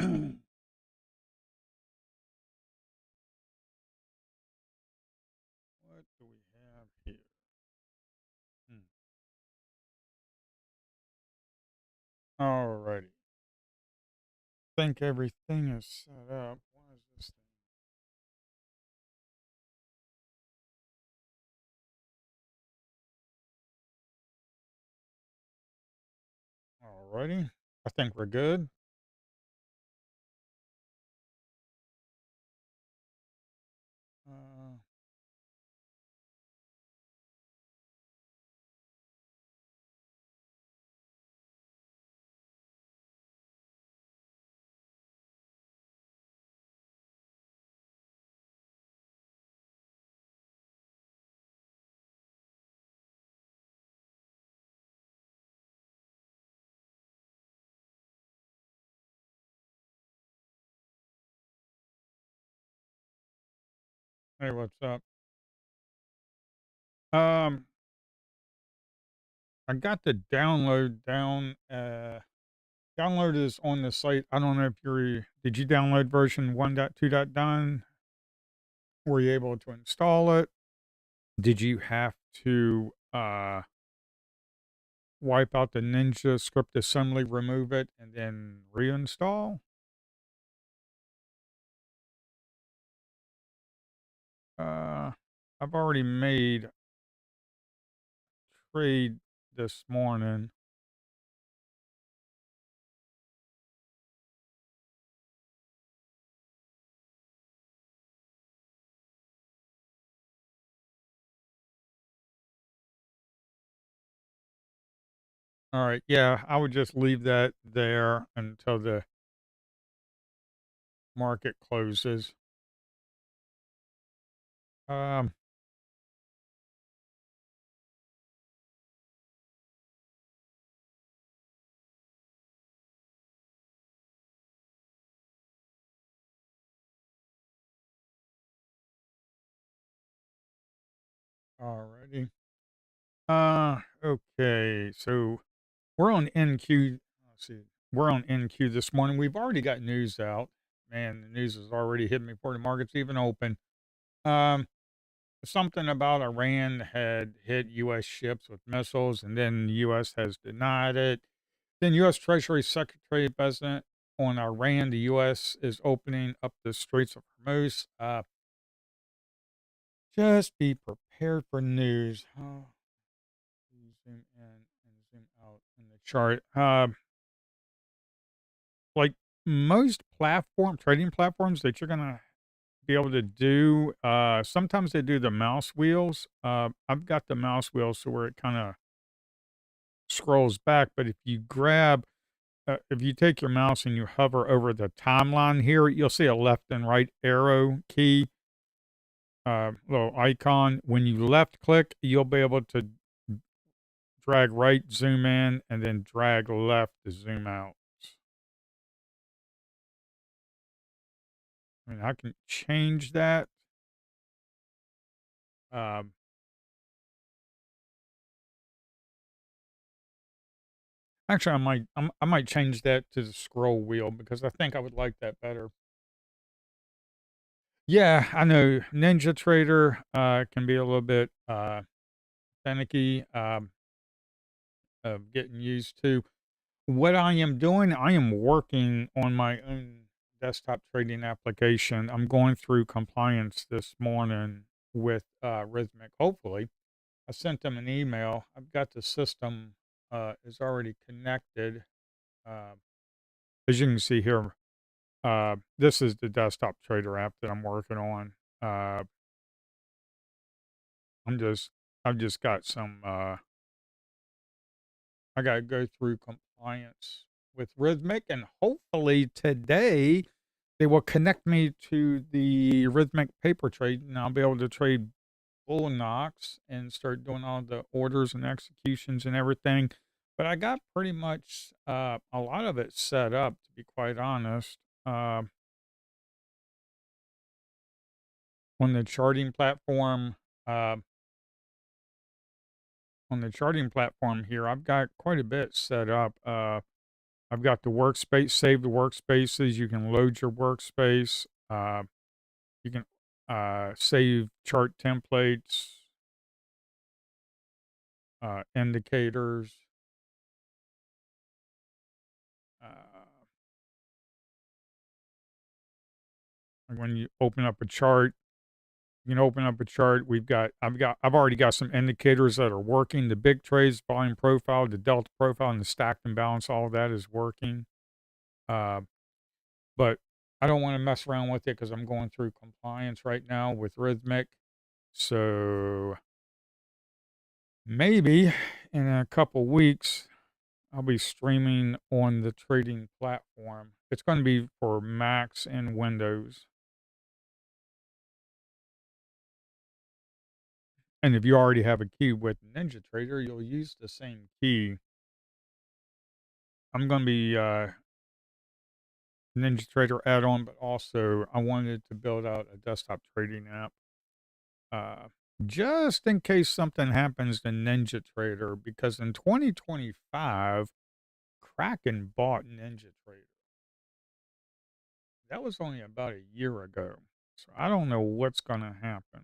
What do we have here? Hmm. Alrighty. Think everything is set up. Why is this thing? Alrighty. I think we're good. Uh, hey, what's up? Um, I got the download down. Download is on the site. I don't know if did you download version 1.2.9? Were you able to install it? Did you have to wipe out the Ninja script assembly, remove it, and then reinstall? Uh, I've already made trade this morning. All right, yeah, I would just leave that there until the market closes. Um, Alrighty. Okay, so we're on NQ. Let's see, we're on NQ this morning. We've already got news out. Man, the news has already hit me before the market's even open. Um, Something about Iran had hit U.S. ships with missiles, and then the U.S. has denied it. Then U.S. Treasury Secretary President on Iran, the U.S. is opening up the Straits of Hormuz. Just be prepared for news. Zoom in and zoom out in the chart. Like most trading platforms that you're gonna be able to do, sometimes they do the mouse wheels. I've got the mouse wheels so where it kind of scrolls back, but if you take your mouse and you hover over the timeline here, you'll see a left and right arrow key, little icon. When you left click, you'll be able to drag right, zoom in, and then drag left to zoom out. I mean, I can change that. Um, Actually, I might change that to the scroll wheel because I think I would like that better. Yeah, I know Ninja Trader can be a little bit finicky of getting used to. What I am doing, I am working on my own desktop trading application. I'm going through compliance this morning with Rhythmic. Hopefully, I sent them an email. I've got the system is already connected. Uh, as you can see here, this is the desktop trader app that I'm working on. Uh, I'm just, I've just got I got to go through compliance with Rhythmic, and hopefully today they will connect me to the Rhythmic paper trade, and I'll be able to trade Bull Knox and start doing all the orders and executions and everything. But I got pretty much a lot of it set up, to be quite honest. Uh, on the charting platform, uh, on the charting platform here, I've got quite a bit set up. I've got the workspace, save the workspaces. You can load your workspace. You can save chart templates, indicators. Uh, when you open up a chart, you can open up a chart. I've already got some indicators that are working. The big trades, volume profile, the delta profile, and the stacked and balance. All of that is working. Uh, but I don't want to mess around with it because I'm going through compliance right now with Rhythmic. So maybe in a couple weeks, I'll be streaming on the trading platform. It's going to be for Macs and Windows. And if you already have a key with NinjaTrader, you'll use the same key. I'm going to be NinjaTrader add-on, but also I wanted to build out a desktop trading app. Uh, just in case something happens to NinjaTrader, because in 2025, Kraken bought NinjaTrader. That was only about a year ago. So I don't know what's going to happen.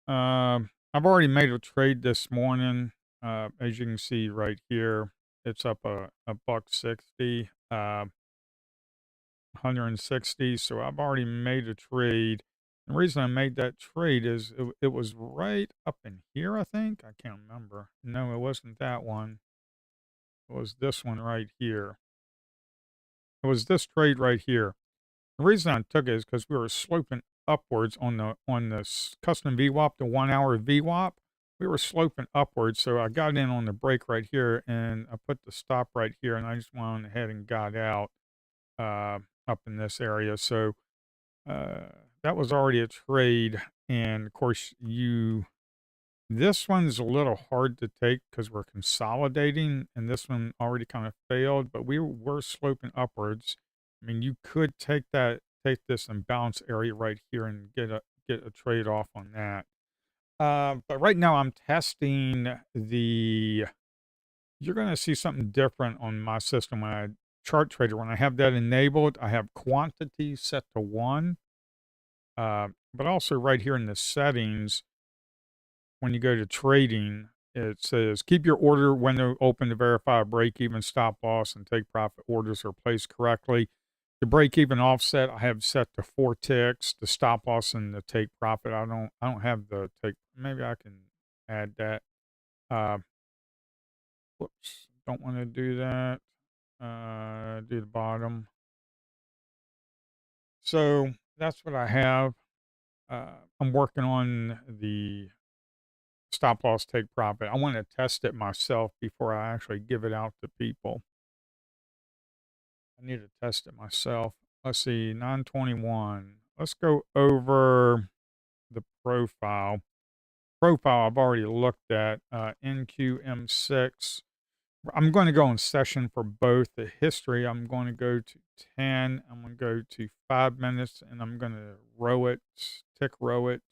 I've already made a trade this morning. As you can see right here, it's up a buck 60, 160. So I've already made a trade. The reason I made that trade is it was right up in here, I think. I can't remember. No, it wasn't that one. It was this one right here. It was this trade right here. The reason I took it is because we were sloping upwards on the custom VWAP, the 1 hour VWAP. We were sloping upwards, so I got in on the break right here, and I put the stop right here, and I just went ahead and got out up in this area. So uh, that was already a trade, and of course this one's a little hard to take because we're consolidating, and this one already kind of failed, but we were sloping upwards. I mean, you could take this imbalance area right here and get a trade off on that. But right now I'm testing the. You're going to see something different on my system when I chart trader. When I have that enabled, I have quantity set to 1. But also right here in the settings, when you go to trading, it says keep your order window open to verify a break even, stop loss, and take profit orders are placed correctly. The break even offset I have set to 4 ticks. The stop loss and the take profit I don't have the take. Maybe I can add that. Uh, whoops, don't want to do that. Do the bottom. So that's what I have. I'm working on the stop loss take profit. I want to test it myself before I actually give it out to people. I need to test it myself. Let's see, 921. Let's go over the profile. Profile I've already looked at. NQM6. I'm going to go in session for both. The history, I'm going to go to 10. I'm going to go to 5 minutes, and I'm going to row it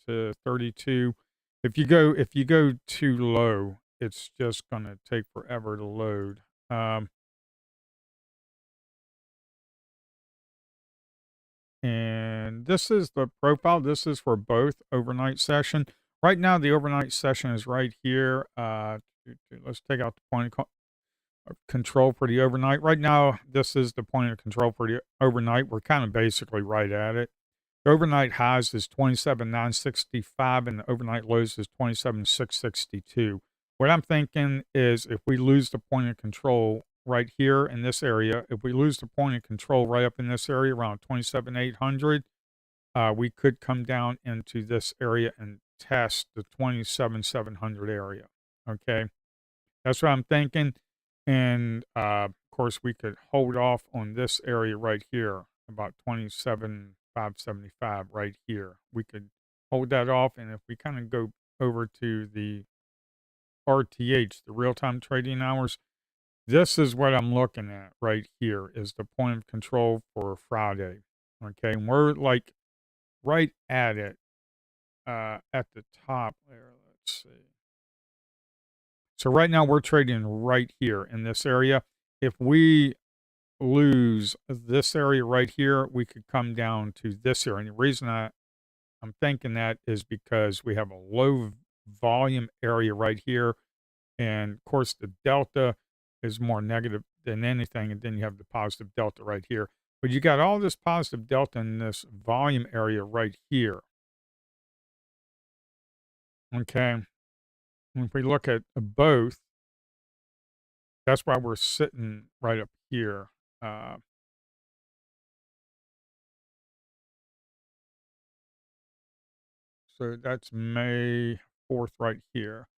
to 32. If you go too low, it's just going to take forever to load. And this is the profile. This is for both overnight session. Right now, the overnight session is right here. Let's take out the point of control for the overnight. Right now, this is the point of control for the overnight. We're kind of basically right at it. The overnight highs is 27,965 and the overnight lows is 27,662. What I'm thinking is if we lose the point of control right here in this area, if we lose the point of control right up in this area around 27,800, we could come down into this area and test the 27,700 area. Okay. That's what I'm thinking. And of course, we could hold off on this area right here, about 27,575 right here. We could hold that off. And if we kind of go over to the RTH, the real time trading hours, this is what I'm looking at right here is the point of control for Friday. Okay. And we're like right at it at the top there. Let's see. So right now we're trading right here in this area. If we lose this area right here, we could come down to this area. And the reason I'm thinking that is because we have a low volume area right here. And of course, the delta is more negative than anything. And then you have the positive delta right here. But you got all this positive delta in this volume area right here. Okay. And if we look at both, that's why we're sitting right up here. Uh, so that's May 4th right here.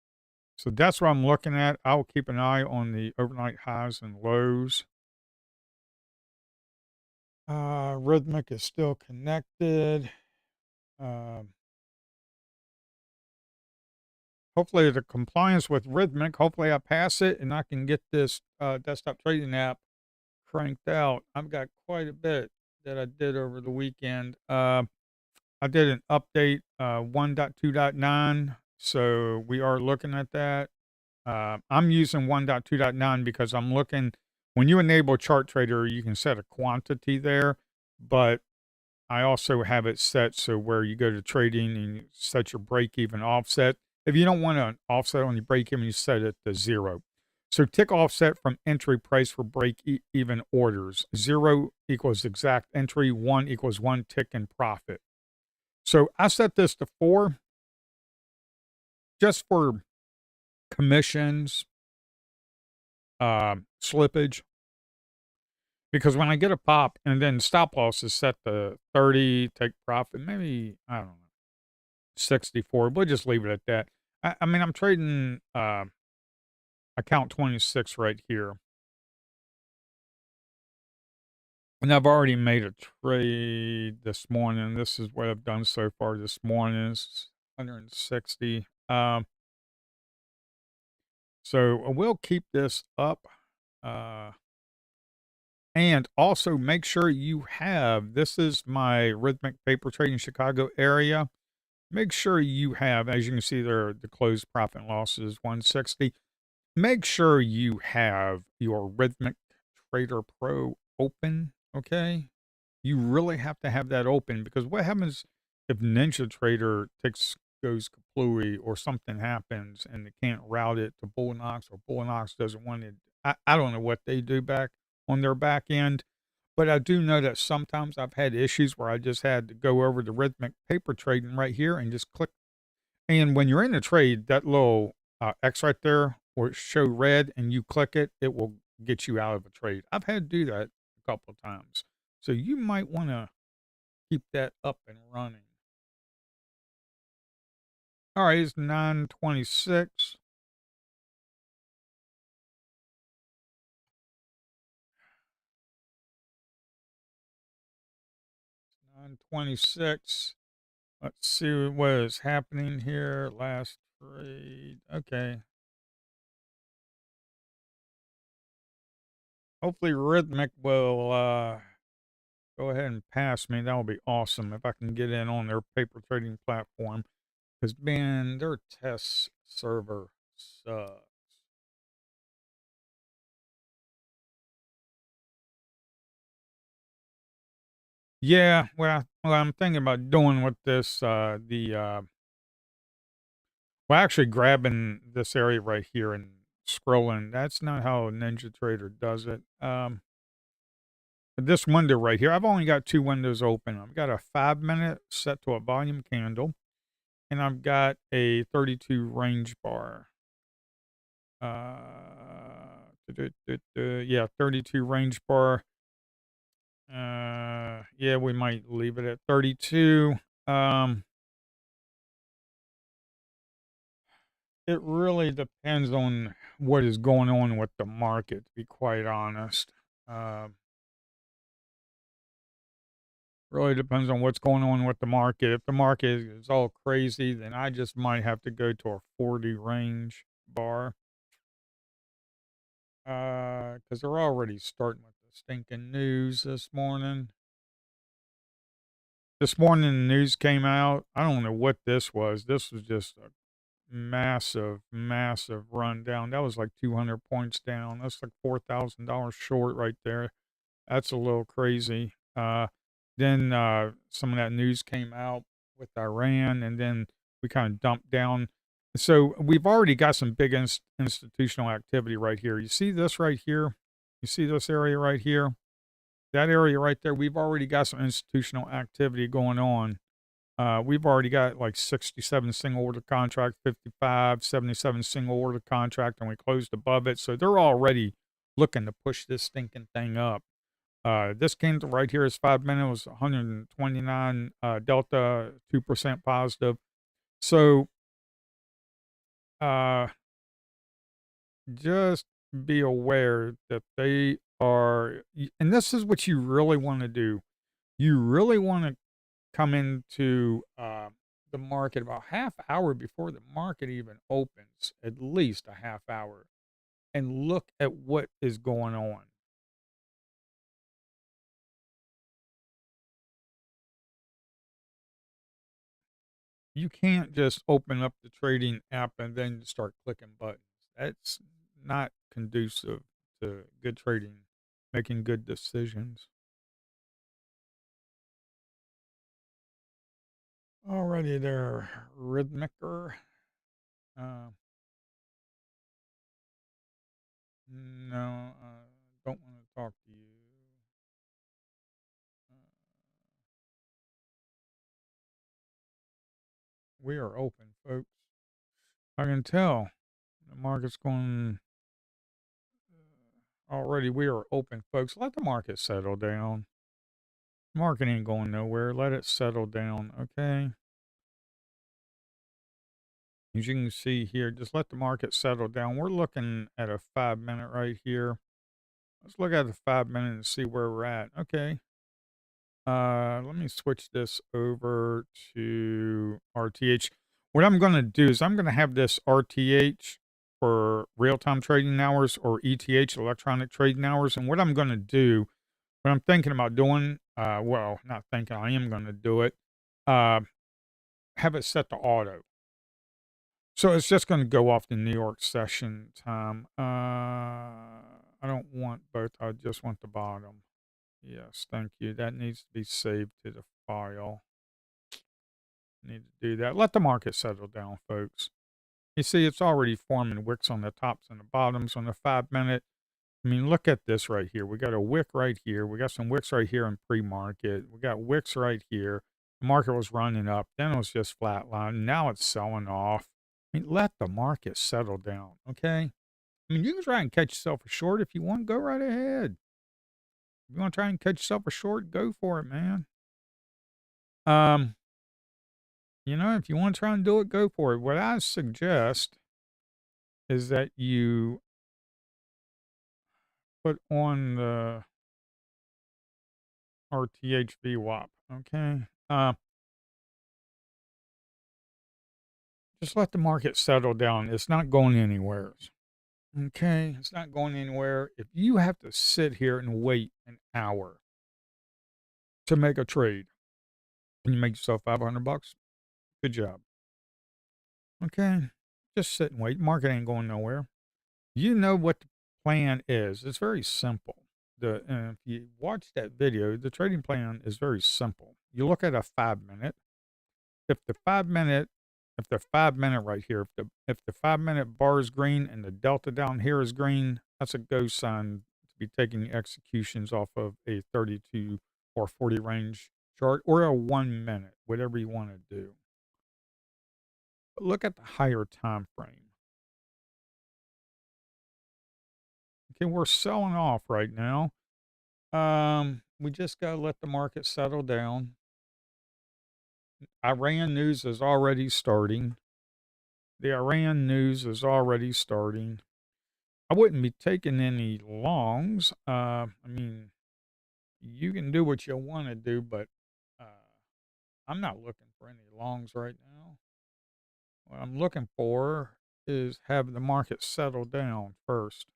So that's what I'm looking at. I'll keep an eye on the overnight highs and lows. Rhythmic is still connected. Um, Hopefully the compliance with Rhythmic, hopefully I pass it and I can get this desktop trading app cranked out. I've got quite a bit that I did over the weekend. I did an update 1.2.9, so we are looking at that. I'm using 1.2.9 because I'm looking, when you enable Chart Trader, you can set a quantity there, but I also have it set so where you go to trading and you set your break even offset. If you don't want to offset on your break even, you set it to 0. So tick offset from entry price for break even orders. 0 equals exact entry, 1 equals 1 tick in profit. So I set this to 4 just for commissions, slippage, because when I get a pop and then stop loss is set to 30, take profit, maybe, I don't know, 64. We'll just leave it at that. I mean, I'm trading account 26 right here. And I've already made a trade this morning. This is what I've done so far this morning. It's 160. So we'll keep this up. Uh, and also make sure you have, this is my Rhythmic Paper Trading Chicago area. Make sure you have, as you can see there, the closed profit and loss is 160. Make sure you have your Rhythmic Trader Pro open, okay? You really have to have that open because what happens if Ninja Trader goes kaplooey or something happens and they can't route it to Bullinox or Bullinox doesn't want it. I don't know what they do back on their back end, but I do know that sometimes I've had issues where I just had to go over the Rhythmic Paper Trading right here and just click. And when you're in the trade, that little X right there or show red and you click it, it will get you out of a trade. I've had to do that a couple of times. So you might want to keep that up and running. All right, it's 9:26. 9:26. Let's see what is happening here. Last trade. Okay. Hopefully Rhythmic will go ahead and pass me. That will be awesome if I can get in on their paper trading platform. Because, man, their test server sucks. Yeah, well, I'm thinking about doing with this, well, actually grabbing this area right here and scrolling. That's not how Ninja Trader does it. This window right here, I've only got 2 windows open. I've got a 5-minute set to a volume candle, and I've got a 32 range bar. Yeah, 32 range bar. Yeah, we might leave it at 32. Um, it really depends on what is going on with the market, to be quite honest. Really depends on what's going on with the market. If the market is all crazy, then I just might have to go to a 40 range bar. Because they're already starting with the stinking news this morning. This morning, the news came out. I don't know what this was. This was just a massive, massive run down. That was like 200 points down. That's like $4,000 short right there. That's a little crazy. Then some of that news came out with Iran, and then we kind of dumped down. So we've already got some big institutional activity right here. You see this right here? You see this area right here? That area right there, we've already got some institutional activity going on. We've already got like 67 single order contract, 55, 77 single order contract, and we closed above it. So they're already looking to push this stinking thing up. This candle right here is 5 minute, was 129 delta, 2% positive. So uh, just be aware that they are, and this is what you really want to do. You really want to come into the market about half hour before the market even opens, at least a half hour, and look at what is going on. You can't just open up the trading app and then start clicking buttons. That's not conducive to good trading, making good decisions. Alrighty there, Rhythmicer. Uh, no, don't want to talk to you. Uh, we are open, folks. I can tell the market's going already. We are open, folks. Let the market settle down. Market ain't going nowhere. Let it settle down, okay? As you can see here, just let the market settle down. We're looking at a 5 minute right here. Let's look at the 5 minute and see where we're at. Okay. Let me switch this over to RTH. What I'm going to do is I'm going to have this RTH for real time trading hours, or ETH, electronic trading hours. And what I'm going to do, what I'm thinking about doing, well, not thinking, I am going to do it, uh, have it set to auto. So it's just going to go off the New York session time. I don't want both. I just want the bottom. Yes, thank you. That needs to be saved to the file. Need to do that. Let the market settle down, folks. You see, it's already forming wicks on the tops and the bottoms on the 5 minute. I mean, look at this right here. We got a wick right here. We got some wicks right here in pre-market. We got wicks right here. The market was running up. Then it was just flatline. Now it's selling off. I mean, let the market settle down, okay? I mean, you can try and catch yourself a short if you want. Go right ahead. If you want to try and catch yourself a short, go for it, man. Um, if you want to try and do it, go for it. What I suggest is that you put on the RTH VWAP, okay? Just let the market settle down. It's not going anywhere. Okay? It's not going anywhere. If you have to sit here and wait an hour to make a trade and you make yourself $500, good job. Okay? Just sit and wait. Market ain't going nowhere. You know what the plan is. It's very simple. If you watch that video, the trading plan is very simple. You look at a 5 minute. If the 5 minute, if the 5 minute right here, if the 5 minute bar is green and the delta down here is green, that's a go sign to be taking executions off of a 32 or 40 range chart, or a 1 minute, whatever you want to do. But look at the higher time frame. Okay, we're selling off right now. We just gotta let the market settle down. Iran news is already starting. The Iran news is already starting. I wouldn't be taking any longs. I mean, you can do what you want to do, but uh, I'm not looking for any longs right now. What I'm looking for is have the market settle down first.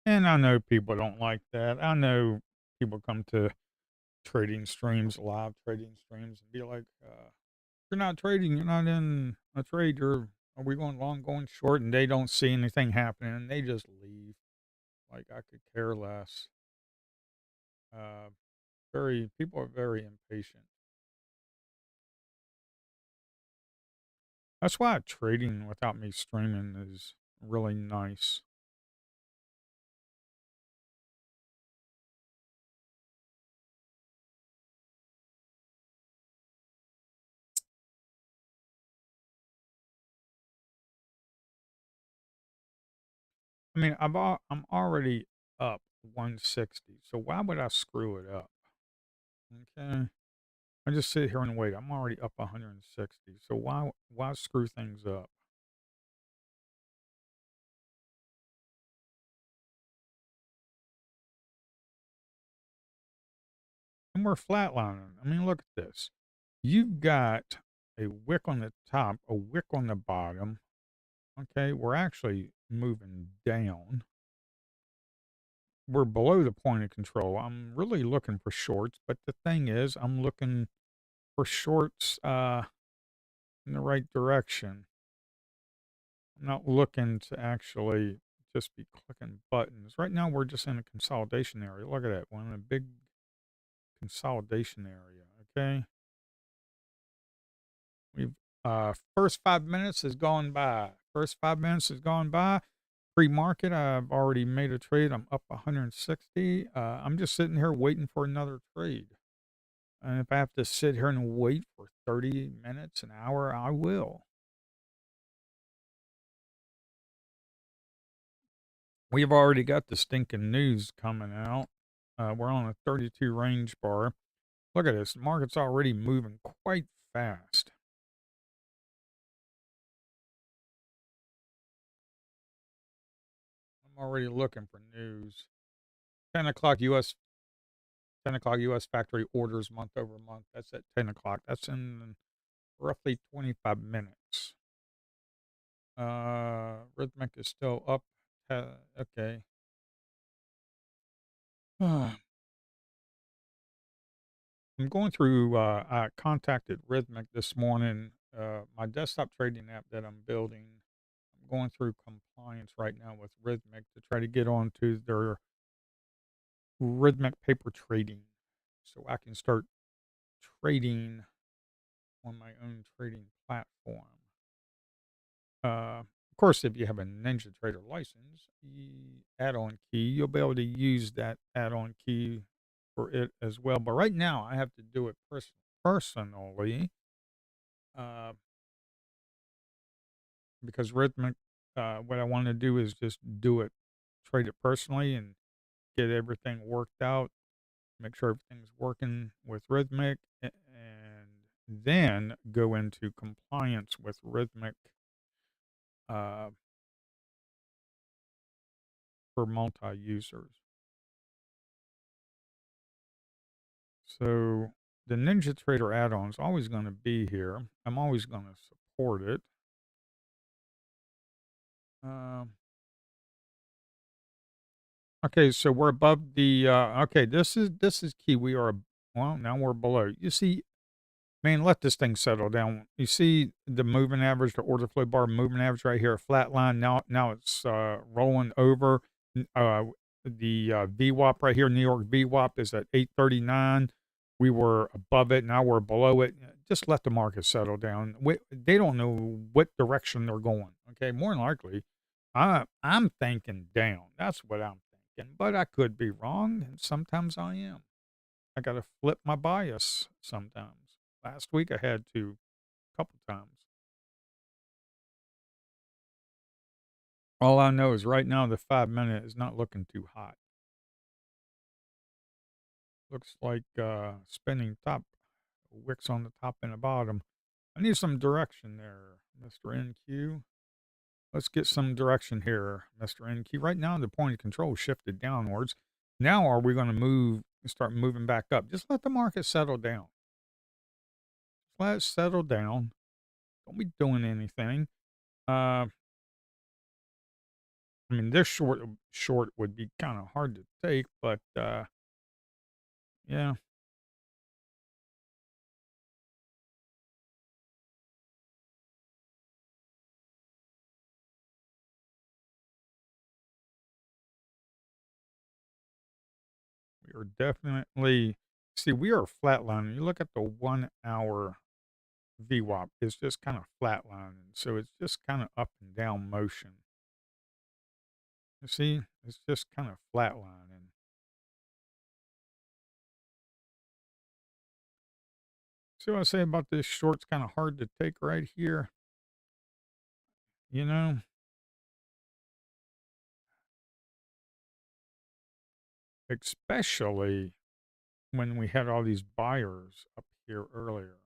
And I know people don't like that. I know people come to trading streams, live trading streams, and be like, "You're not trading. You're not in a trade. Are we going long, going short?" And they don't see anything happening, and they just leave. Like I could care less. Uh, very people are very impatient. That's why trading without me streaming is really nice. I mean, I'm already up 160, so why would I screw it up? Okay. I just sit here and wait. I'm already up 160, so why screw things up? And we're flatlining. I mean, look at this. You've got a wick on the top, a wick on the bottom. Okay, we're actually moving down. We're below the point of control. I'm really looking for shorts, but the thing is, I'm looking for shorts in the right direction. I'm not looking to actually just be clicking buttons. Right now, we're just in a consolidation area. Look at that. We're in a big consolidation area. Okay. We've first 5 minutes has gone by. First 5 minutes has gone by. Pre-market, I've already made a trade. I'm up 160. I'm just sitting here waiting for another trade. And if I have to sit here and wait for 30 minutes, an hour, I will. We've already got the stinking news coming out. We're on a 32 range bar. Look at this. The market's already moving quite fast. I'm already looking for news. 10 o'clock US 10 o'clock US factory orders month over month. That's at 10 o'clock. That's in roughly 25 minutes. Rhythmic is still up. Okay. I'm going through, I contacted Rhythmic this morning, my desktop trading app that I'm building. I'm going through compliance right now with Rhythmic to try to get onto their Rhythmic paper trading so I can start trading on my own trading platform. Of course, if you have a NinjaTrader license, add-on key, you'll be able to use that add-on key for it as well. But right now, I have to do it personally uh, because Rhythmic. What I want to do is just do it, trade it personally, and get everything worked out. Make sure everything's working with Rhythmic, and then go into compliance with Rhythmic uh, for multi-users. So the NinjaTrader add-on is always going to be here. I'm always going to support it. Um, okay, so we're above the. Okay, this is key. We are well now we're below. You see, man, let this thing settle down. You see the moving average, the order flow bar moving average right here, a flat line. Now it's rolling over. The VWAP right here, New York VWAP is at 839. We were above it. Now we're below it. Just let the market settle down. They don't know what direction they're going. Okay, more than likely, I'm thinking down. That's what I'm thinking, but I could be wrong, and sometimes I am. I got to flip my bias sometimes. Last week I had to a couple times. All I know is right now the 5 minute is not looking too hot. Looks like spinning top wicks on the top and the bottom. I need some direction there, Mr. NQ. Let's get some direction here, Mr. NQ. Right now the point of control shifted downwards. Now are we going to start moving back up? Just let the market settle down. Just let it settle down. Don't be doing anything. Uh, I mean, this short would be kinda hard to take, but, yeah, we are definitely see, we are flatlining. You look at the 1-hour VWAP, it's just kinda flatlining, so it's just kinda up and down motion. You see? It's just kinda flatlining. See what I say about this short's kinda hard to take right here, you know? Especially when we had all these buyers up here earlier.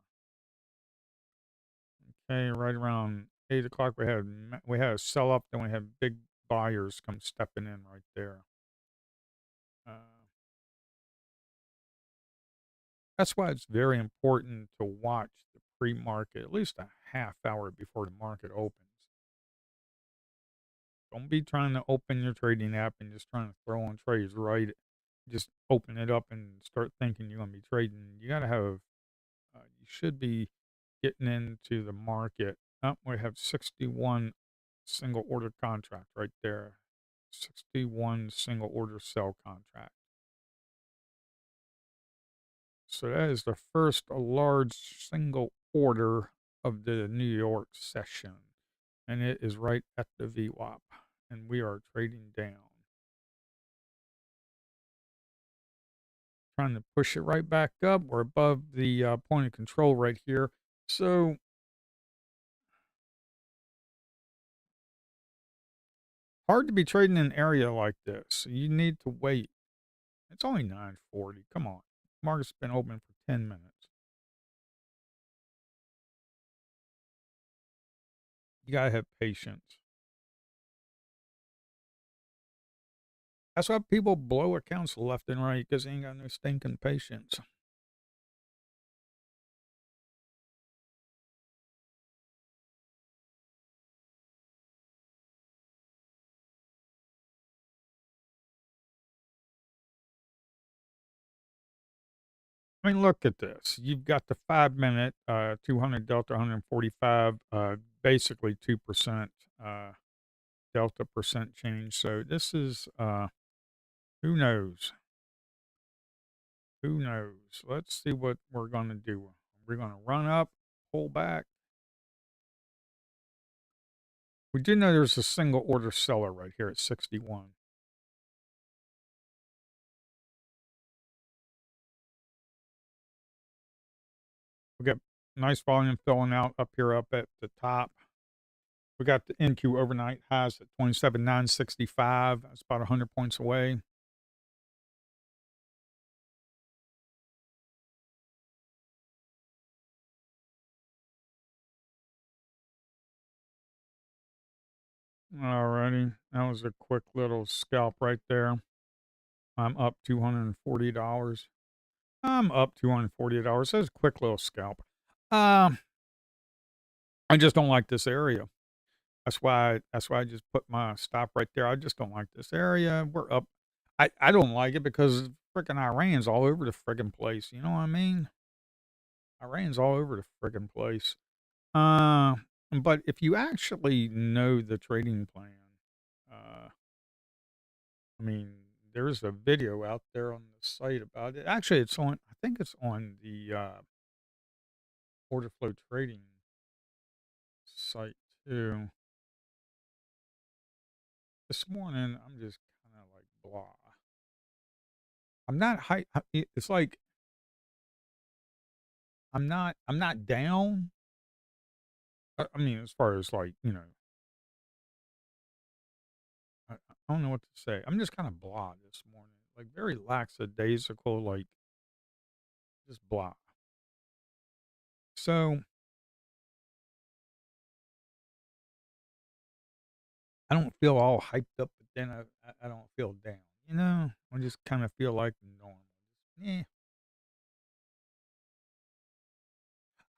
Okay, right around 8 o'clock, we had a sell up, then we had big buyers come stepping in right there. Uh, that's why it's very important to watch the pre-market at least a half hour before the market opens. Don't be trying to open your trading app and just trying to throw on trades right. Just open it up and start thinking you're going to be trading. You got to have, you should be getting into the market. Oh, we have 61 single order contract right there. 61 single order sell contract. So that is the first large single order of the New York session. And it is right at the VWAP. And we are trading down. Trying to push it right back up. We're above the point of control right here. So hard to be trading in an area like this. You need to wait. It's only 9:40. Come on. Market's been open for 10 minutes. You gotta have patience. That's why people blow accounts left and right because they ain't got no stinking patience. I mean, look at this. You've got the 5 minute, 200 delta, 145, basically 2% delta percent change. So this is, who knows? Who knows? Let's see what we're going to do. We're going to run up, pull back. We do know there's a single order seller right here at 61. We got nice volume filling out up here up at the top. We got the NQ overnight highs at 27,965. That's about 100 points away. Alrighty. That was a quick little scalp right there. I'm up $240. I'm up $240. That's a quick little scalp. Um, I just don't like this area. That's why I just put my stop right there. I just don't like this area. We're up. I don't like it because freaking Iran's all over the friggin' place. You know what I mean? Iran's all over the friggin' place. Uh, but if you actually know the trading plan, uh, I mean, there's a video out there on the site about it. Actually, it's on. I think it's on the order flow trading site too. This morning, I'm just kind of like blah. I'm not high. It's like I'm not down. I mean, as far as like I don't know what to say. I'm just kind of blah this morning, like very lackadaisical, like just blah. So I don't feel all hyped up, but then I don't feel down. I just kind of feel like normal. Yeah,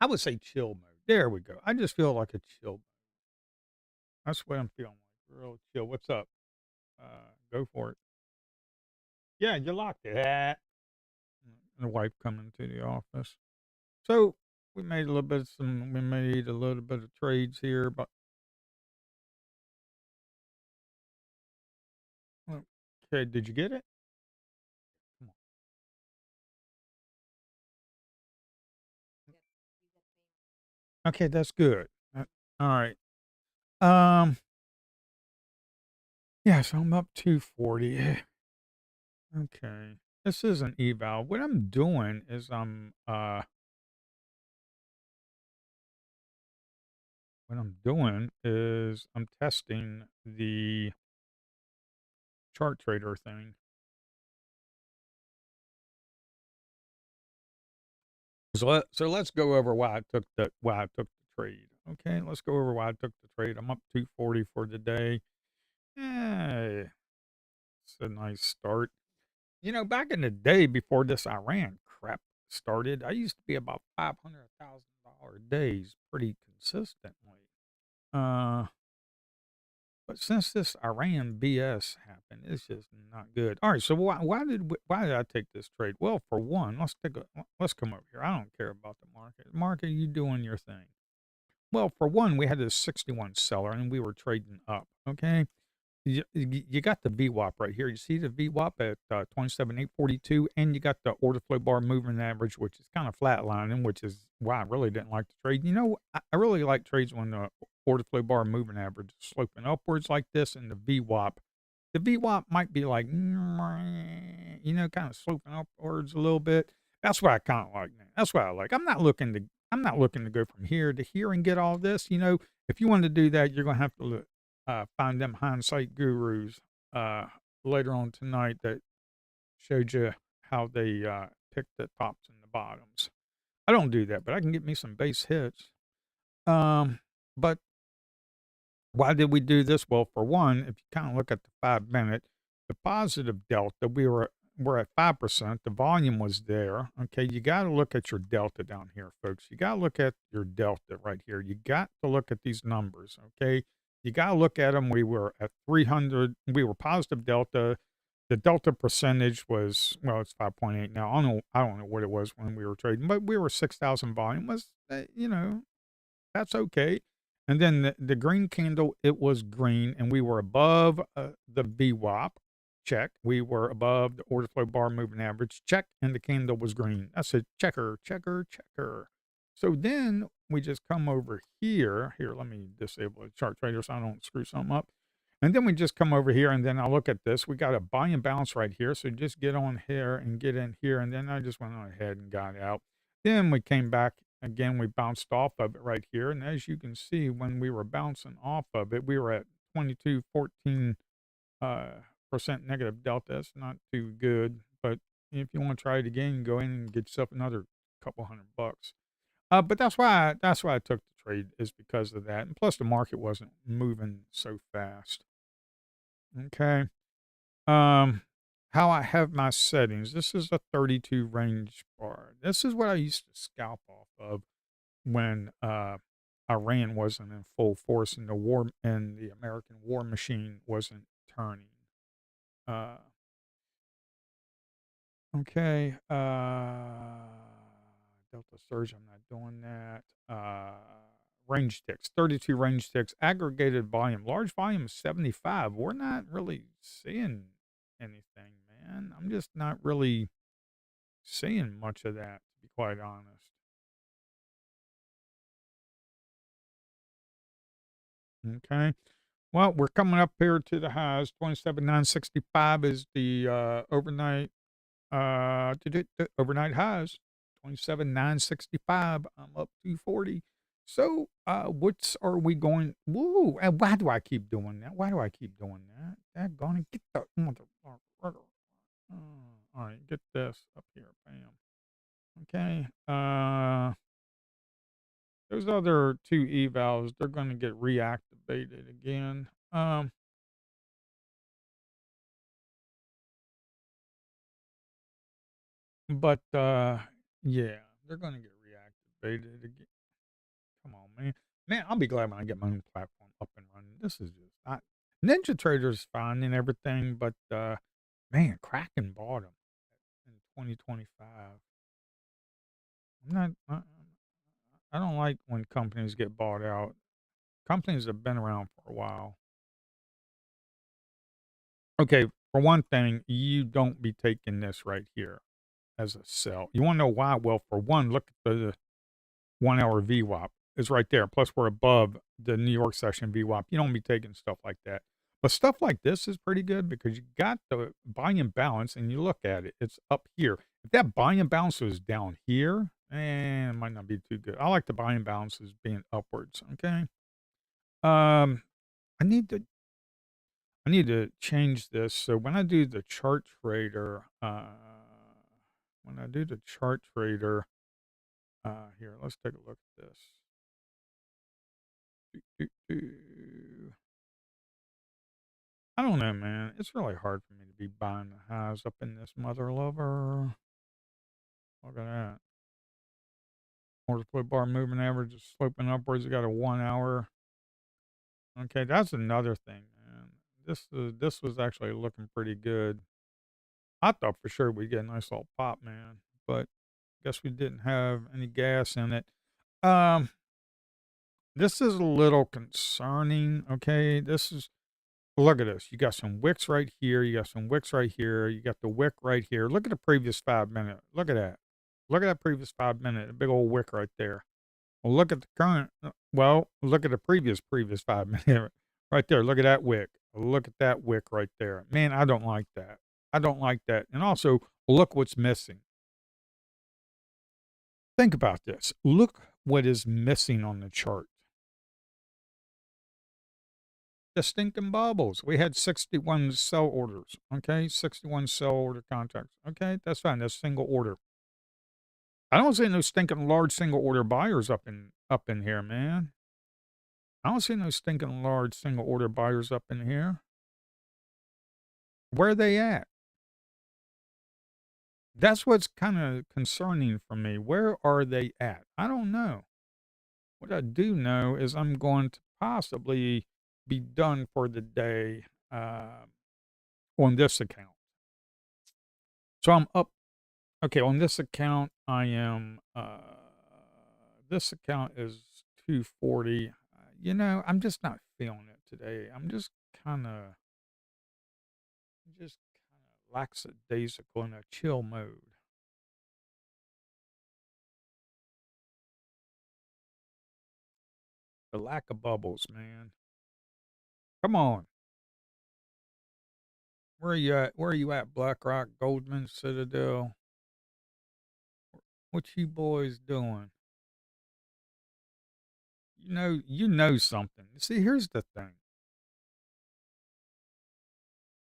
I would say chill mode. There we go. I just feel like a chill. That's what I'm feeling like. Real chill. What's up? Go for it. Yeah, you locked it. And the wife coming to the office. So we made a little bit of trades here, but okay, did you get it? Come on. Okay, that's good. All right. Um, yeah, so I'm up 240. Okay. This is an eval. What I'm doing is I'm testing the chart trader thing. So let's go over why I took the trade. Okay, let's go over why I took the trade. I'm up 240 for the day. Yeah, it's a nice start. You know, back in the day before this Iran crap started, I used to be about $500,000 days pretty consistently. Uh, but since this Iran BS happened, it's just not good. All right, so why did I take this trade? Well, for one, let's come over here. I don't care about the market. Market, you doing your thing. Well, for one, we had this 61 seller and we were trading up. Okay, you got the VWAP right here. You see the VWAP at 27,842, and you got the order flow bar moving average, which is kind of flatlining, which is why I really didn't like the trade. You know, I really like trades when the order flow bar moving average is sloping upwards like this, and the VWAP. The VWAP might be like, you know, kind of sloping upwards a little bit. That's what I kind of like, man. That's what I like. I'm not looking to go from here to here and get all this. You know, if you want to do that, you're gonna have to look find them hindsight gurus uh, later on tonight that showed you how they pick the tops and the bottoms. I don't do that, but I can get me some base hits. But why did we do this? Well, for one, if you kind of look at the 5 minute, the positive delta, we're at 5%. The volume was there. Okay, you got to look at your delta down here, folks. You got to look at your delta right here. You got to look at these numbers. Okay, you got to look at them. We were at 300. We were positive delta. The delta percentage was, well, it's 5.8 now. I don't know what it was when we were trading, but we were 6,000 volume. Was you know, that's okay. And then the green candle, it was green, and we were above the VWAP. Check. We were above the order flow bar moving average. Check. And the candle was green. I said checker, checker, checker. So then we just come over here. Here, let me disable the chart trader so I don't screw something up. And then we just come over here, and then I look at this. We got a buy and bounce right here. So just get on here and get in here. And then I just went on ahead and got out. Then we came back again. We bounced off of it right here. And as you can see, when we were bouncing off of it, we were at 22.14 percent negative delta. That's not too good. But if you want to try it again, go in and get yourself another couple $100. But that's why I took the trade, is because of that. And plus the market wasn't moving so fast. Okay. Um, how I have my settings. This is a 32 range bar. This is what I used to scalp off of when Iran wasn't in full force and the American war machine wasn't turning. Uh, okay. Delta surge. I'm not doing that. Range ticks. 32 range ticks. Aggregated volume. Large volume 75. We're not really seeing anything, man. I'm just not really seeing much of that, to be quite honest. Okay. Well, we're coming up here to the highs. 27,965 is the overnight overnight highs. 27,965. I'm up 240. So, what's are we going? Woo! Why do I keep doing that? Why do I keep doing that? That gonna get the mother. All right, get this up here. Bam. Okay. Those other two evals, they're going to get reactivated again. But yeah, they're going to get reactivated again. Come on, man. Man, I'll be glad when I get my own platform up and running. This is just not. Ninja Trader's fine and everything, but, man, Kraken bought 'em in 2025. I'm not I don't like when companies get bought out. Companies have been around for a while. Okay, for one thing, you don't be taking this right here as a sell. You wanna know why? Well, for one, look at the 1-hour VWAP. It's right there, plus we're above the New York session VWAP. You don't be taking stuff like that. But stuff like this is pretty good because you got the buy and balance and you look at it, it's up here. If that buy and balance was down here, it might not be too good. I like the buy and balances being upwards, okay? Um, I need to change this. So when I do the chart trader, when I do the chart trader, here, let's take a look at this. Do, do. I don't know, man. It's really hard for me to be buying the highs up in this mother lover. Look at that. Order split bar moving average is sloping upwards. We got a 1 hour. Okay, that's another thing, man. This was actually looking pretty good. I thought for sure we'd get a nice little pop, man, but guess we didn't have any gas in it. Um, this is a little concerning. Okay, this is look at this. You got some wicks right here. You got some wicks right here. You got the wick right here. Look at the previous 5 minute. Look at that. Look at that previous 5 minute. A big old wick right there. Well, look at the current. Well, look at the previous 5 minute right there. Look at that wick. Look at that wick right there. Man, I don't like that. I don't like that. And also, look what's missing. Think about this. Look what is missing on the chart. The stinking bubbles. We had 61 sell orders. Okay, 61 sell order contracts. Okay, that's fine. That's single order. I don't see no stinking large single order buyers up in here, man. I don't see no stinking large single order buyers up in here. Where are they at? That's what's kind of concerning for me. Where are they at? I don't know. What I do know is I'm going to possibly be done for the day on this account. So I'm up. Okay, on this account, I am. This account is 240. I'm just not feeling it today. I'm just kind of lackadaisical in a chill mode. The lack of bubbles, man. Come on. Where are you at? Where are you at, BlackRock, Goldman, Citadel? What you boys doing? You know something. See, here's the thing.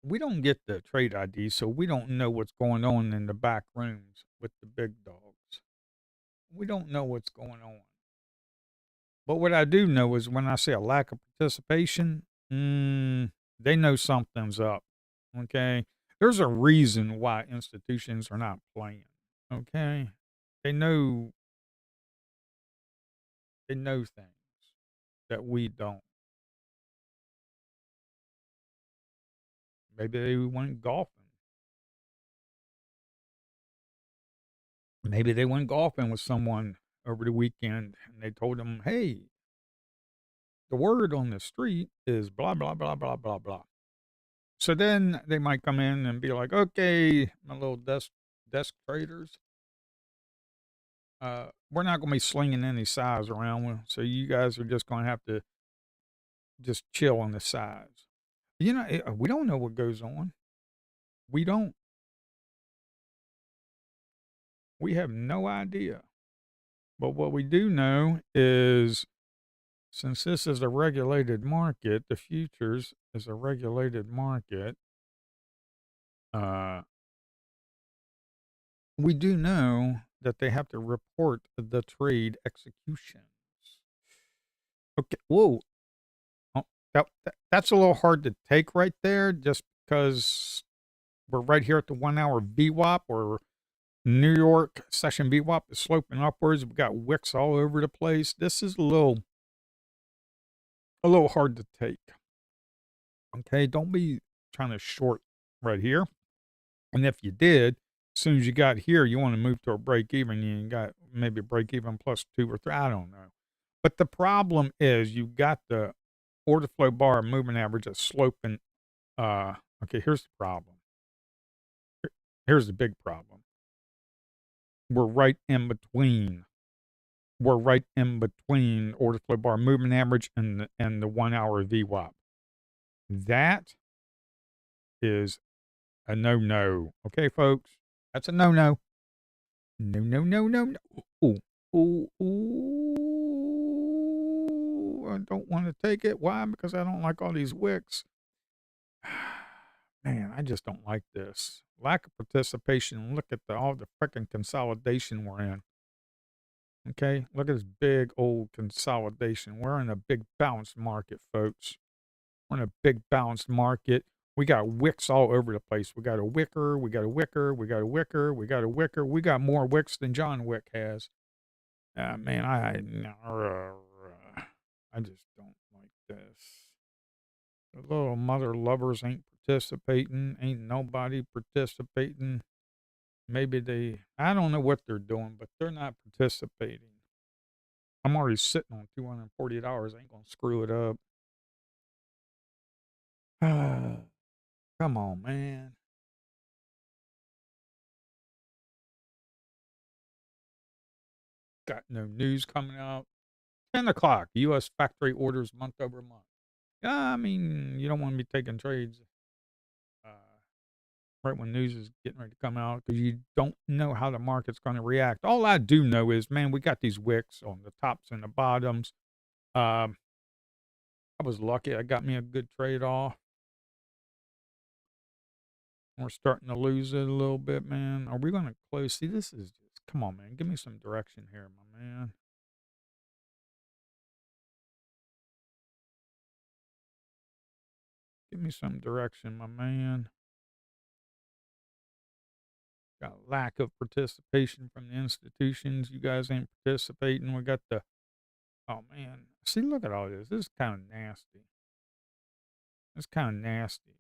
We don't get the trade ID, so we don't know what's going on in the back rooms with the big dogs. We don't know what's going on. But what I do know is when I see a lack of participation, they know something's up. Okay. There's a reason why institutions are not playing. Okay. They know they know things that we don't. Maybe they went golfing. Maybe they went golfing with someone over the weekend and they told them, hey, the word on the street is blah, blah, blah, blah, blah, blah. So then they might come in and be like, okay, my little desk traders, we're not going to be slinging any size around. So you guys are just going to have to just chill on the sides. We don't know what goes on. We don't. We have no idea. But what we do know is since this is a regulated market, the futures is a regulated market. Uh, we do know that they have to report the trade executions. Okay. Whoa. Oh, that's a little hard to take right there just because we're right here at the 1 hour VWAP or New York session VWAP is sloping upwards. We've got wicks all over the place. This is a little hard to take. Okay, don't be trying to short right here. And if you did, as soon as you got here, you want to move to a break even. You got maybe a break even plus 2 or 3. I don't know. But the problem is you got the order flow bar moving average that's sloping. Uh, okay, here's the problem. Here's the big problem. We're right in between. We're right in between order flow bar moving average and the 1 hour VWAP. That is a no no. Okay, folks, that's a no no. No, no, no, no, no. Ooh, ooh, ooh. I don't want to take it. Why? Because I don't like all these wicks. Man, I just don't like this. Lack of participation. Look at all the freaking consolidation we're in. Okay, look at this big old consolidation. We're in a big balanced market, folks. We're in a big balanced market. We got wicks all over the place. We got a wicker, we got a wicker, we got a wicker, we got a wicker. We got more wicks than John Wick has. Man, I just don't like this. The little mother lovers ain't participating. Ain't nobody participating. Maybe I don't know what they're doing, but they're not participating. I'm already sitting on $240. I ain't gonna screw it up. Come on, man. Got no news coming out. 10 o'clock. U.S. factory orders month over month. Yeah, I mean, you don't want to be taking trades uh, right when news is getting ready to come out because you don't know how the market's going to react. All I do know is, man, we got these wicks on the tops and the bottoms. Um, I was lucky. I got me a good trade off. We're starting to lose it a little bit, man. Are we going to close? See, this is just, come on, man. Give me some direction here, my man. Give me some direction, my man. Got lack of participation from the institutions. You guys ain't participating. We got the, oh man. See, look at all this. This is kind of nasty. It's kind of nasty.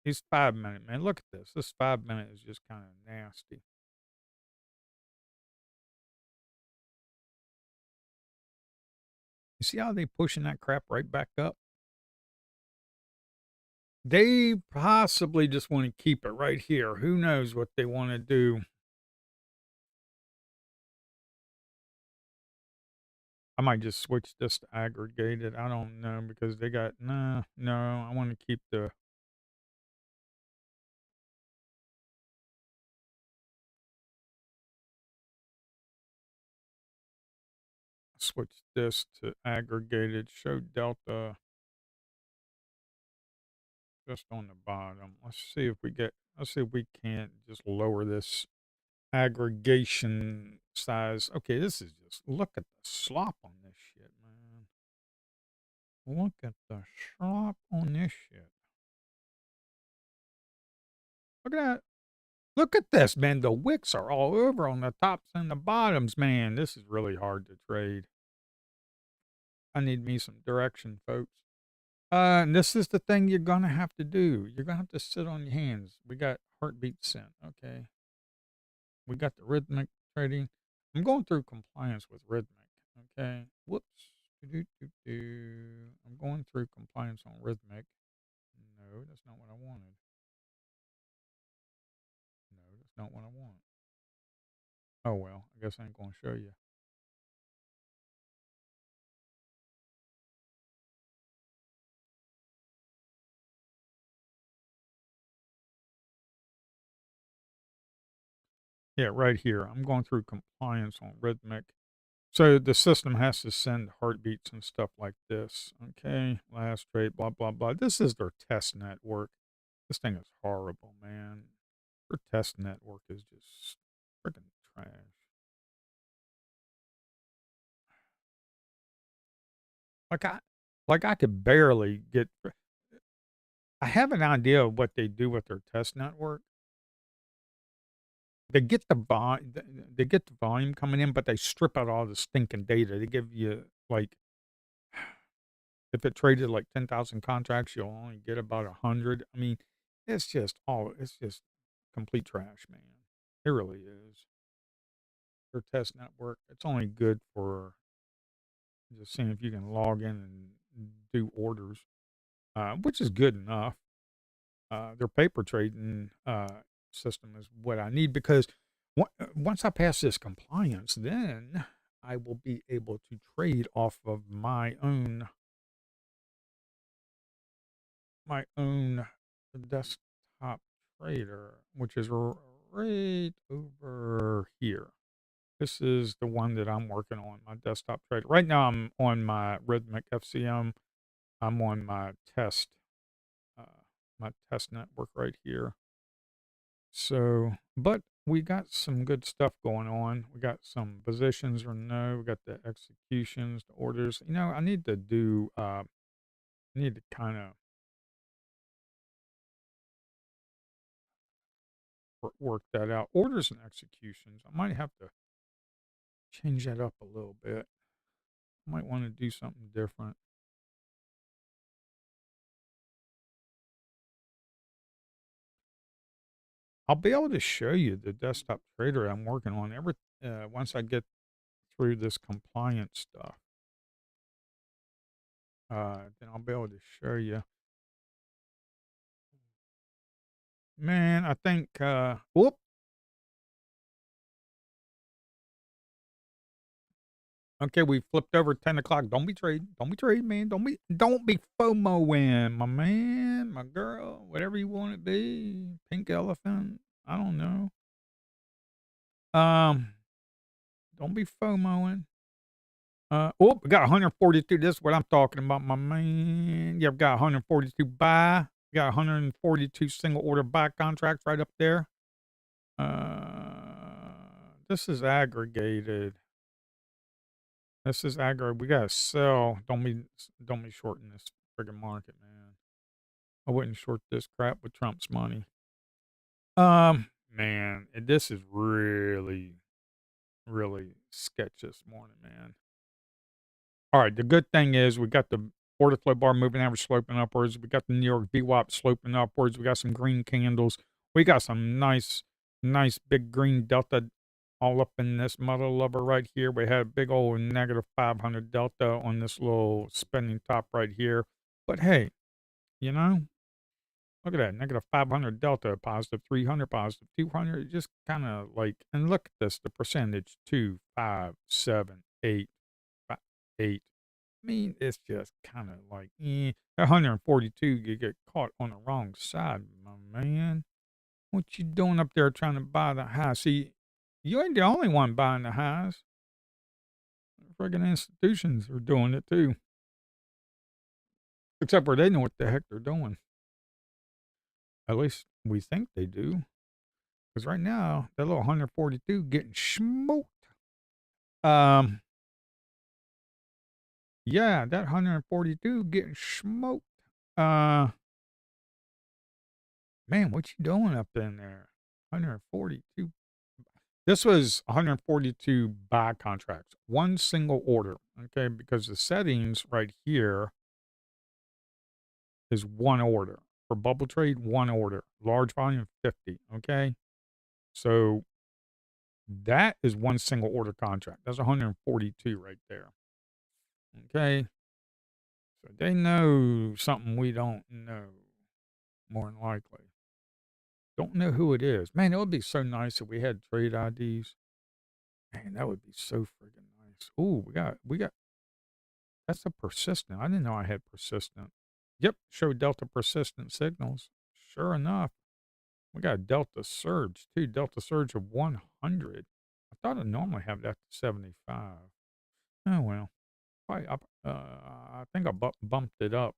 It's 5 minute, man. Look at this. This 5 minute is just kind of nasty. You see how they pushing that crap right back up? They possibly just want to keep it right here. Who knows what they want to do? I might just switch this to aggregated. I don't know because they got no. I want to keep the switch this to aggregated. Show delta just on the bottom. Let's see if we can't just lower this aggregation size. Okay, this is just, look at the slop on this shit, man. Look at the slop on this shit. Look at that. Look at this, man. The wicks are all over on the tops and the bottoms, man. This is really hard to trade. I need me some direction, folks. And this is the thing you're gonna have to do. You're gonna have to sit on your hands. We got heartbeat sent. Okay. We got the rhythmic trading. I'm going through compliance with rhythmic. Okay. Whoops. I'm going through compliance on rhythmic. No, that's not what I wanted. No, that's not what I want. Oh well, I guess I ain't gonna show you. Yeah, right here. I'm going through compliance on rhythmic. So the system has to send heartbeats and stuff like this. Okay, last trade, blah blah blah. This is their test network. This thing is horrible, man. Their test network is just freaking trash. Like I, like I could barely get. I have an idea of what they do with their test network. They get the they get the volume coming in, but they strip out all the stinking data. They give you like If it traded like 10,000 contracts, you'll only get about 100. I mean, it's just complete trash, man. It really is. Their test network, it's only good for just seeing if you can log in and do orders, which is good enough. Their paper trading system is what I need because once I pass this compliance, then I will be able to trade off of my own desktop trader, which is right over here. This is the one that I'm working on, my desktop trader. Right now, I'm on my Rhythmic FCM. I'm on uh, my test network right here. So, but we got some good stuff going on. We got some positions or no. We got the executions, the orders. I need to do. I need to kind of work that out. Orders and executions. I might have to change that up a little bit. I might want to do something different. I'll be able to show you the desktop trader I'm working on once I get through this compliance stuff. Then I'll be able to show you. Man, I think. Whoop. Okay, we flipped over 10 o'clock. Don't be trading. Don't be trading, man. Don't be FOMOing, my man, my girl, whatever you want it to be. Pink elephant. I don't know. Um, don't be FOMOing. We got 142. This is what I'm talking about, my man. Yeah, I've got 142 buy. Got 142 single order buy contracts right up there. This is aggregated. We gotta sell. Don't be shorting this friggin' market, man. I wouldn't short this crap with Trump's money. Man, this is really, really sketch this morning, man. All right, the good thing is we got the order flow bar moving average sloping upwards. We got the New York VWAP sloping upwards. We got some green candles. We got some nice big green delta all up in this mother lover right here. We had a big old negative 500 delta on this little spinning top right here. But hey, you know, look at that negative 500 delta, positive 300, positive 200. Just kind of like, and look at this, the percentage 2, 5, 7, 8, 8. I mean, it's just kind of like, 142, you get caught on the wrong side, my man. What you doing up there trying to buy the high? See, you ain't the only one buying the highs. Friggin' institutions are doing it too. Except for they know what the heck they're doing. At least we think they do. Because right now, that little 142 getting smoked. Um, yeah, that 142 getting smoked. Uh, Man, what you doing up in there? 142. This was 142 buy contracts, one single order. Okay, because the settings right here is one order. For bubble trade, one order. Large volume, 50. Okay. So that is one single order contract. That's 142 right there. Okay. So they know something we don't know, more than likely. Don't know who it is. Man, it would be so nice if we had trade IDs. Man, that would be so freaking nice. Ooh, we got that's a persistent. I didn't know I had persistent. Yep, show delta persistent signals. Sure enough, we got a delta surge too. Delta surge of 100. I thought I normally have that to 75. Oh well, probably up. I think I bumped it up.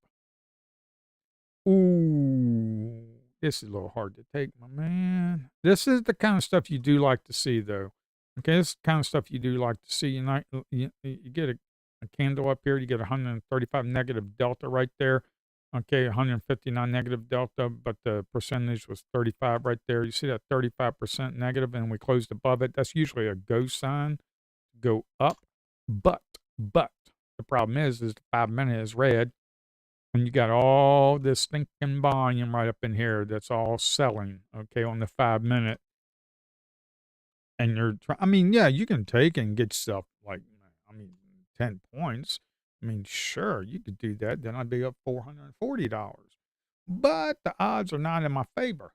Ooh, this is a little hard to take, my man. This is the kind of stuff you do like to see, though. Okay, this is the kind of stuff you do like to see. You get a candle up here, you get 135 negative delta right there. Okay, 159 negative delta, but the percentage was 35 right there. You see that 35% negative, and we closed above it. That's usually a go sign, go up. But the problem is the 5 minute is red. And you got all this stinking volume right up in here that's all selling, okay, on the 5 minute. And I mean, yeah, you can take and get stuff like, I mean, 10 points. I mean, sure, you could do that. Then I'd be up $440. But the odds are not in my favor.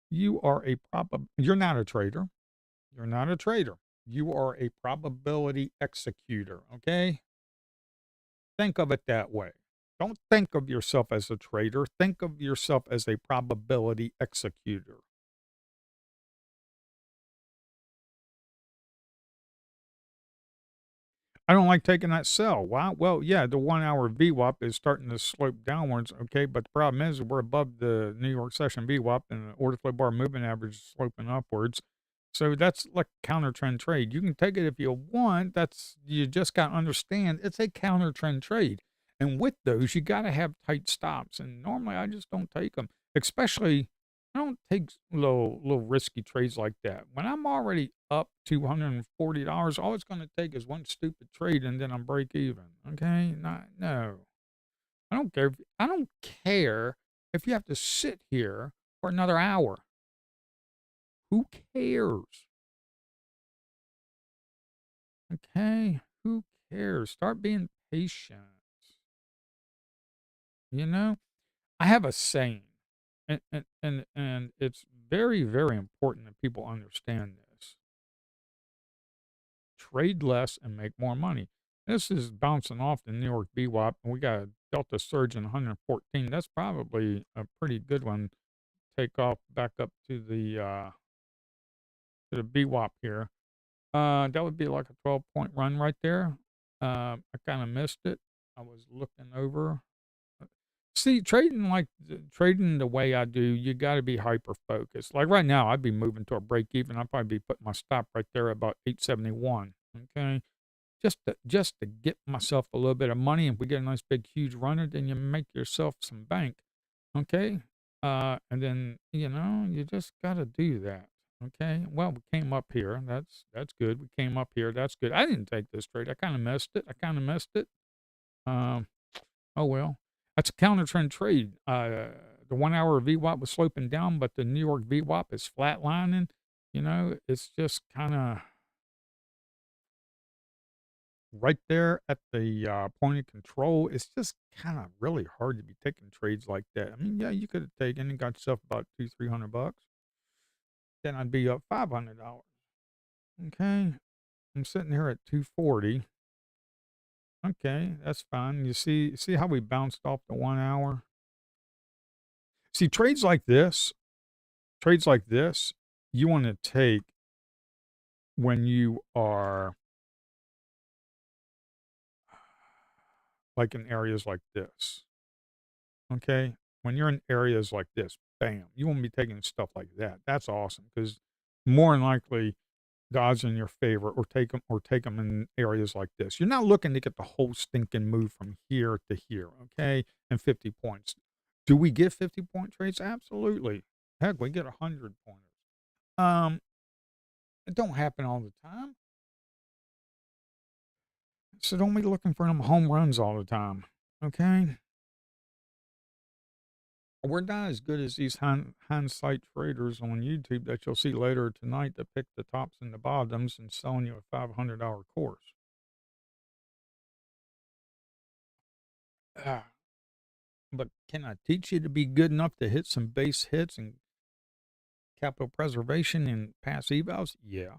You're not a trader. You're not a trader. You are a probability executor, okay? Think of it that way. Don't think of yourself as a trader. Think of yourself as a probability executor. I don't like taking that sell. Why? Well, yeah, the 1 hour VWAP is starting to slope downwards, okay, but the problem is we're above the New York session VWAP and the order flow bar moving average is sloping upwards. So that's like a counter trend trade. You can take it if you want. You just got to understand it's a counter trend trade. And with those, you got to have tight stops. And normally I just don't take them, especially I don't take little risky trades like that. When I'm already up $240, all it's gonna take is one stupid trade and then I'm break even. Okay? Not no. I don't care if you have to sit here for another hour. Who cares? Okay? Who cares? Start being patient. You know? I have a saying, and it's very, very important that people understand this. Trade less and make more money. This is bouncing off the New York VWAP, and we got a Delta surge in 114. That's probably a pretty good one. Take off back up to the VWAP here. That would be like a 12-point run right there. I kind of missed it. I was looking over. See, trading the way I do, you got to be hyper focused. Like right now, I'd be moving to a break even. I'd probably be putting my stop right there about 871. Okay, just to get myself a little bit of money. If we get a nice big huge runner, then you make yourself some bank. Okay. And then, you just gotta do that. Okay. Well, we came up here. That's good. We came up here. That's good. I didn't take this trade. I kind of missed it. I kind of missed it. Um, oh well. That's a counter trend trade. The 1 hour VWAP was sloping down, but the New York VWAP is flatlining. It's just kind of right there at the, point of control. It's just kinda really hard to be taking trades like that. I mean, yeah, you coulda taken and got yourself about 200-300 bucks. Then I'd be up $500. Okay, I'm sitting here at 240. Okay, that's fine. You see how we bounced off the 1 hour? See, trades like this, you wanna take when you are, like, in areas like this. Okay? When you're in areas like this, bam, you won't be taking stuff like that. That's awesome because more than likely, God's in your favor or take them in areas like this. You're not looking to get the whole stinking move from here to here, okay? And 50 points. Do we get 50-point trades? Absolutely. Heck, we get 100 pointers. Um, it don't happen all the time. So don't be looking for them home runs all the time. Okay? We're not as good as these hindsight traders on YouTube that you'll see later tonight that pick the tops and the bottoms and selling you a $500 course. Ah, but can I teach you to be good enough to hit some base hits and capital preservation and pass evals? Yeah.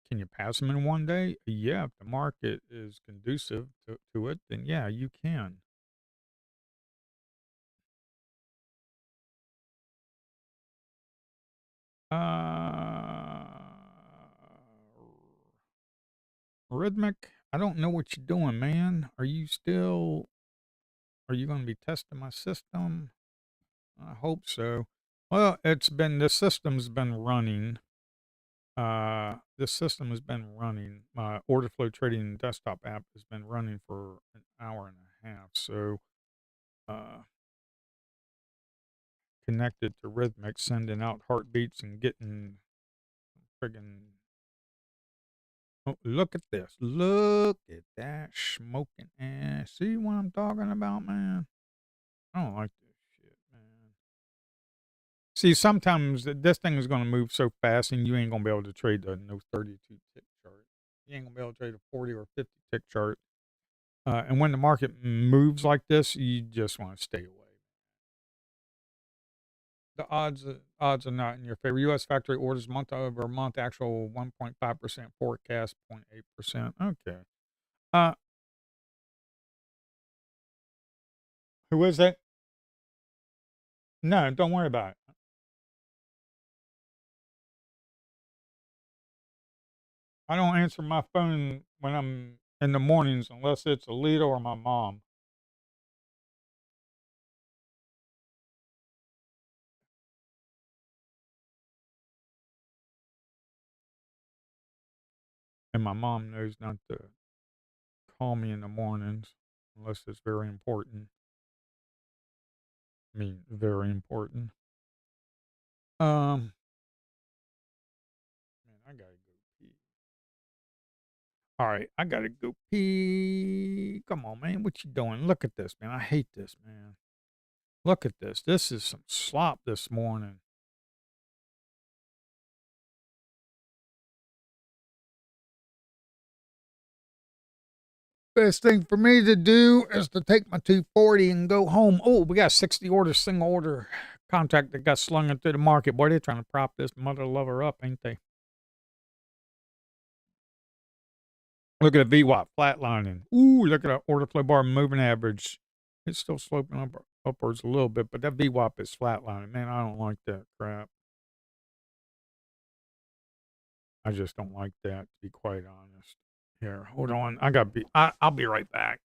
Can you pass them in one day? Yeah. If the market is conducive to it, then yeah, you can. Uh, Rhythmic, I don't know what you're doing, man. Are you going to be testing my system? I hope so. Well, the system's been running. This system has been running. My order flow trading desktop app has been running for an hour and a half. So, uh, connected to Rhythmic, sending out heartbeats and getting friggin' Oh, look at this. Look at that smoking ass. See what I'm talking about, man? I don't like this shit, man. See, sometimes this thing is gonna move so fast and you ain't gonna be able to trade the no 32 tick chart. You ain't gonna be able to trade a 40 or 50 tick chart. And when the market moves like this, you just wanna stay away. The odds are not in your favor. U.S. factory orders month-over-month, actual 1.5%, forecast 0.8%. Okay. Uh, who is that? No, don't worry about it. I don't answer my phone when I'm in the mornings unless it's Alita or my mom. And my mom knows not to call me in the mornings unless it's very important. I mean, very important. Um, man, I gotta go pee. All right, I gotta go pee. Come on, man. What you doing? Look at this, man. I hate this, man. Look at this. This is some slop this morning. Best thing for me to do is to take my 240 and go home. Oh, we got a 60 order, single order contract that got slung into the market. Boy, they're trying to prop this mother lover up, ain't they? Look at the VWAP flatlining. Ooh, look at that order flow bar moving average. It's still sloping upwards a little bit, but that VWAP is flatlining. Man, I don't like that crap. I just don't like that, to be quite honest. Here, hold on. I'll be right back.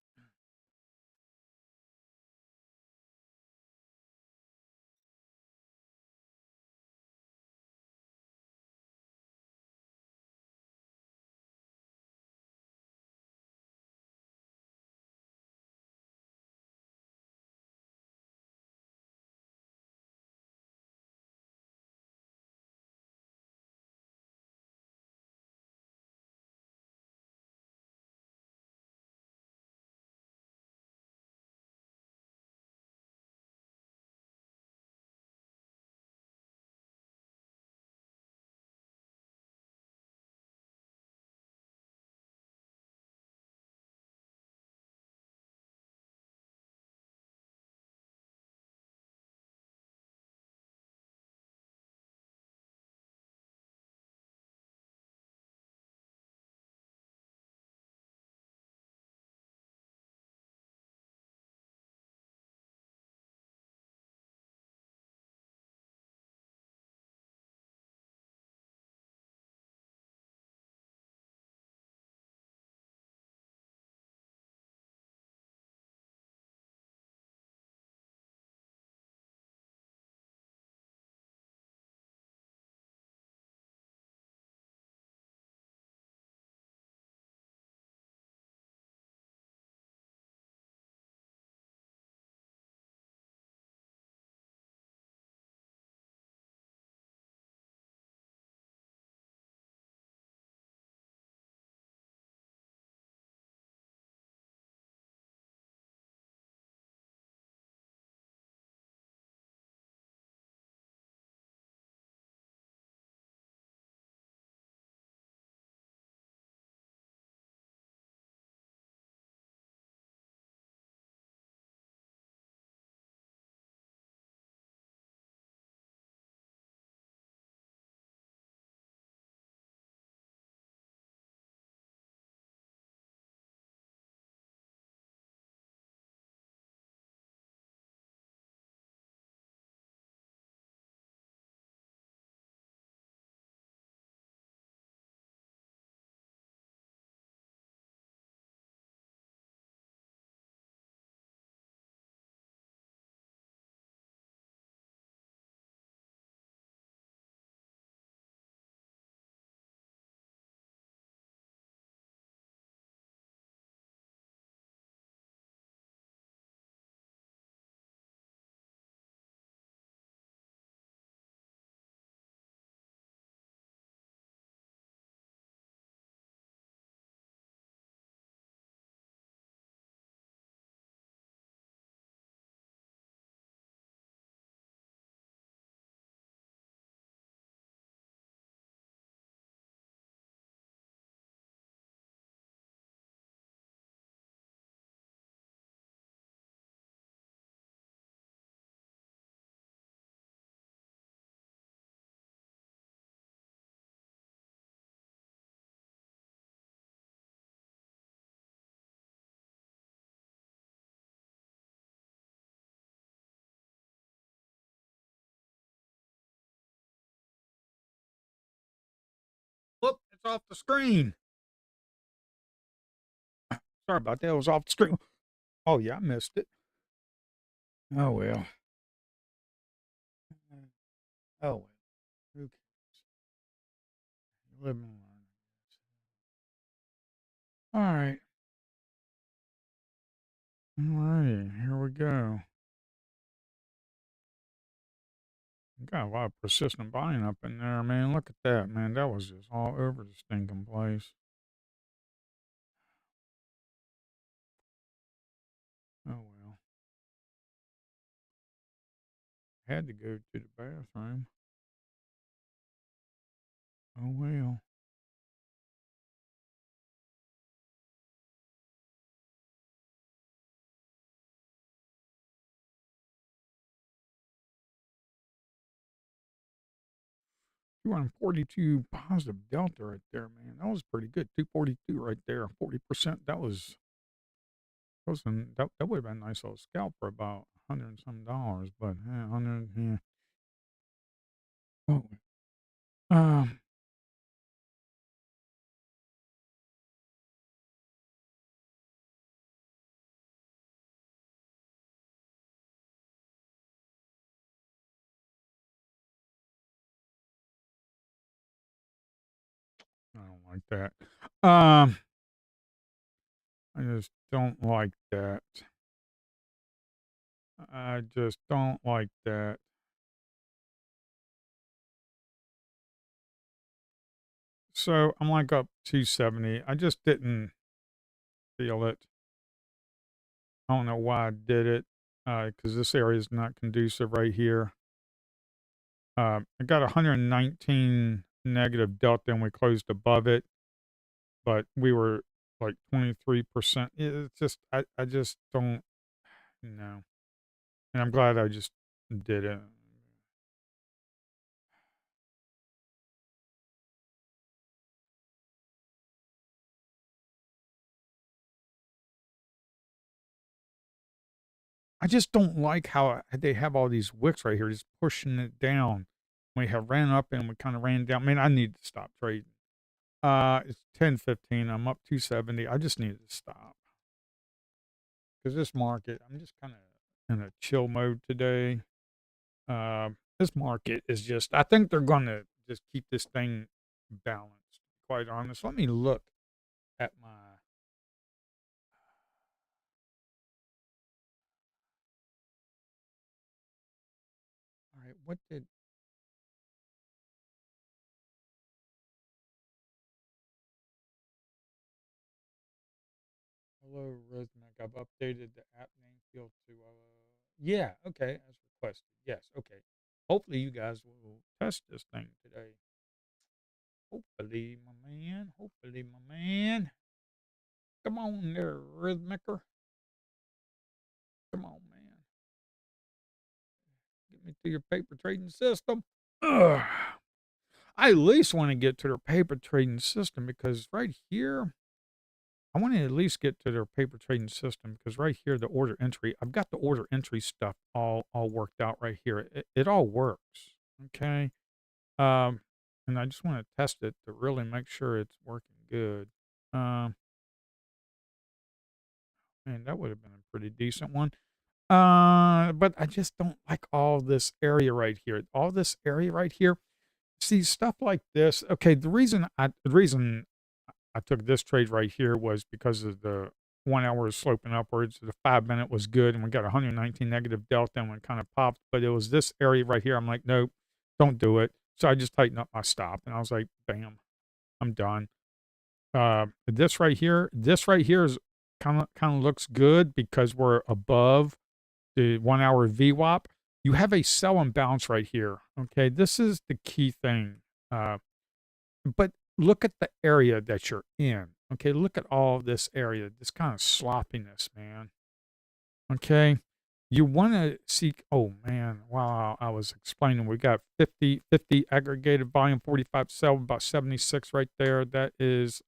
It's off the screen. Sorry about that. It was off the screen. Oh, yeah, I missed it. Oh, well. Oh, well. Who cares? Live and learn. All right. All righty. Here we go. Got a lot of persistent buying up in there, man. Look at that, man. That was just all over the stinking place. Oh, well. Had to go to the bathroom. Oh, well. 242 positive delta right there, man. That was pretty good. 242 right there. 40%. That would have been a nice little scalp for about 100 and some dollars, but 100, yeah. Oh, um, I don't like that. I just don't like that. I just don't like that. So I'm like up 270. I just didn't feel it. I don't know why I did it. Because this area is not conducive right here. I got 119 negative delta and we closed above it, but we were like 23%. It's just, I just don't know. And I'm glad I just did it. I just don't like how they have all these wicks right here, just pushing it down. We have ran up and we kind of ran down. Man, I need to stop trading. It's 10:15. I'm up 270. I just need to stop because this market, I'm just kind of in a chill mode today. This market is just, I think they're going to just keep this thing balanced, quite honest. Let me look at my, all right, what did, hello, Rhythmic. I've updated the app name field to, yeah, okay, as requested. Yes, okay. Hopefully you guys will test this thing today. Hopefully, my man. Hopefully, my man. Come on there, Rhythmicer. Come on, man. Get me to your paper trading system. Ugh. I at least want to get to their paper trading system because right here, I want to at least get to their paper trading system because right here, the order entry, I've got the order entry stuff all worked out right here. It all works. Okay. Um, and I just want to test it to really make sure it's working good. Um, Man, that would have been a pretty decent one. But I just don't like all this area right here. All this area right here. See stuff like this. Okay, the reason I took this trade right here was because of the 1 hour is sloping upwards. The 5 minute was good, and we got 119 negative delta, and we kind of popped. But it was this area right here. I'm like, nope, don't do it. So I just tightened up my stop, and I was like, bam, I'm done. This right here is kind of looks good because we're above the 1 hour VWAP. You have a sell and bounce right here. Okay, this is the key thing. Uh, but look at the area that you're in. Okay, look at all this area, this kind of sloppiness, man. Okay, you want to seek. Oh man, wow! I was explaining. We got 50 aggregated volume, 45 sell, about 76 right there. That is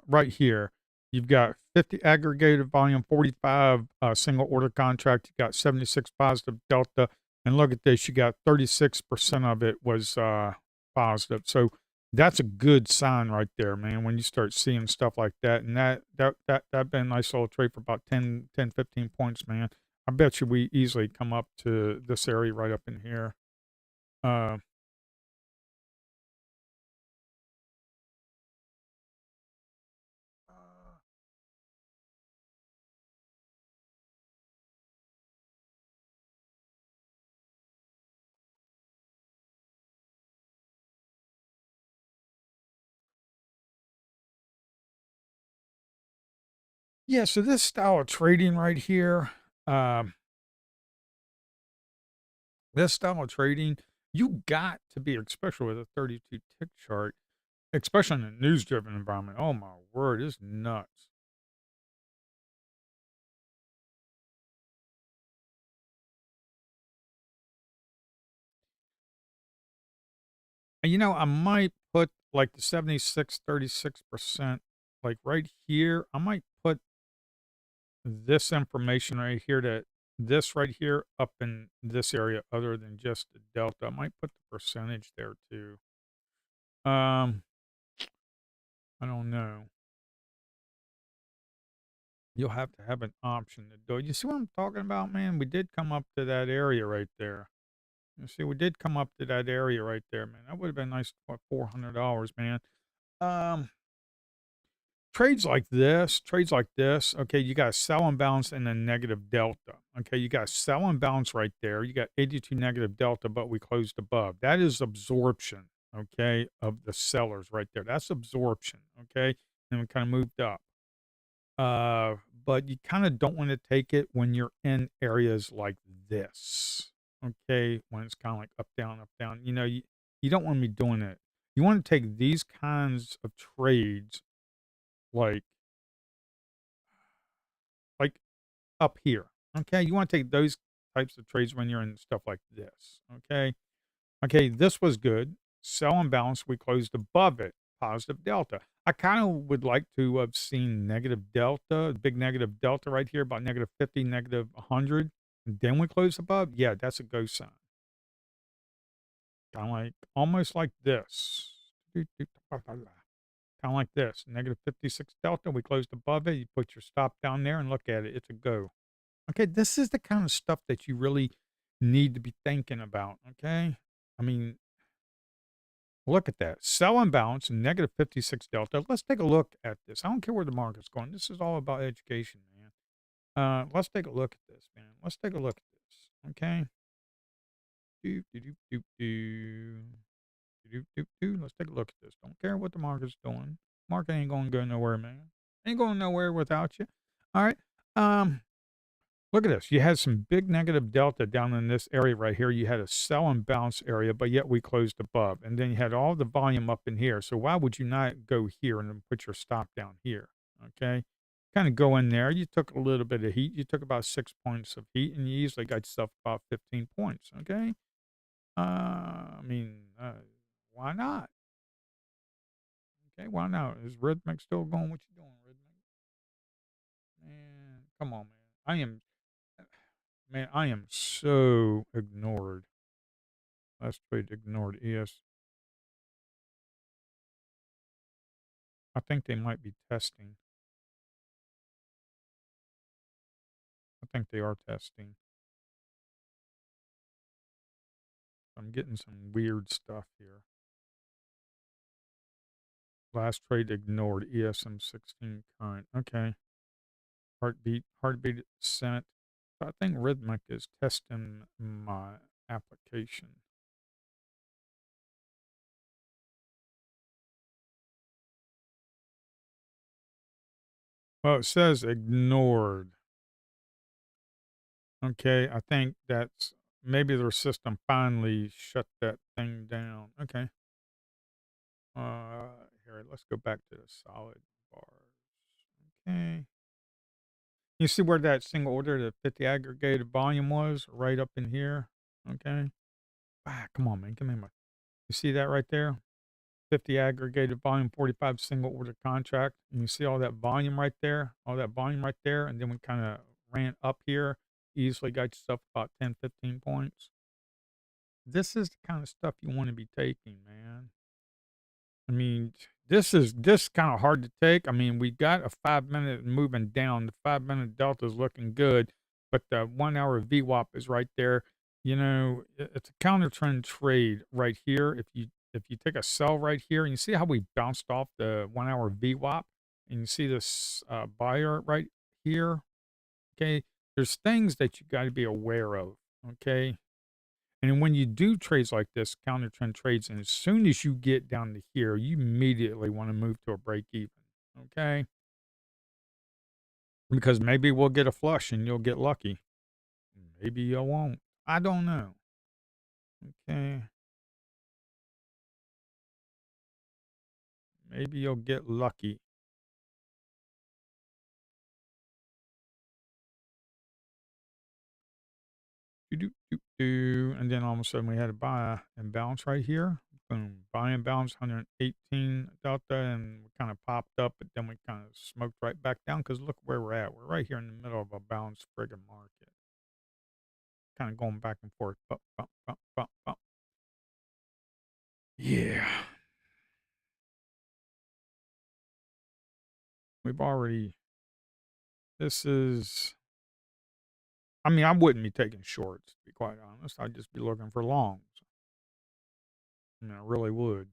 right here. You've got 50 aggregated volume, 45 single order contract. You got 76 positive delta. And look at this, you got 36% of it was positive. So that's a good sign right there, man, when you start seeing stuff like that. And that been a nice little trade for about 15 points, man. I bet you we easily come up to this area right up in here. Uh, yeah, so this style of trading right here, um, this style of trading, you got to be, especially with a 32 tick chart, especially in a news driven environment. Oh my word, it's nuts. I might put like the 76 36% like right here. I might put this information right here to this right here up in this area other than just the delta. I might put the percentage there too. Um, I don't know. You'll have to have an option to do it. You see what I'm talking about, man? We did come up to that area right there. You see, we did come up to that area right there, man. That would have been nice for $400, man. Um, trades like this, okay, you got a sell and bounce and a negative delta. Okay, you got a sell and bounce right there. You got 82 negative delta, but we closed above. That is absorption, okay, of the sellers right there. That's absorption, okay? And we kind of moved up. Uh, but you kind of don't want to take it when you're in areas like this. Okay, when it's kind of like up, down, up, down. You don't want to be doing it. You want to take these kinds of trades like like up here. Okay, you want to take those types of trades when you're in stuff like this. Okay, okay, this was good. Sell and bounce. We closed above it. Positive delta. I kind of would like to have seen negative delta, big negative delta right here, about negative 50, negative 100. And then we close above. Yeah, that's a go sign. Kind of like almost like this. Kind of like this. Negative 56 delta. We closed above it. You put your stop down there and look at it. It's a go. Okay, this is the kind of stuff that you really need to be thinking about. Okay. I mean, look at that. Sell and bounce, negative 56 delta. Let's take a look at this. I don't care where the market's going. This is all about education, man. Let's take a look at this, man. Let's take a look at this. Okay. Do, do, do, do, do. Do, do, do. Let's take a look at this. Don't care what the market's doing. Market ain't going to go nowhere, man. Ain't going nowhere without you. All right. Um, Look at this. You had some big negative delta down in this area right here. You had a sell and bounce area, but yet we closed above. And then you had all the volume up in here. So why would you not go here and then put your stop down here? Okay. Kind of go in there. You took a little bit of heat. You took about 6 points of heat and you easily got yourself about 15 points. Okay. I mean, why not? Okay. Why not? Is Rhythmic still going? What you doing, Rhythmic? Man, come on, man. I am so ignored. Last trade ignored. Yes. I think they might be testing. I think they are testing. I'm getting some weird stuff here. Last trade ignored. ESM 16 current. Okay. Heartbeat sent. I think Rhythmic is testing my application. Well, it says ignored. Okay. I think that's maybe their system finally shut that thing down. Okay. Here, let's go back to the solid bars. Okay. You see where that single order, the 50 aggregated volume was? Right up in here. Okay. Ah, come on, man. Give me my. You see that right there? 50 aggregated volume, 45 single order contract. And you see all that volume right there, all that volume right there. And then we kind of ran up here, easily got yourself about 10, 15 points. This is the kind of stuff you want to be taking, man. I mean, this kind of hard to take. I mean, we got a 5 minute moving down. The 5 minute delta is looking good, but the 1 hour VWAP is right there. You know, it's a counter trend trade right here. If you take a sell right here, and you see how we bounced off the 1 hour VWAP, and you see this buyer right here. Okay, there's things that you got to be aware of. Okay, and when you do trades like this, counter trend trades, and as soon as you get down to here, you immediately want to move to a break even. Okay. Because maybe we'll get a flush and you'll get lucky. Maybe you won't. I don't know. Okay. Maybe you'll get lucky. Do. And then all of a sudden we had a buy and bounce right here. Boom. Buy and bounce 118 delta, and we kind of popped up, but then we kind of smoked right back down because look where we're at. We're right here in the middle of a balanced friggin' market. Kind of going back and forth. Bump, bump, bump, bump, bump. Yeah. We've already, this is, I mean, I wouldn't be taking shorts, to be quite honest. I'd just be looking for longs. I mean, I really would.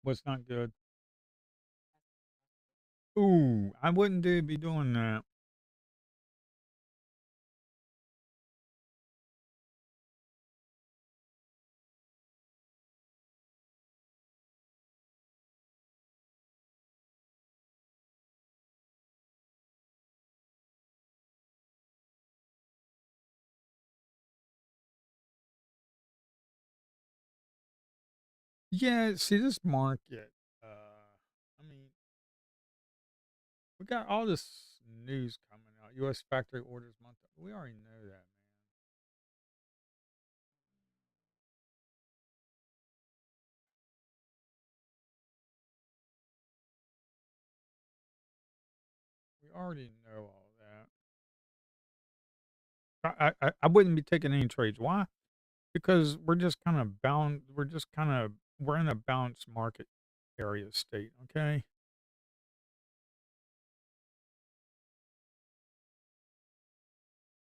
What's not good? Ooh, I wouldn't be doing that. Yeah, see, this market, I mean, we got all this news coming out. U.S. factory orders month. We already know that, man. We already know all that. I wouldn't be taking any trades. Why? Because we're just kind of bound. We're in a balanced market area state. Okay.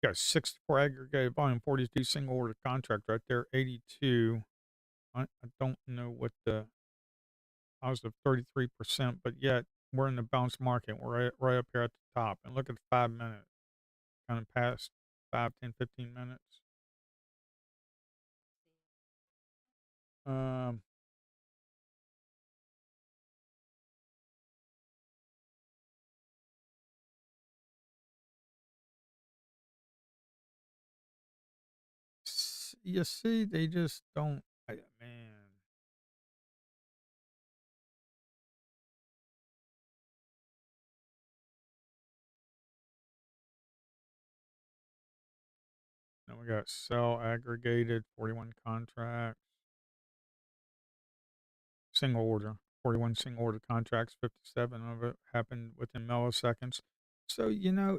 Got 64 aggregated volume, 42 single order contract right there, 82. I don't know what the positive 33%, but yet we're in the bounce market. We're right up here at the top. And look at the 5 minute, kind of past 5, 10, 15 minutes. Um, you see, they just don't, man. Then we got sell aggregated, 41 contracts. Single order, 41 single order contracts, 57 of it happened within milliseconds. So,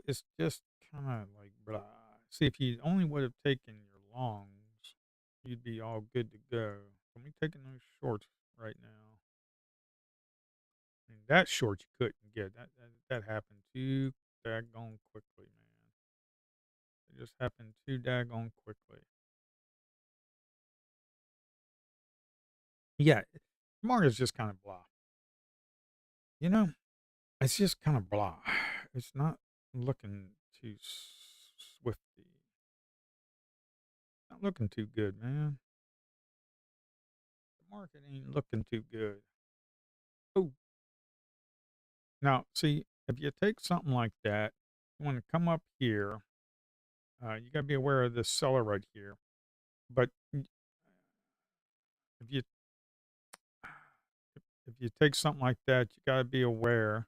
it's just kind of like blah. See, if you only would have taken your longs, you'd be all good to go. But we taking those shorts right now. I mean, that short you couldn't get. That happened too daggone quickly, man. It just happened too daggone quickly. Yeah, market's just kind of blah. You know, it's just kind of blah. It's not looking too swifty. not looking too good, man. The market ain't looking too good. Oh, now see, if you take something like that, you want to come up here. You got to be aware of this seller right here. But if you if you take something like that, you got to be aware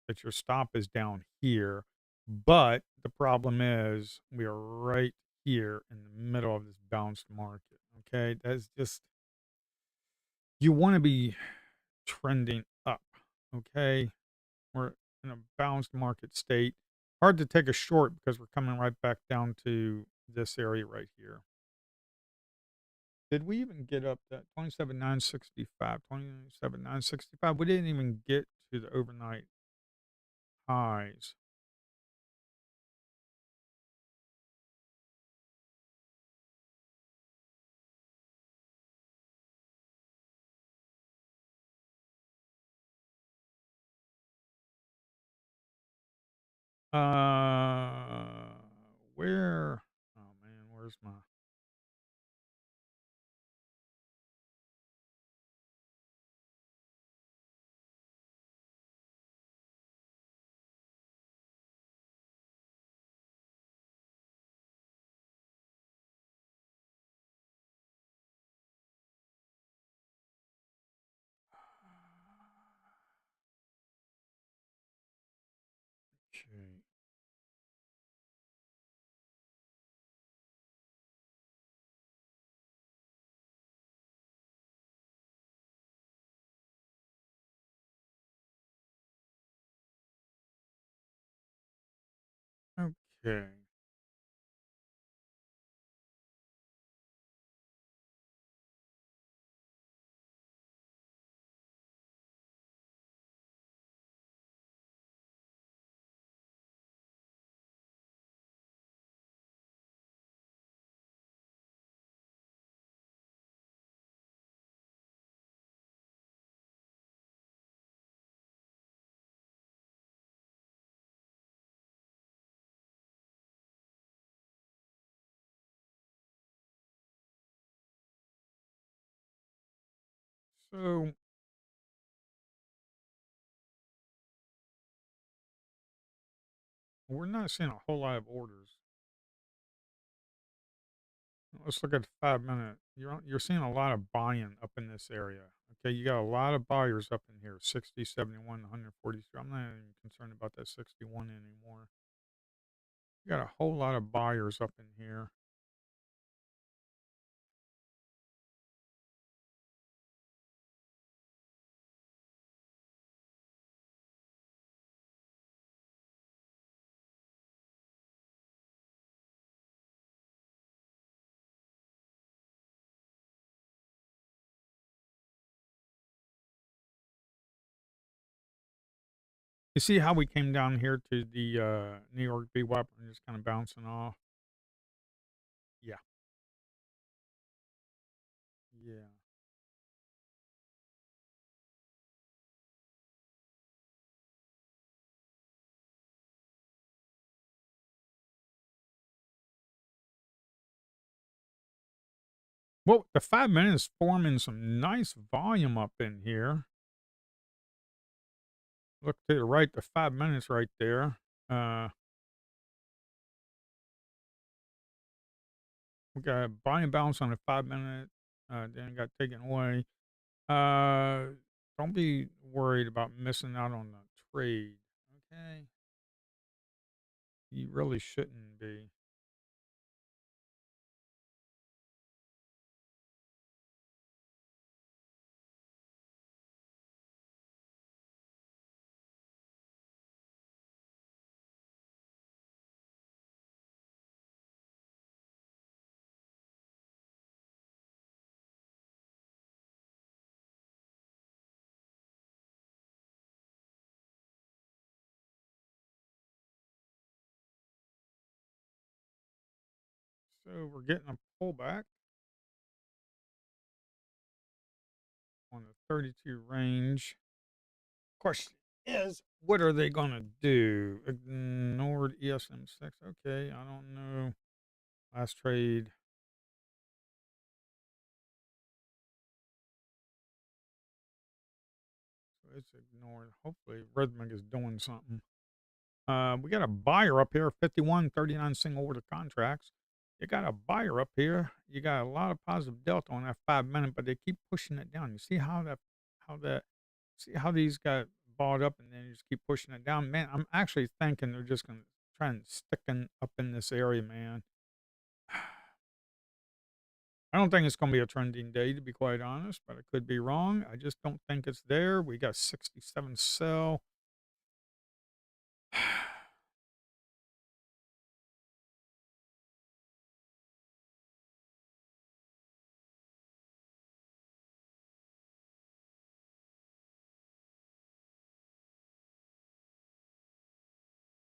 that your stop is down here. But the problem is we are right here in the middle of this bounced market. Okay, that's just you want to be trending up. Okay, we're in a balanced market state. Hard to take a short because we're coming right back down to this area right here. Did we even get up that 27,965, 27,965? We didn't even get to the overnight highs. Uh, where? Oh man, where's my? Okay. Okay. So we're not seeing a whole lot of orders. Let's look at the 5 minute. You're seeing a lot of buying up in this area. Okay, you got a lot of buyers up in here, 60, 71, 143. I'm not even concerned about that 61 anymore. You got a whole lot of buyers up in here. You see how we came down here to the New York VWAP and just kind of bouncing off? Yeah. Yeah. Well, the 5 minutes forming some nice volume up in here. Look to the right, the 5 minutes right there. Uh, we got a buying bounce on the 5 minute, then it got taken away. Uh, don't be worried about missing out on the trade. Okay. You really shouldn't be. So we're getting a pullback on the 32 range. Question is, what are they going to do? Ignored ESM6. Okay. I don't know. Last trade. it's ignored. Hopefully, Rhythmic is doing something. We got a buyer up here, 5139 single order contracts. You got a buyer up here. You got a lot of positive delta on that 5 minute, but they keep pushing it down. You see how that, see how these got bought up and then you just keep pushing it down. Man, I'm actually thinking they're just going to try and sticking up in this area, man. I don't think it's going to be a trending day, to be quite honest, but I could be wrong. I just don't think it's there. We got 67 sell.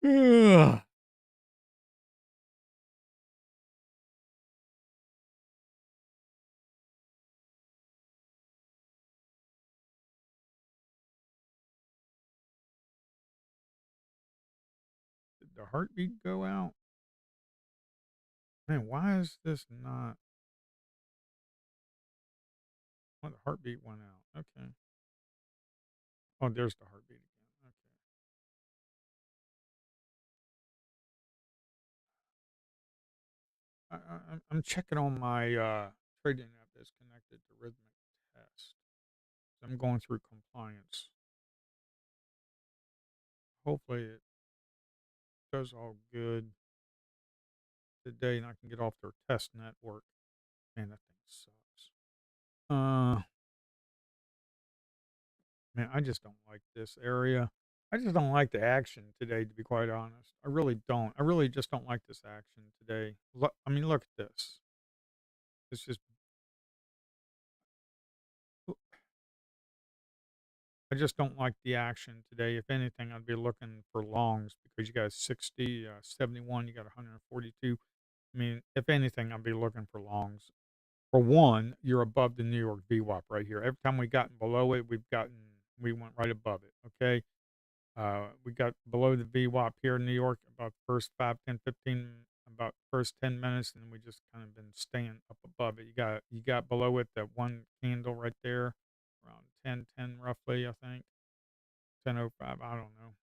Ugh. Did the heartbeat go out? Man, why is this not? Oh, the heartbeat went out. Okay. Oh, there's the heartbeat again. Okay. I'm checking on my trading app that's connected to Rhythmic Test. I'm going through compliance. Hopefully, it does all good today, and I can get off their test network. Man, that thing sucks. Uh, man, I just don't like this area. I just don't like the action today, to be quite honest. I really don't. I really just don't like this action today. Look, I mean, look at this. It's just, I just don't like the action today. If anything, I'd be looking for longs because you got 60, 71, you got 142. I mean, if anything, I'd be looking for longs. For one, you're above the New York VWAP right here. Every time we gotten below it, we went right above it. Okay. We got below the VWAP here in New York about the first 5, 10, 15, about first 10 minutes, and then we just kind of been staying up above it. You got below it that one candle right there, around 10:10 roughly, I think 10:05. I don't know,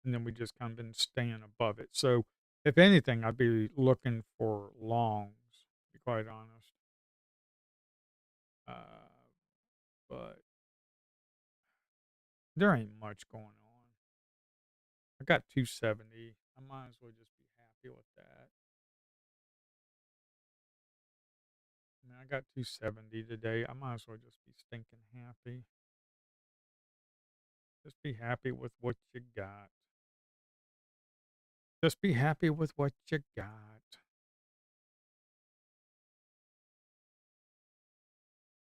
and then we just kind of been staying above it. So, if anything, I'd be looking for longs. To be quite honest, uh, but there ain't much going on. I got 270. I might as well just be happy with that. I mean, I got 270 today. I might as well just be stinking happy. Just be happy with what you got. Just be happy with what you got.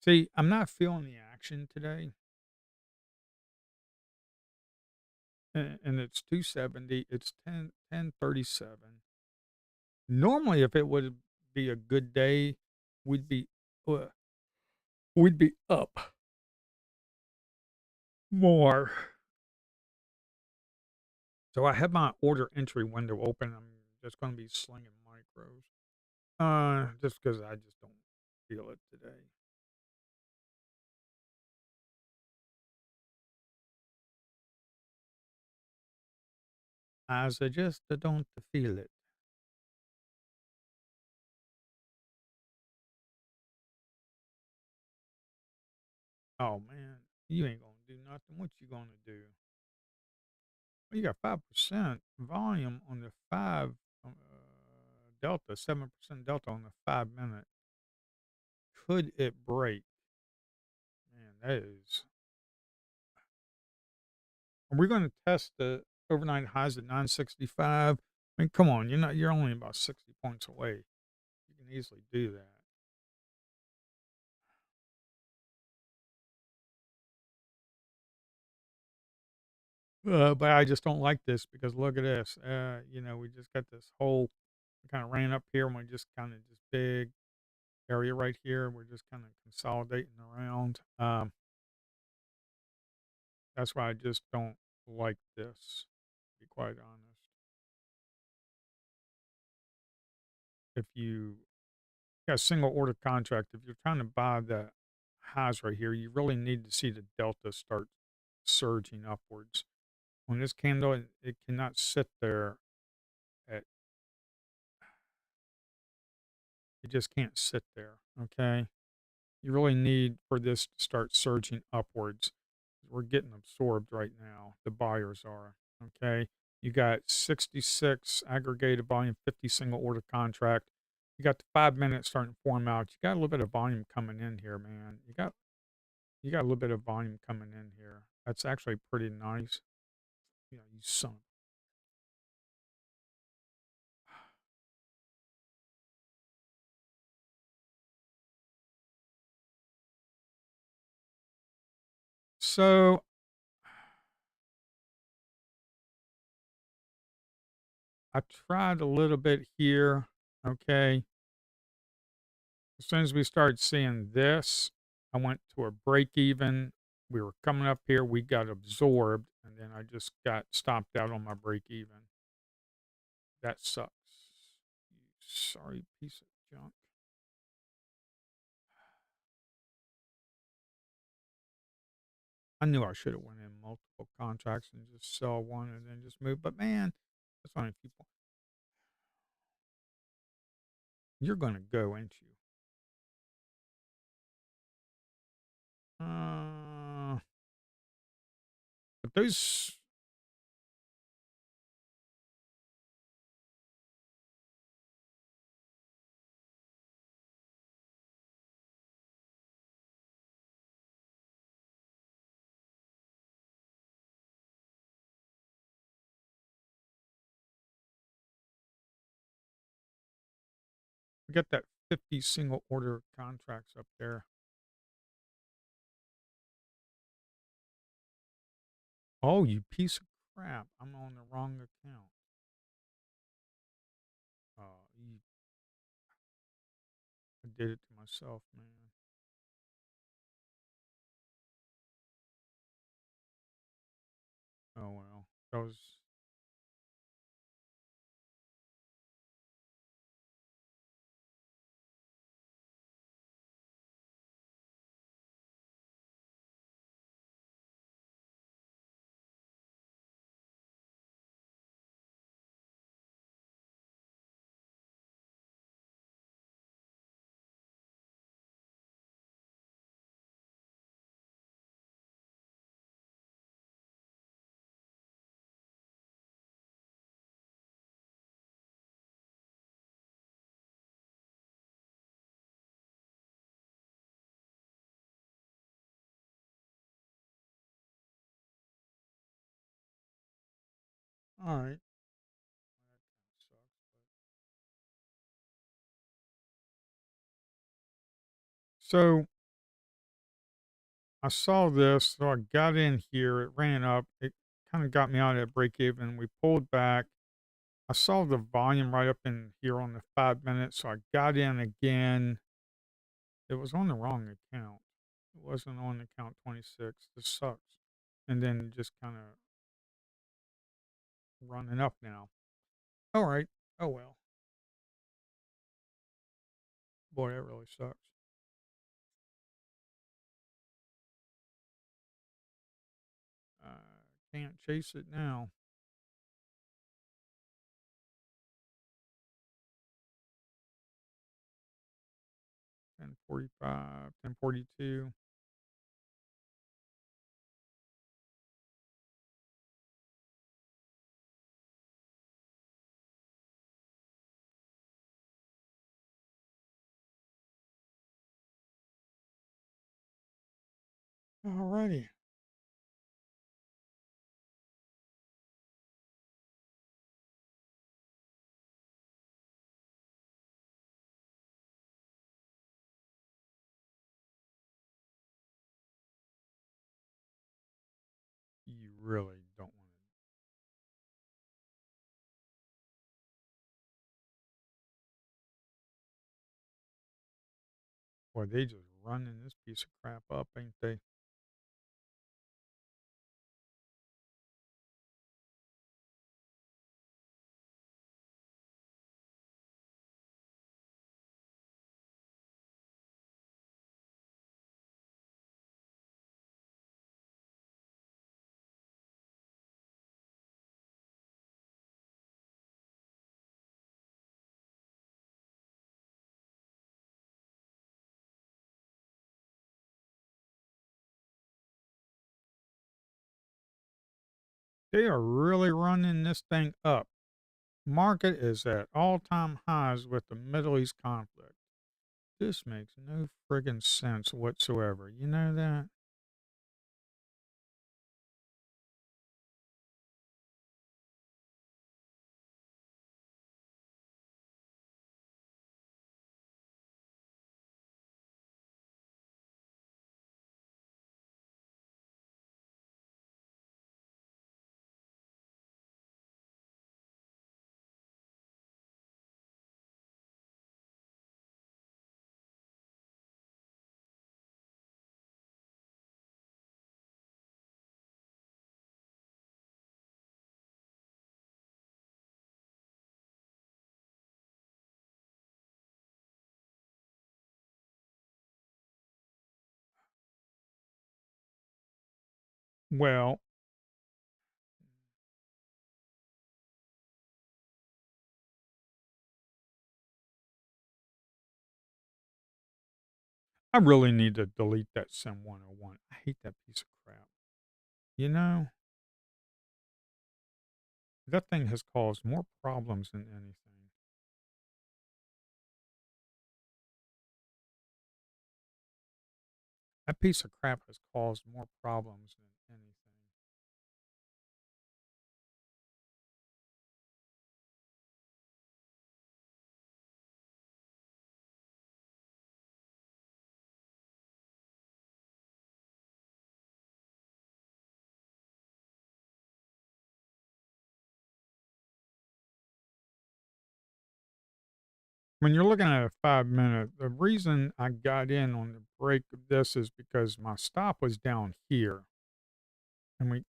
See, I'm not feeling the action today, and it's 270. It's 10:37. Normally, if it would be a good day, we'd be uh, we'd be up more. So I have my order entry window open. I'm just going to be slinging micros. Just because I just don't feel it today. I suggest I don't feel it. Oh man, you ain't gonna do nothing. What you gonna do? Well, you got 5% volume on the delta, 7% delta on the 5 minute. Could it break? Man, that is. Are we going to test the overnight highs at 965? I mean, come on, you're not. You're only about 60 points away. You can easily do that. But I just don't like this because look at this. We just got this whole kind of ran up here and we just kind of this big area right here. We're just kind of consolidating around. That's why I just don't like this, to be quite honest. If you got a single order contract, if you're trying to buy the highs right here, you really need to see the delta start. surging upwards. On this candle, it cannot sit there at it just can't sit there, okay? You really need for this to start surging upwards. We're getting absorbed right now. The buyers are, okay? You got 66 aggregated volume, 50 single order contract. You got the 5 minutes starting to form out. You got a little bit of volume coming in here, man. You got a little bit of volume coming in here. That's actually pretty nice. You know, you son. So I tried a little bit here. Okay. As soon as we started seeing this, I went to a break even. We were coming up here, we got absorbed, and then I just got stopped out on my break even. That sucks. You sorry piece of junk. I knew I should have went in multiple contracts and just sell one and then just move. But man, that's only people. You're gonna go, ain't you? But those we got that 50 single order contracts up there. Oh, you piece of crap! I'm on the wrong account. You, I did it to myself, man. Oh well, that was all right. That kinda sucks, so I saw this, so I got in here. It ran up. It kind of got me out at break even. We pulled back. I saw the volume right up in here on the 5 minutes, so I got in again. It was on the wrong account. It wasn't on account 26. This sucks. And then just kind of running up now. All right. Oh well. Boy, that really sucks. Can't chase it now. 10:45, 10:42. All righty. You really don't want to. Boy, they just running this piece of crap up, ain't they? They are really running this thing up. Market is at all-time highs with the Middle East conflict. This makes no friggin' sense whatsoever. You know that? Well, I really need to delete that Sim 101. I hate that piece of crap. You know, that thing has caused more problems than anything. That piece of crap has caused more problems than anything. When you're looking at a 5 minute, the reason I got in on the break of this is because my stop was down here and we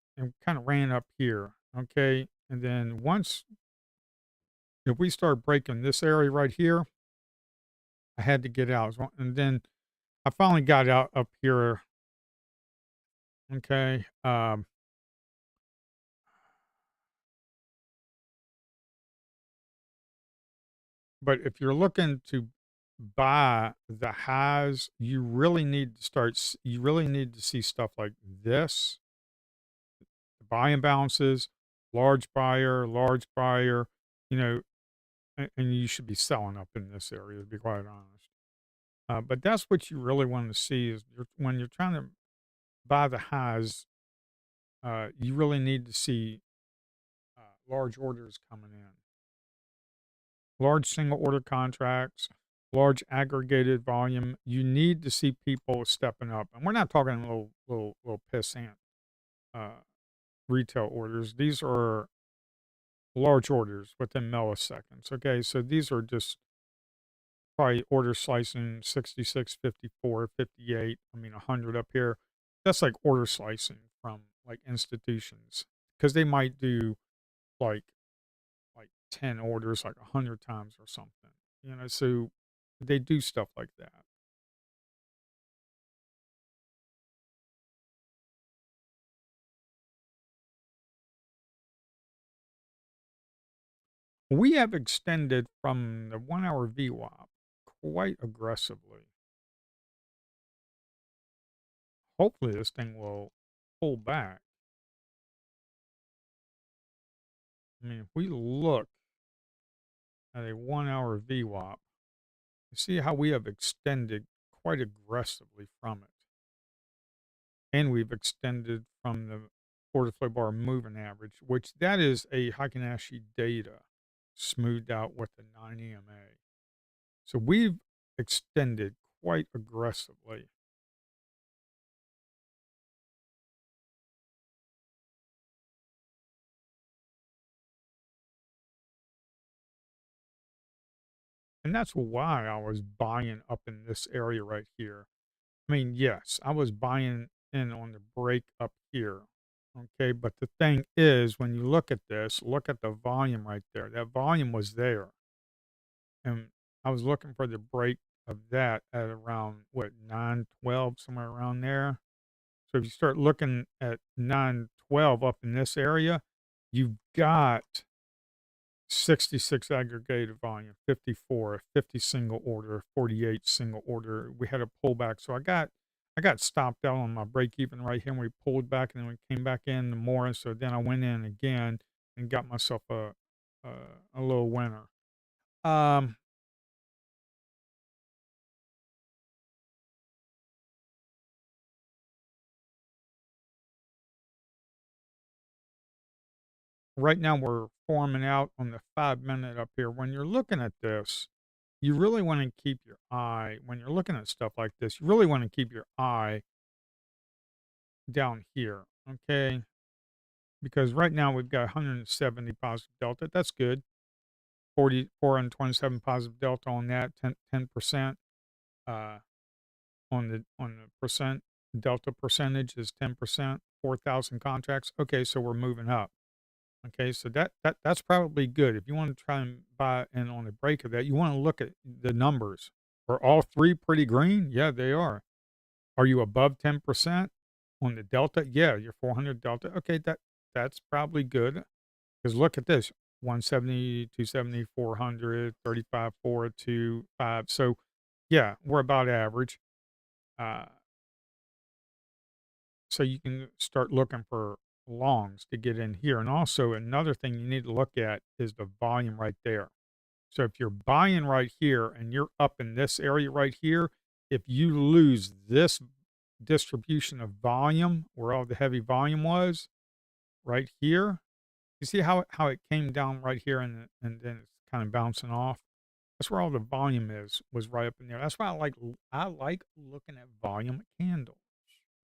kind of ran up here. Okay. And then once, if we start breaking this area right here, I had to get out. And then I finally got out up here. Okay. But if you're looking to buy the highs, you really need to you really need to see stuff like this, buy imbalances, large buyer, you know, and you should be selling up in this area, to be quite honest. But that's what you really want to see is when you're trying to buy the highs, you really need to see large orders coming in, large single order contracts, large aggregated volume. You need to see people stepping up, and we're not talking little pissant uh, retail orders. These are large orders within milliseconds. Okay, so these are just probably order slicing 66, 54, 58. I mean, 100 up here. That's like order slicing from like institutions because they might do like 10 orders like 100 times or something. So they do stuff like that. We have extended from the 1 hour VWAP quite aggressively. Hopefully, this thing will pull back. I mean, if we look at a 1 hour VWAP, you see how we have extended quite aggressively from it. And we've extended from the order flow bar moving average, which that is a Heikin-Ashi data smoothed out with the 9 EMA. So we've extended quite aggressively. And that's why I was buying up in this area right here. I mean, yes, I was buying in on the break up here. Okay. But the thing is, when you look at this, look at the volume right there. That volume was there. And I was looking for the break of that at around what, 912, somewhere around there. So if you start looking at 912 up in this area, you've got 66 aggregated volume, 54, 50 single order, 48 single order. We had a pullback. So I got stopped out on my break even right here, and we pulled back, and then we came back in more, and so then I went in again and got myself a a little winner. Um, right now we're forming out on the 5 minute up here. When you're looking at this, you really want to keep your eye, when you're looking at stuff like this, you really want to keep your eye down here, okay? Because right now we've got 170 positive delta. That's good. 427 positive delta on that, 10%. Uh, on the percent delta percentage is 10%, 4,000 contracts. Okay, so we're moving up. Okay, so that's probably good. If you want to try and buy in on the break of that, you want to look at the numbers. Are all three pretty green? Yeah, they are. Are you above 10% on the delta? Yeah, you're 400 delta. Okay, that's probably good. Because look at this: 170, 270, 400, 35, 4, 2, 5. So yeah, we're about average. Uh, so you can start looking for longs to get in here. And also another thing you need to look at is the volume right there. So if you're buying right here and you're up in this area right here, if you lose this distribution of volume where all the heavy volume was right here, you see how it came down right here and then it's kind of bouncing off. That's where all the volume was right up in there. That's why I like looking at volume candles.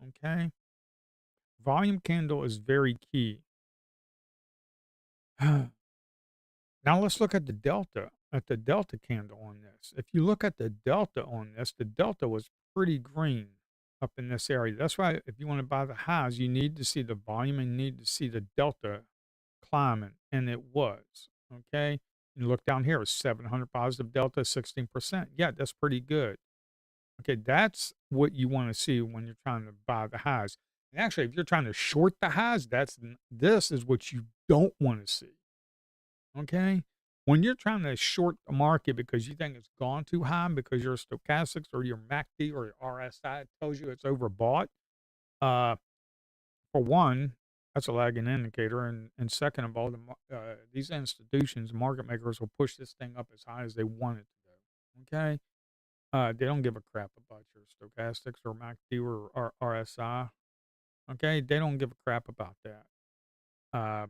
Okay, volume candle is very key. Now let's look at the delta candle on this. If you look at the delta on this, the delta was pretty green up in this area. That's why if you want to buy the highs, you need to see the volume and you need to see the delta climbing, and it was. Okay. You look down here, it's 700 positive delta, 16%. Yeah, that's pretty good. Okay, that's what you want to see when you're trying to buy the highs. And actually, if you're trying to short the highs, this is what you don't want to see. Okay? When you're trying to short the market because you think it's gone too high because your stochastics or your MACD or your RSI tells you it's overbought, uh, for one, that's a lagging indicator. And second of all, these institutions, market makers will push this thing up as high as they want it to go. Okay? They don't give a crap about your stochastics or MACD or RSI. Okay? They don't give a crap about that. Uh,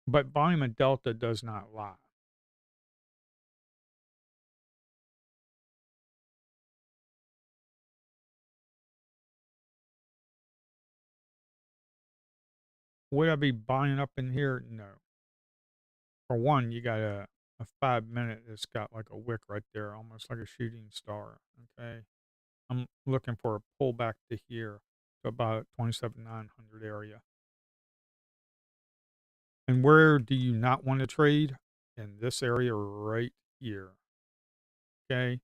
but volume and delta does not lie. Would I be buying up in here? No. For one, you got a 5 minute that's got like a wick right there, almost like a shooting star. Okay. I'm looking for a pullback to here to about 27,900 area. And where do you not want to trade? In this area right here. Okay.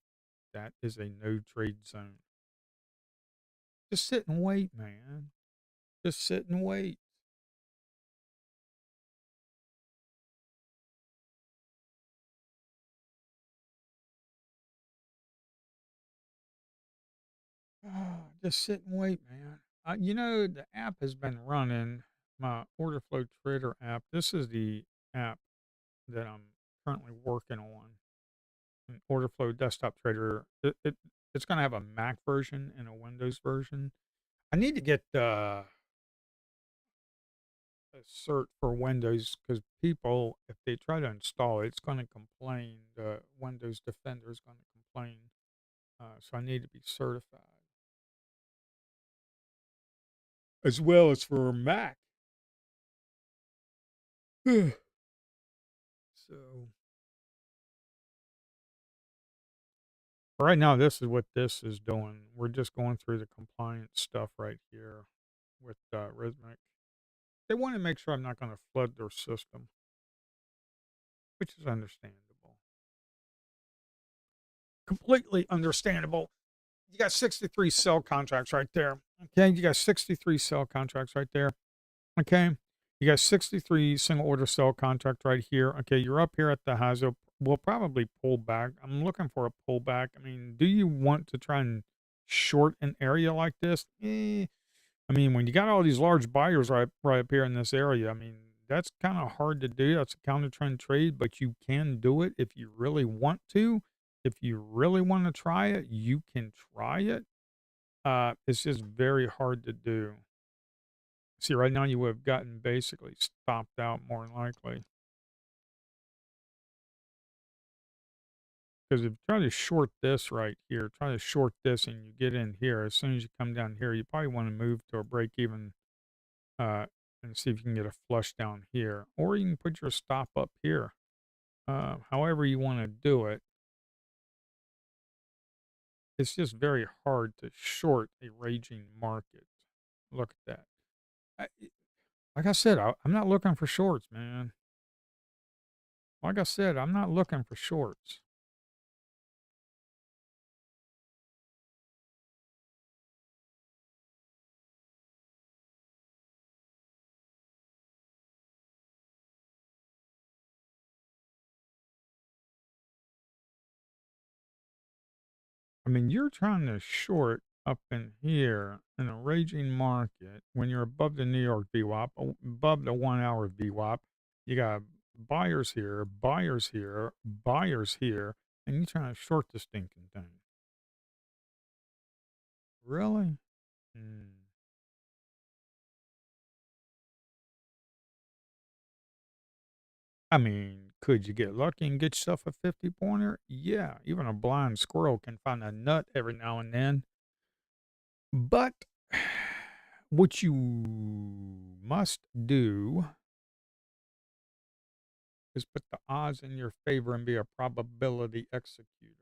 That is a no trade zone. Just sit and wait, man. Just sit and wait. Just sit and wait, man. The app has been running my order flow trader app. This is the app that I'm currently working on. An order flow desktop trader. It's going to have a Mac version and a Windows version. I need to get a cert for Windows because people, if they try to install it, it's going to complain. The Windows Defender is going to complain. So I need to be certified as well as for Mac. So right now, this is what this is doing. We're just going through the compliance stuff right here with Rhythmic. They want to make sure I'm not going to flood their system, which is understandable. Completely understandable. You got 63 sell contracts right there. Okay. You got 63 sell contracts right there. Okay. You got 63 single order sell contract right here. Okay. You're up here at the highs. We'll probably pull back. I'm looking for a pullback. I mean, do you want to try and short an area like this, I mean, when you got all these large buyers right up here in this area, I mean, that's kinda hard to do. That's a counter trend trade, but you can do it if you really want to. If you really wanna try it, you can try it. It's just very hard to do. See, right now, you would have gotten basically stopped out more than likely. Because if you try to short this right here, try to short this and you get in here, as soon as you come down here, you probably wanna move to a break even, uh, and see if you can get a flush down here, or you can put your stop up here. However you wanna do it, it's just very hard to short a raging market. Look at that. Like I said, I'm not looking for shorts, man. Like I said, I'm not looking for shorts. I mean, you're trying to short up in here in a raging market when you're above the New York VWAP, above the 1 hour VWAP. You got buyers here, buyers here, and you're trying to short the stinking thing. Really? Hmm. I mean, could you get lucky and get yourself a 50 pointer? Yeah, even a blind squirrel can find a nut every now and then. But what you must do is put the odds in your favor and be a probability executor.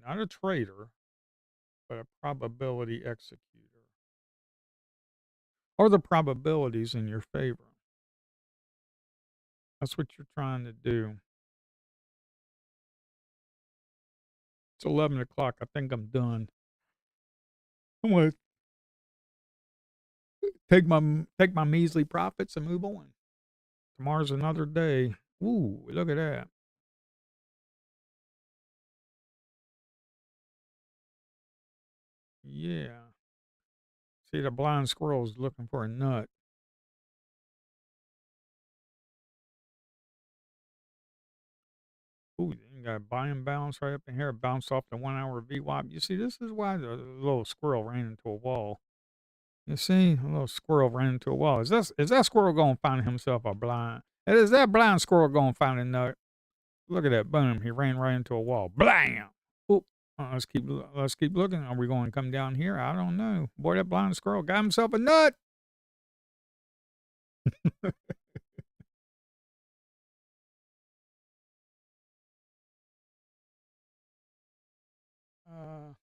Not a trader, but a probability executor. Or the probabilities in your favor. That's what you're trying to do. It's 11 o'clock. I think I'm done. I'm going to take my measly profits and move on. Tomorrow's another day. Ooh, look at that. Yeah. See, the blind squirrel's looking for a nut. Ooh, you got a buy and bounce right up in here, bounce off the 1 hour VWAP. You see, this is why the little squirrel ran into a wall. You see, a little squirrel ran into a wall. Is that squirrel gonna find himself a blind? Is that blind squirrel gonna find a nut? Look at that! Boom! He ran right into a wall. Blam! Oop! Let's keep looking. Are we going to come down here? I don't know. Boy, that blind squirrel got himself a nut. Uh,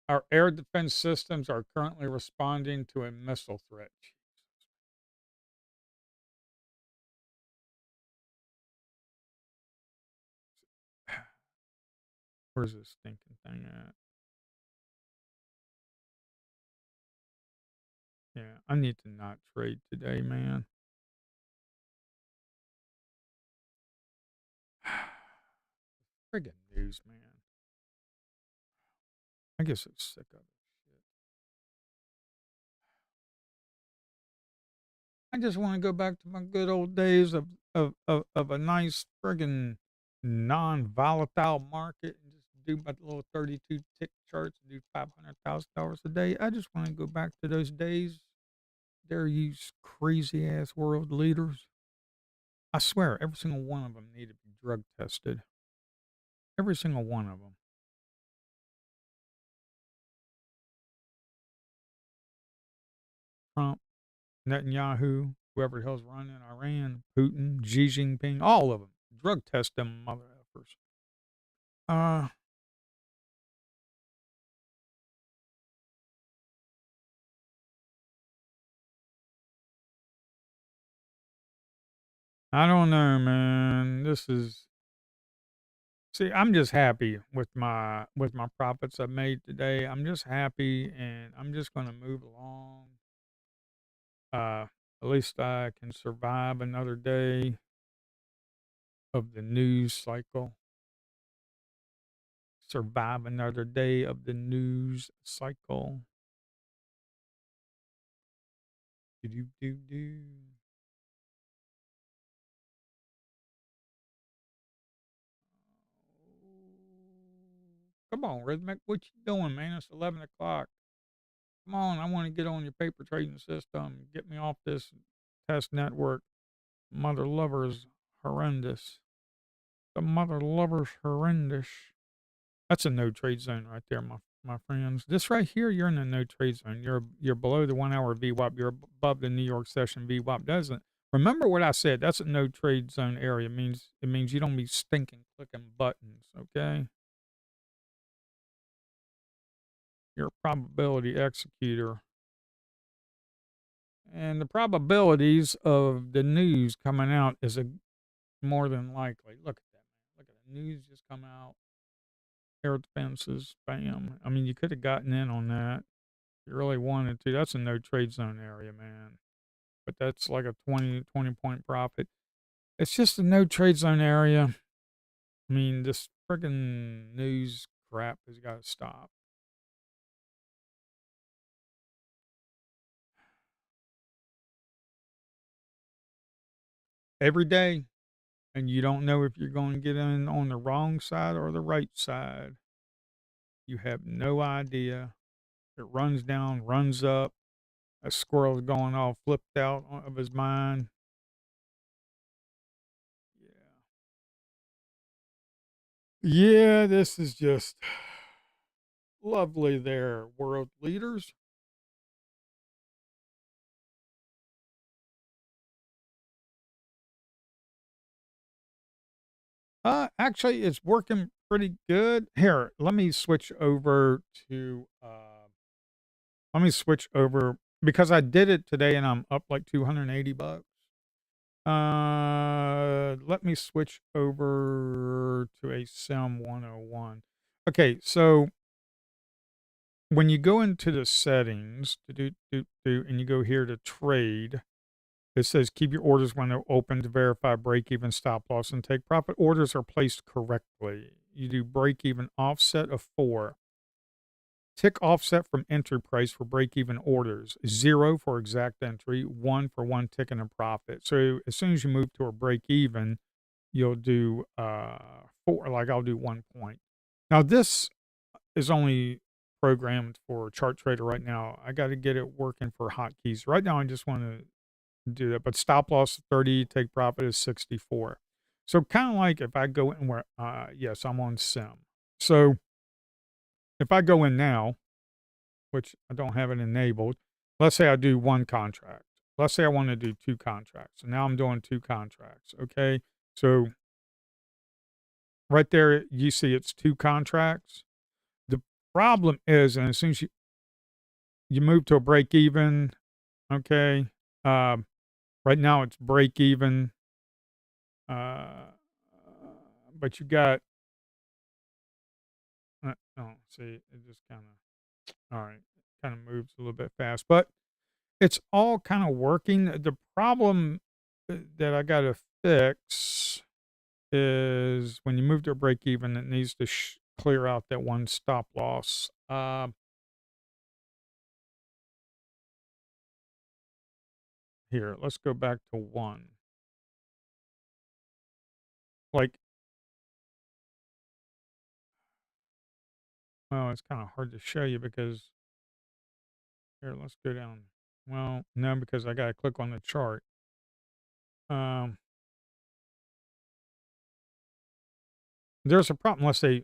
our air defense systems are currently responding to a missile threat. Where's this stinking thing at? Yeah, I need to not trade today, man. Friggin' news, man. I guess I'm sick of it. Shit. I just want to go back to my good old days of a nice friggin' non-volatile market and just do my little 32 tick charts and do $500,000 a day. I just want to go back to those days. There, you crazy ass world leaders. I swear, every single one of them need to be drug tested. Every single one of them. Trump, Netanyahu, whoever the hell's running Iran, Putin, Xi Jinping, all of them. Drug test them mother effers. Uh, I don't know, man. This is see, I'm just happy with my profits I made today. I'm just happy and I'm just gonna move along. At least I can survive another day of the news cycle. survive another day of the news cycle. Do do do do. Come on, Rhythmic. What you doing, man? It's 11 o'clock. Come on, I want to get on your paper trading system. Get me off this test network. Mother lover's horrendous. The mother lover's horrendous. That's a no trade zone right there, my friends. This right here, you're in a no trade zone. You're below the 1 hour VWAP. You're above the New York session VWAP. Doesn't remember what I said? That's a no trade zone area. It means you don't be stinking clicking buttons. Okay, you're a probability executor. And the probabilities of the news coming out is a more than likely. Look at that, man. Look at the news just come out. Air defenses, bam. I mean, you could have gotten in on that if you really wanted to. That's a no trade zone area, man. But that's like a 20 point profit. It's just a no trade zone area. I mean, this friggin' news crap has got to stop. Every day, and you don't know if you're going to get in on the wrong side or the right side. You have no idea. It runs down, runs up. A squirrel's going all flipped out of his mind. Yeah. Yeah, this is just lovely there, world leaders. Actually, it's working pretty good. Here, let me switch over because I did it today and I'm up like 280 bucks. Let me switch over to a Sim 101. Okay, so when you go into the settings, and you go here to trade, it says keep your orders when they're open to verify break even, stop loss, and take profit. Orders are placed correctly. You do break even offset of 4. Tick offset from entry price for break even orders. 0 for exact entry, 1 for 1 tick and a profit. So as soon as you move to a break even, you'll do 4. Like I'll do 1 point. Now this is only programmed for chart trader right now. I got to get it working for hotkeys. Right now, I just want to do that. But stop loss 30, take profit is 64. So kind of like if I go in where, yes, I'm on Sim. So if I go in now, which I don't have it enabled, let's say I do 1 contract. Let's say I want to do 2 contracts. So now I'm doing 2 contracts. Okay. So right there, you see it's 2 contracts. The problem is, and as soon as you move to a break even, okay, um, right now it's break even, uh, but you got, oh, see, it just kind of, all right, kind of moves a little bit fast, but it's all kind of working. The problem that I got to fix is when you move to a break even, it needs to clear out that 1 stop loss. Here, let's go back to 1. Like, well, it's kind of hard to show you because here, let's go down. Well, no, because I got to click on the chart. Um, there's a problem. Let's say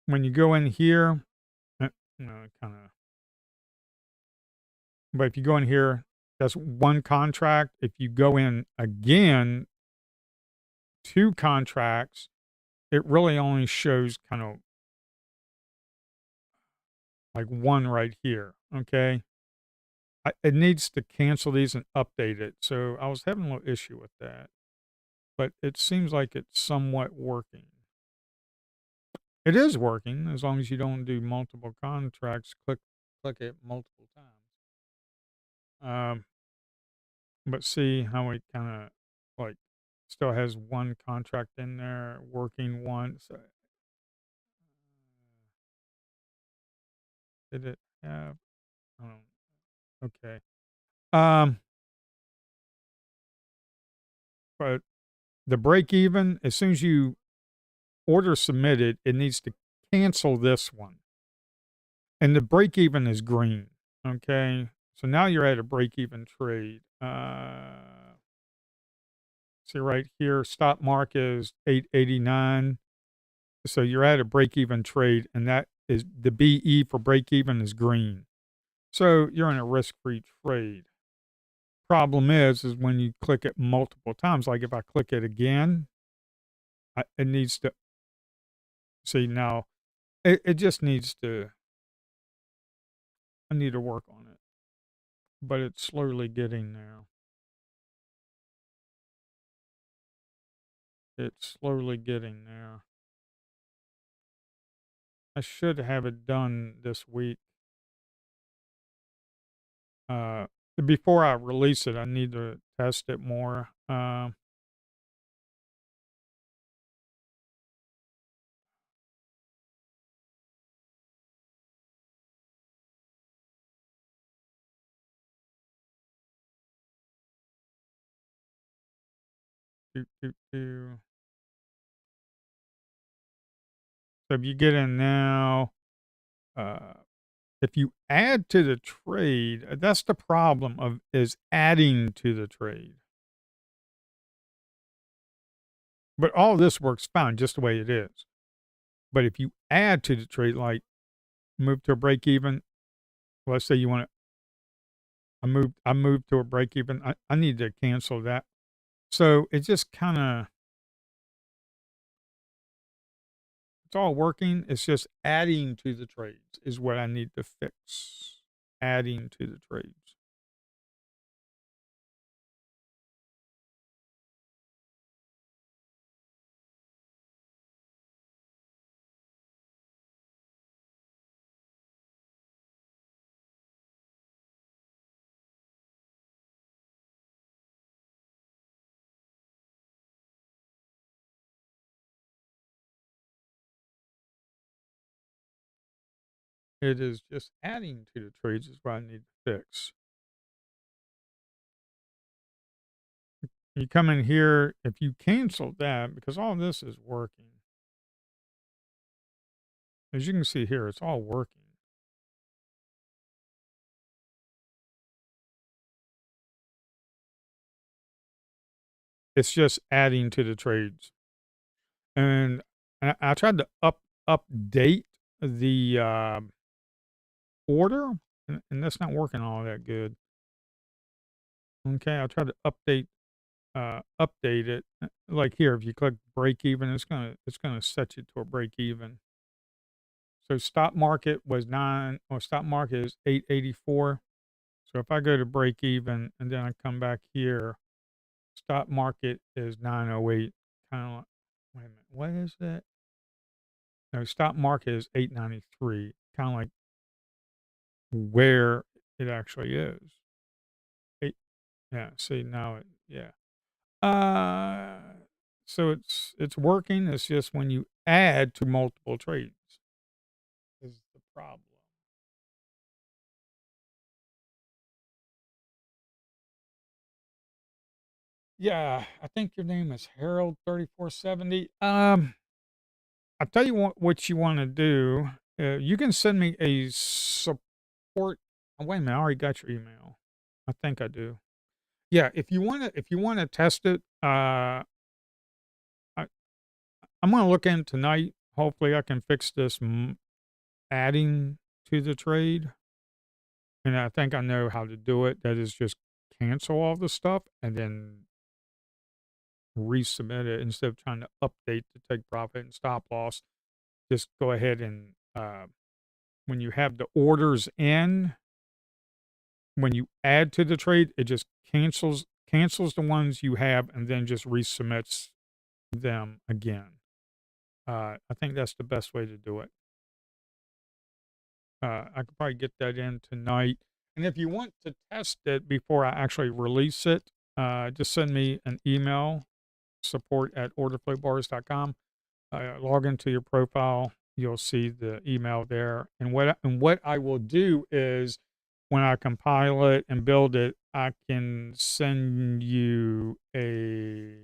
when you go in here, no, kind of, but if you go in here, that's 1 contract. If you go in again, 2 contracts, it really only shows kind of like 1 right here. Okay. It needs to cancel these and update it. So I was having a little issue with that, but it seems like it's somewhat working. It is working as long as you don't do multiple contracts. Click it multiple times. But see how it kind of like still has 1 contract in there, working 1. So Did it have? Okay. Um, but the break even, as soon as you order submitted, it needs to cancel this one. And the break even is green. Okay. So now you're at a break even trade. See right here, stop mark is 889. So you're at a break even trade, and that is the BE for break even is green. So you're in a risk free trade. Problem is when you click it multiple times, like if I click it again, it needs to see now, it just needs to, I need to work on it, but it's slowly getting there. It's slowly getting there. I should have it done this week. Uh, Before I release it, I need to test it more. Do, do, do. So if you get in now, uh, if you add to the trade, that's the problem of is adding to the trade. But all this works fine just the way it is. But if you add to the trade, like move to a break even, let's say you want to, I moved to a break even. I need to cancel that. So it just kind of, it's all working. It's just adding to the trades is what I need to fix. Adding to the trades. It is just adding to the trades is what I need to fix. You come in here, if you cancel that, because all this is working. As you can see here, it's all working. It's just adding to the trades. And I tried to update the order, and that's not working all that good. Okay, I tried to update it. Like here, if you click break even, it's gonna set you to a break even. So stop market was 9, or stop market is 884. So if I go to break even and then I come back here, stop market is 908. Kind of like, wait a minute, what is that? No, stop market is 893. Kind of like where it actually is. Eight, yeah. See now it, yeah. Uh, so it's working. It's just when you add to multiple trades is the problem. Yeah, I think your name is Harold 3470. I'll tell you what you want to do. You can send me a support. Oh, wait a minute, I already got your email. I think I do. Yeah, if you wanna test it, I I'm gonna look in tonight. Hopefully, I can fix this adding to the trade, and I think I know how to do it. That is just cancel all the stuff and then resubmit it instead of trying to update to take profit and stop loss. Just go ahead and when you have the orders in, when you add to the trade, it just cancels the ones you have and then just resubmits them again. I think that's the best way to do it. I could probably get that in tonight. And if you want to test it before I actually release it, just send me an email, support@orderflowbars.com. Log into your profile you'll see the email there. And what I will do is when I compile it and build it, I can send you a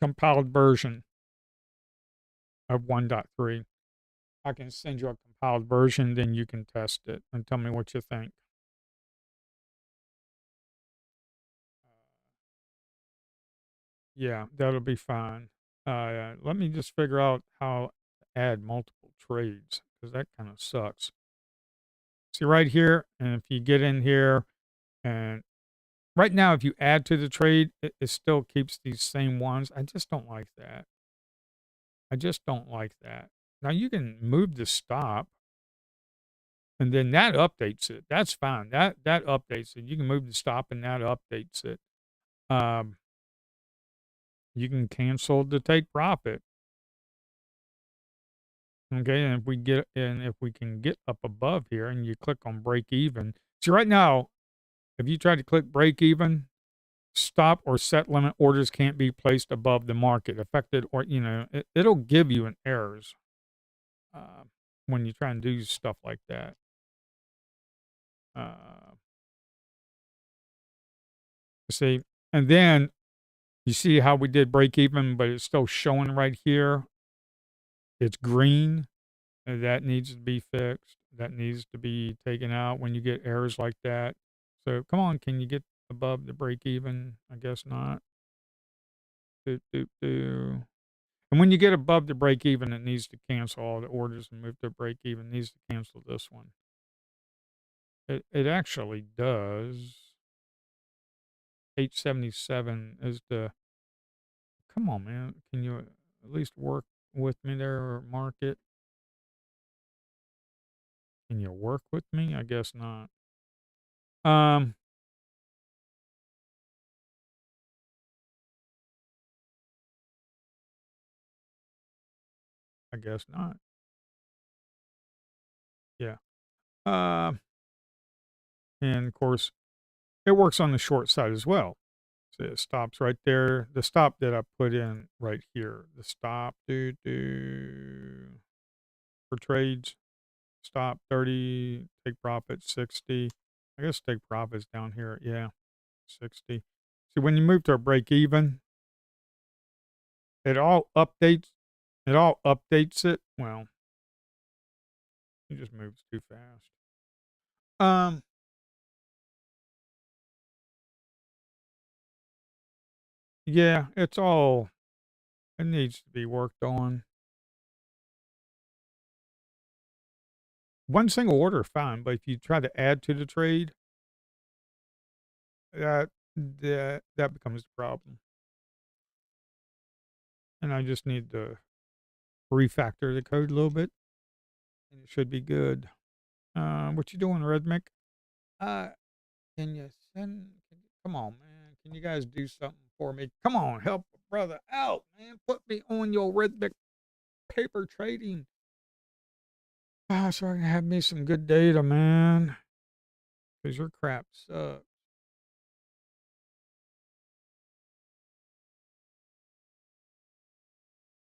compiled version of 1.3. I can send you a compiled version, then you can test it and tell me what you think. Yeah, that'll be fine. Let me just figure out how to add multiple trades because that kind of sucks. See right here, and if you get in here, and right now, if you add to the trade, it still keeps these same ones. I just don't like that. I just don't like that. Now you can move the stop, and then that updates it. That's fine. That updates it. You can move the stop, and that updates it. Um, you can cancel the take profit. Okay, and if we can get up above here, and you click on break even. See right now, if you try to click break even, stop or set limit orders can't be placed above the market affected, or it'll give you an errors uh, when you try and do stuff like that. Uh, see, and then you see how we did break even, but it's still showing right here. It's green. And that needs to be fixed. That needs to be taken out when you get errors like that. So come on, can you get above the break even? I guess not. Do, do, do. And when you get above the break even, it needs to cancel all the orders and move to break even. It needs to cancel this one. It actually does. 877 is the. Come on, man. Can you at least work with me there or mark it? Can you work with me? I guess not. Um, I guess not. Yeah. Uh, and of course, it works on the short side as well. So it stops right there. The stop that I put in right here. The stop for trades. Stop 30, take profit 60. I guess take profits down here. Yeah, 60. See, when you move to a break even, it all updates. It all updates it. Well, it just moves too fast. Um, yeah, it's all. It needs to be worked on. One single order, fine, but if you try to add to the trade, that becomes the problem. And I just need to refactor the code a little bit, and it should be good. What you doing, Rhythmic? Uh, can you come on, man. Can you guys do something for me? Come on, help a brother out, man. Put me on your Rhythmic paper trading. So I can have me some good data, man. Because your crap sucks.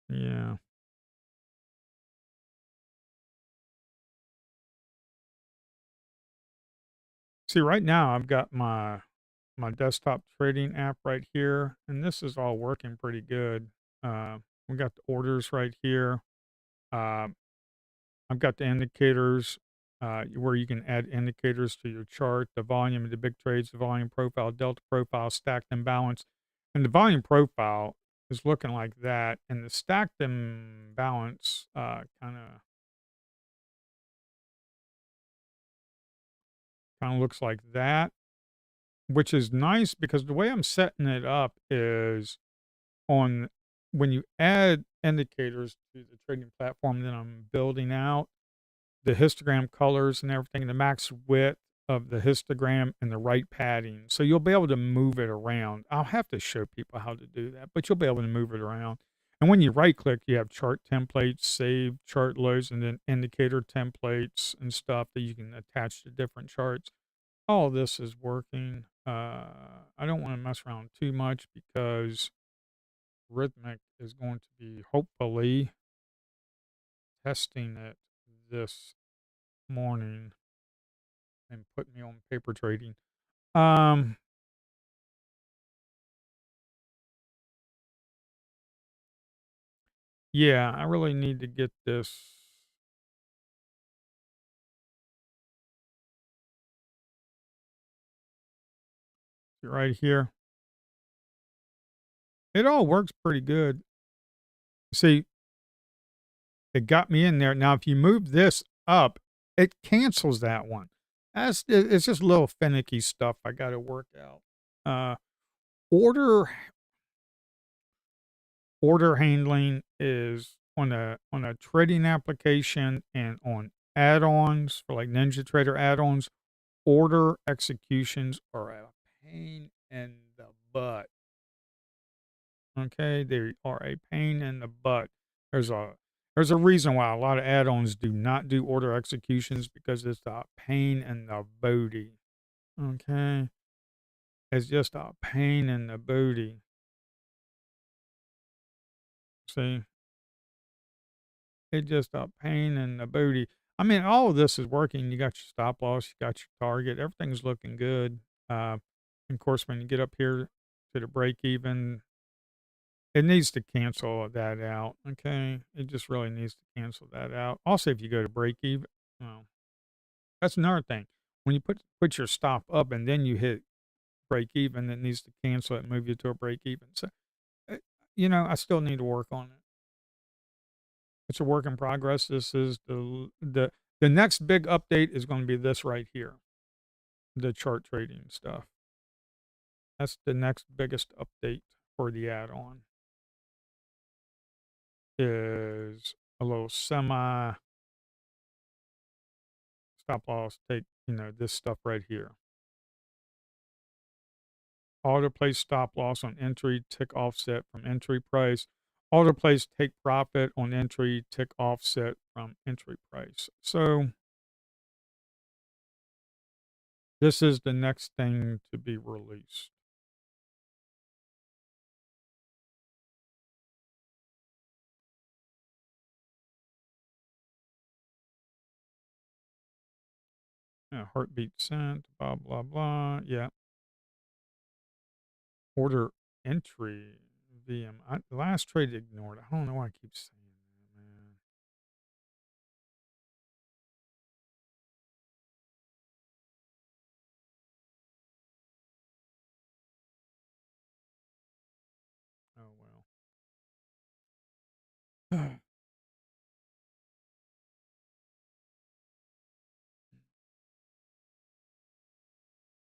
Yeah. See, right now I've got my desktop trading app right here, and this is all working pretty good. We got the orders right here. Uh, I've got the indicators where you can add indicators to your chart, the volume of the big trades, the volume profile, delta profile, stacked and balanced. And the volume profile is looking like that, and the stacked and balance kind of looks like that, which is nice because the way I'm setting it up is on when you add indicators to the trading platform that I'm building out, the histogram colors and everything, the max width of the histogram and the right padding. So you'll be able to move it around. I'll have to show people how to do that, but you'll be able to move it around. And when you right click, you have chart templates, save chart loads, and then indicator templates and stuff that you can attach to different charts. All this is working. I don't want to mess around too much because Rhythmic is going to be hopefully testing it this morning and put me on paper trading. Um, yeah, I really need to get this right here. It all works pretty good. See, it got me in there. Now, if you move this up, it cancels that one. It's just little finicky stuff I got to work out. Uh, order order handling is on a trading application and on add-ons for like NinjaTrader add-ons. Order executions are a pain in the butt. Okay, they are a pain in the butt. There's a there's a reason why a lot of add-ons do not do order executions because it's a pain in the booty. Okay, it's just a pain in the booty. See, it's just a pain in the booty. I mean, all of this is working. You got your stop loss, you got your target, everything's looking good. Of course, when you get up here to the break even, it needs to cancel that out, okay? It just really needs to cancel that out. Also, if you go to break even, well, that's another thing. When you put your stop up and then you hit break even, it needs to cancel it and move you to a break even. So, uh, I still need to work on it. It's a work in progress. This is the next big update is going to be this right here, the chart trading stuff. That's the next biggest update for the add-on is a little semi stop loss, take, this stuff right here. Auto place stop loss on entry, tick offset from entry price. Auto place take profit on entry, tick offset from entry price. So this is the next thing to be released. Yeah, heartbeat sent, blah, blah, blah. Yeah. Order entry, VM. The last trade ignored. I don't know why I keep saying that, man. Oh, well.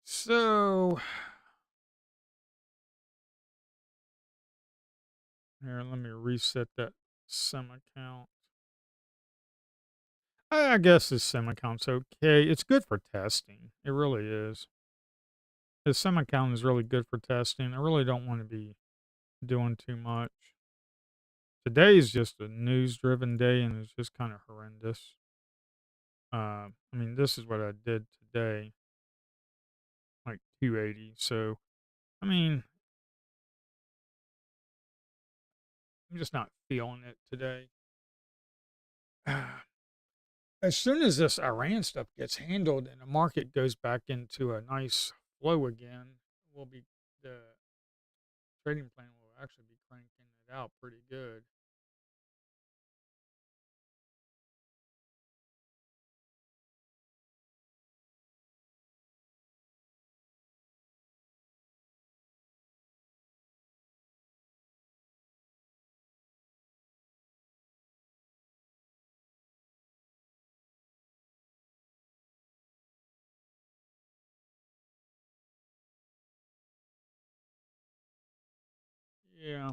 So, here, let me reset that sim account. I guess the sim account's okay. It's good for testing. It really is. The sim account is really good for testing. I really don't want to be doing too much. Today is just a news driven day and it's just kind of horrendous. I mean, this is what I did today, like 280. So, I mean, I'm just not feeling it today. As soon as this Iran stuff gets handled and the market goes back into a nice flow again, we'll be the trading plan will actually be cranking it out pretty good. Yeah.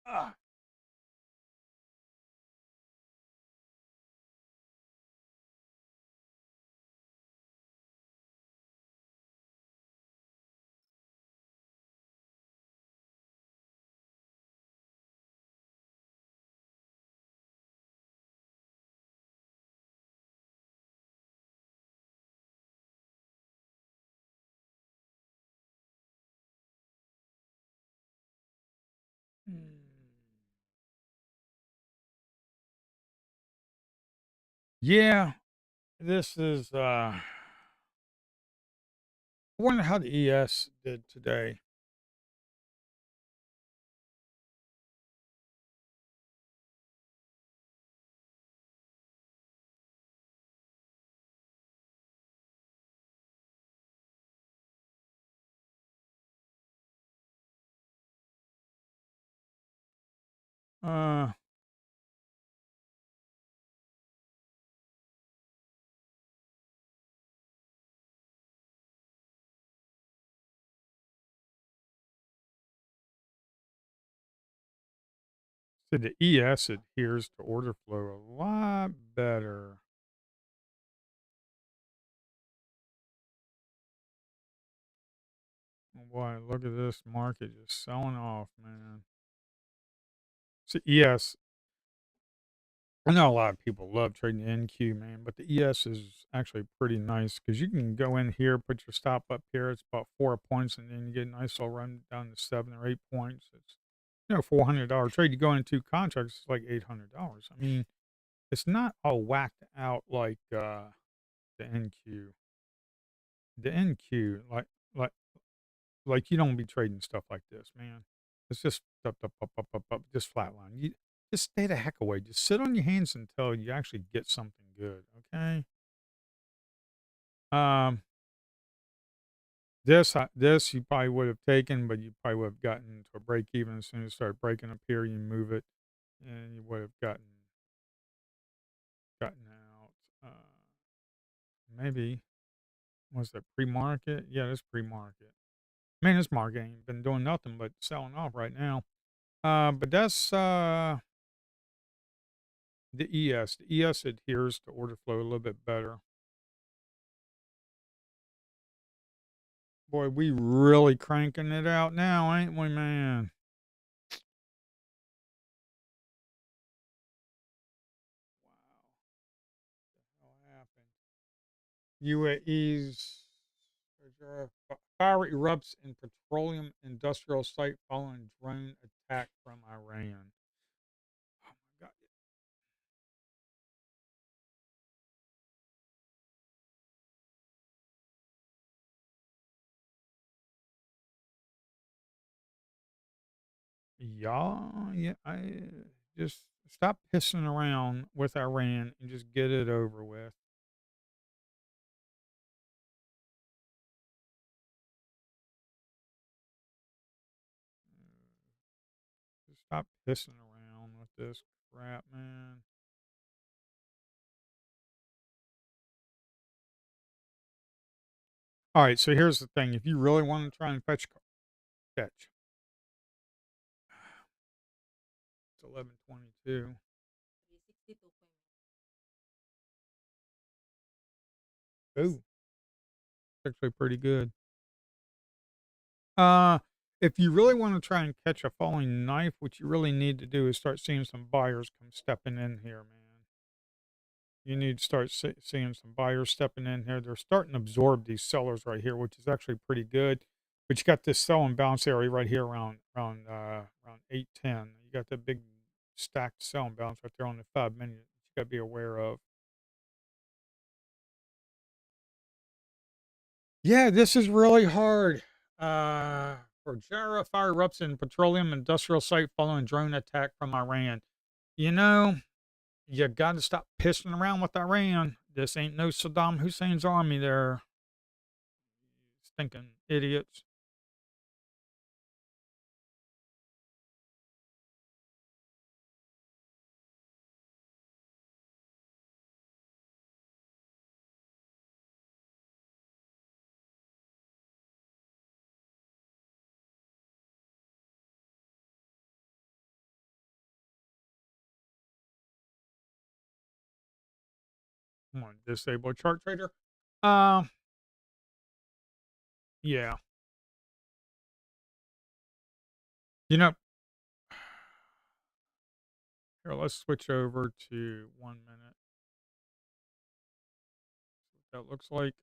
Ah, Mm. Yeah, this is, I wonder how the ES did today. Uh, so the ES adheres to order flow a lot better. Oh boy, look at this market just selling off, man. So ES, I know a lot of people love trading NQ, man, but the ES is actually pretty nice because you can go in here, put your stop up here. It's about 4 points, and then you get a nice little run down to 7 or 8 points. It's $400 trade. You go into two contracts, it's like $800. I mean, it's not all whacked out like the NQ. The NQ, like like you don't be trading stuff like this, man. It's just up, just flatline. You just stay the heck away. Just sit on your hands until you actually get something good. Okay. Um, this you probably would have taken, but you probably would have gotten to a break even as soon as it started breaking up here. You move it, and you would have gotten out. Maybe was that pre market? Yeah, it's pre market. Man, this market ain't been doing nothing but selling off right now. But that's the ES. The ES adheres to order flow a little bit better. Boy, we really cranking it out now, ain't we, man? Wow, what happened? UAE's fire erupts in petroleum industrial site following drone attack from Iran. Oh my God. Y'all, yeah, I just stop pissing around with Iran and just get it over with. Just stop pissing around with this crap, man. All right, so here's the thing: if you really want to try and fetch, it's 11:22. Ooh, actually pretty good. Uh, if you really want to try and catch a falling knife, what you really need to do is start seeing some buyers come stepping in here, man. You need to start seeing some buyers stepping in here. They're starting to absorb these sellers right here, which is actually pretty good. But you got this sell and bounce area right here around 810. You got that big stacked sell and bounce right there on the 5 minute. You got to be aware of. Yeah, this is really hard. For Jara fire erupts in petroleum industrial site following drone attack from Iran. You know, you got to stop pissing around with Iran. This ain't no Saddam Hussein's army there. Stinking idiots. Come on, disable chart trader. Um, yeah. You know, here, let's switch over to 1 minute. What that looks like.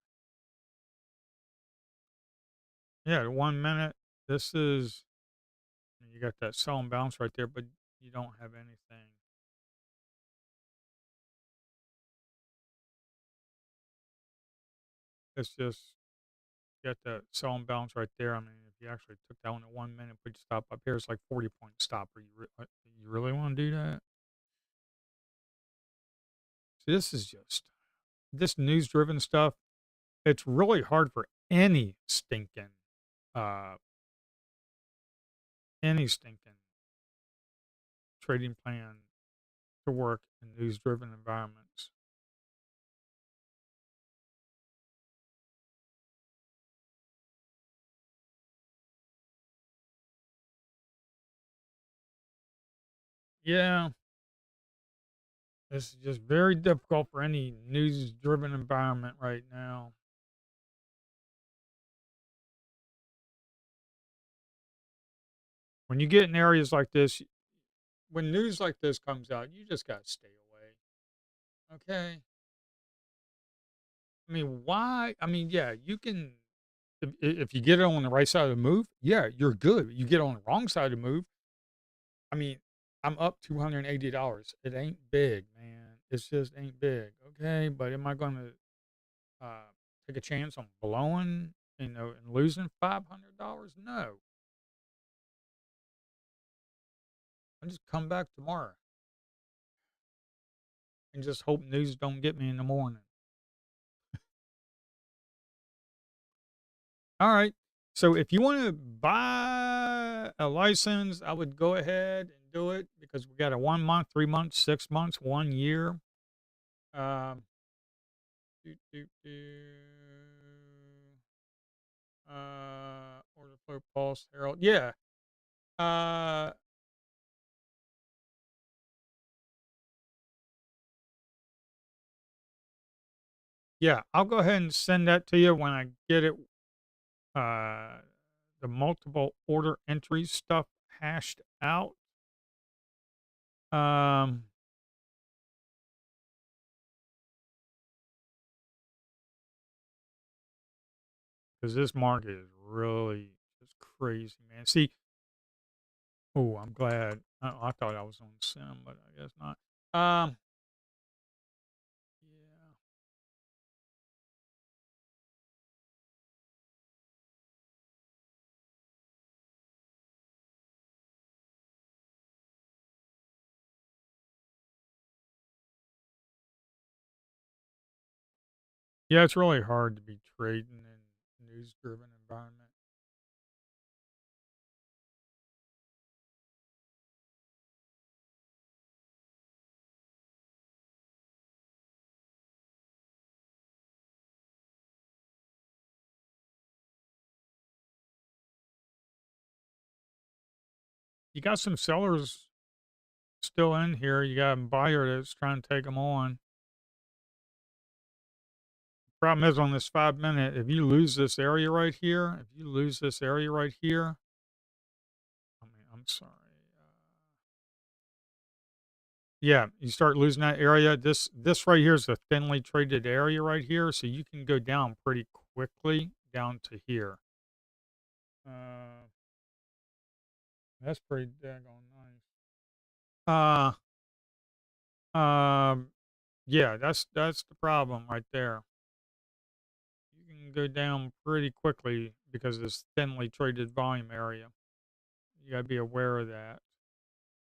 Yeah, 1 minute. This is, And you got that sell and bounce right there, but you don't have anything. It's just you got that sell and bounce right there. I mean, if you actually took that one at 1 minute, put your stop up here, it's like 40-point stop. You really want to do that? See, this is just this news driven stuff. It's really hard for uh, any stinking trading plan to work in news driven environments. Yeah, this is just very difficult for any news driven environment right now. When you get in areas like this, when news like this comes out, you just got to stay away. Okay. I mean, why? I mean, yeah, you can, if you get it on the right side of the move, yeah, you're good. You get on the wrong side of the move. I mean, I'm up $280. It ain't big, man. It's just ain't big. Okay. But am I going to take a chance on blowing, and losing $500? No. I just come back tomorrow and just hope news don't get me in the morning. All right. So if you want to buy a license, I would go ahead and do it because we got a 1 month, 3 months, 6 months, 1 year. Um, do, do, do, order flow pulse herald. Yeah. Uh, yeah. I'll go ahead and send that to you when I get it. Uh, the multiple order entry stuff hashed out. Um, because this market is really just crazy, man. See, oh, I'm glad. I thought I was on sim, but I guess not. Yeah, yeah, it's really hard to be trading in news-driven environment. You got some sellers still in here. You got a buyer that's trying to take them on. Problem is on this 5 minute, if you lose this area right here, if you lose this area right here, I mean, I'm sorry. Yeah, you start losing that area. This right here is a thinly traded area right here, so you can go down pretty quickly down to here. Uh, that's pretty daggone nice. Um, yeah, that's the problem right there. You can go down pretty quickly because of this thinly traded volume area. You gotta be aware of that.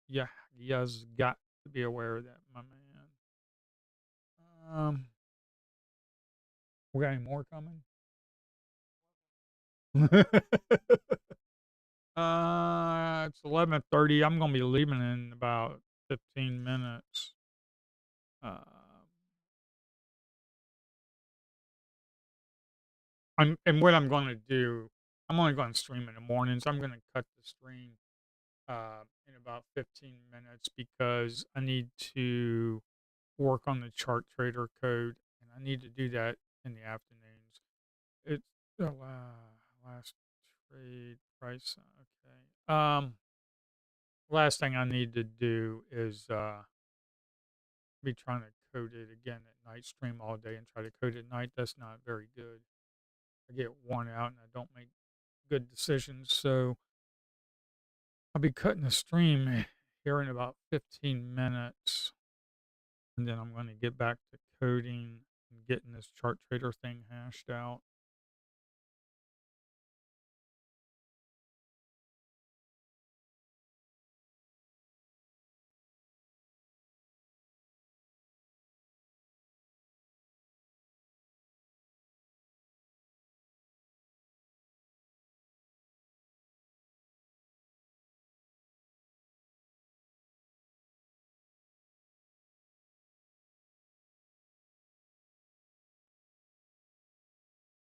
Yeah, you guys got to be aware of that, my man. We got any more coming? It's 11:30. I'm gonna be leaving in about 15 minutes. Uh, and what I'm gonna do, I'm only gonna stream in the mornings. I'm gonna cut the stream in about 15 minutes because I need to work on the chart trader code, and I need to do that in the afternoons. It's the last trade price. Okay. Last thing I need to do is be trying to code it again at night, stream all day and try to code at night. That's not very good. I get worn out and I don't make good decisions. So I'll be cutting the stream here in about 15 minutes, and then I'm gonna get back to coding and getting this chart trader thing hashed out.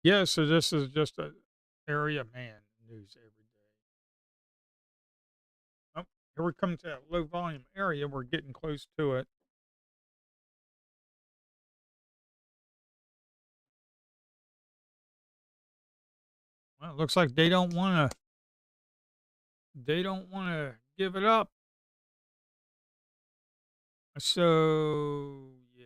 Yeah, so this is just a area, man, news every day. Oh, here we come to that low volume area. We're getting close to it. Well, it looks like they don't wanna give it up. So yeah.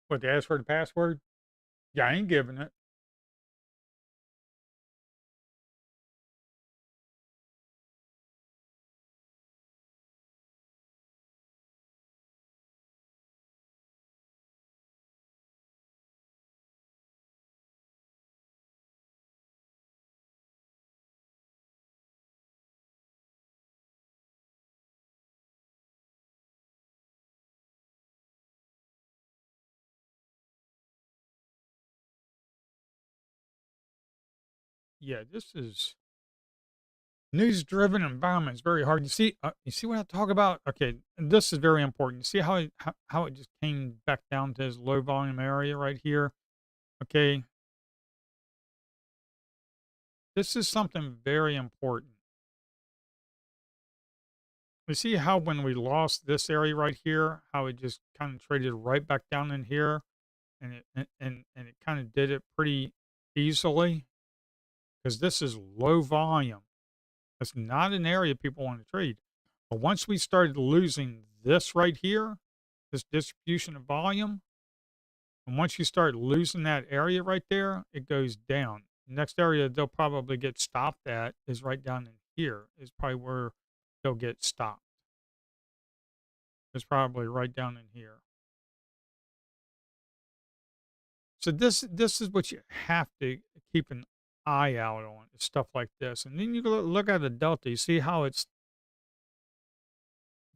What, they asked for the password? Yeah, I ain't giving it. Yeah, this is news-driven environment. It's very hard. You see what I talk about? Okay, and this is very important. You see how it just came back down to this low volume area right here? Okay, this is something very important. You see how when we lost this area right here, how it just kind of traded right back down in here, and it kind of did it pretty easily because this is low volume. It's not an area people want to trade. But once we started losing this right here, this distribution of volume, and once you start losing that area right there, it goes down. Next area they'll probably get stopped at is right down in here, is probably where they'll get stopped. It's probably right down in here. So this is what you have to keep an eye out on, stuff like this. And then you look at the delta. You see how it's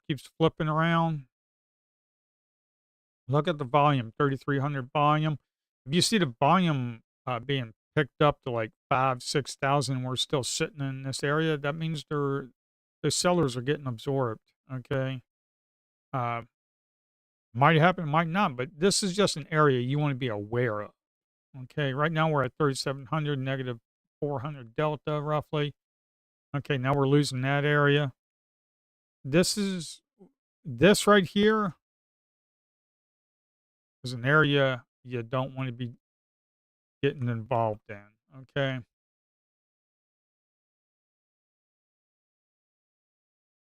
keeps flipping around. Look at the volume, 3,300 volume. If you see the volume being picked up to like 5, 6,000, we're still sitting in this area. That means the sellers are getting absorbed. Okay, uh, might happen, might not, but this is just an area you want to be aware of. Okay, right now we're at 3,700 negative 400 delta roughly. Okay, now we're losing that area. This is this right here is an area you don't want to be getting involved in. Okay.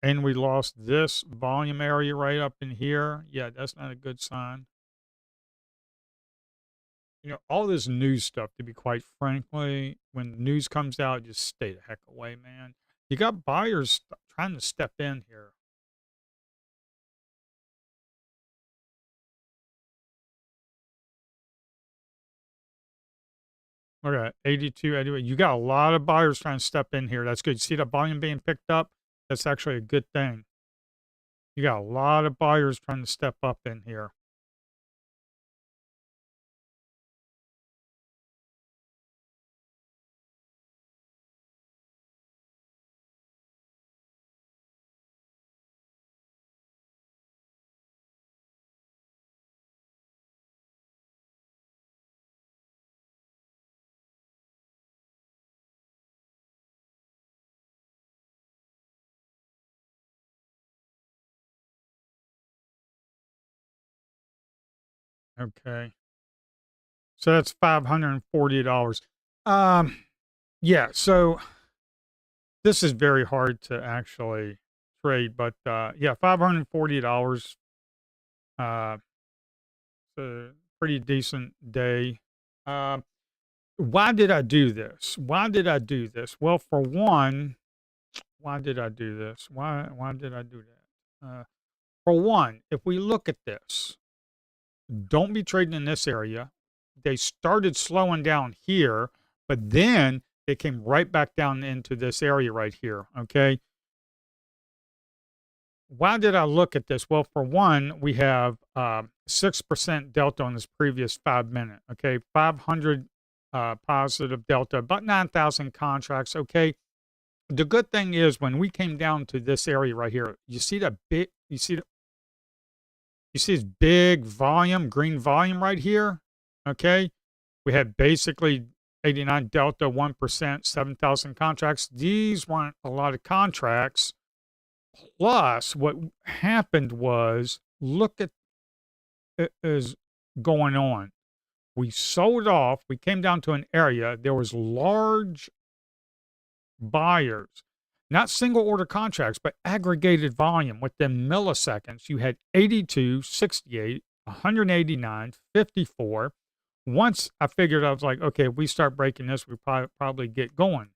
And we lost this volume area right up in here. Yeah, that's not a good sign. All this news stuff, to be quite frankly, when news comes out, just stay the heck away, man. You got buyers trying to step in here. Okay, 82, 81. You got a lot of buyers trying to step in here. That's good. You see the volume being picked up? That's actually a good thing. You got a lot of buyers trying to step up in here. Okay. So that's $540. Yeah, so this is very hard to actually trade, but, yeah, $540, uh, a pretty decent day. Um, why did I do this? Why did I do this? Well, for one, why did I do this? Why did I do that? For one, if we look at this, don't be trading in this area. They started slowing down here, but then they came right back down into this area right here, okay? Why did I look at this? Well, for one, we have 6% delta on this previous 5 minute. Okay, 500 positive delta, about 9,000 contracts. Okay, the good thing is when we came down to this area right here, you see that big, you see this big volume, green volume right here. Okay, we had basically 89 delta, 1%, 7,000 contracts. These weren't a lot of contracts. Plus, what happened was, look at is going on. We sold off. We came down to an area. There was large buyers, not single order contracts, but aggregated volume within milliseconds. You had 82, 68, 189, 54. Once I figured, I was like, okay, if we start breaking this, we probably get going.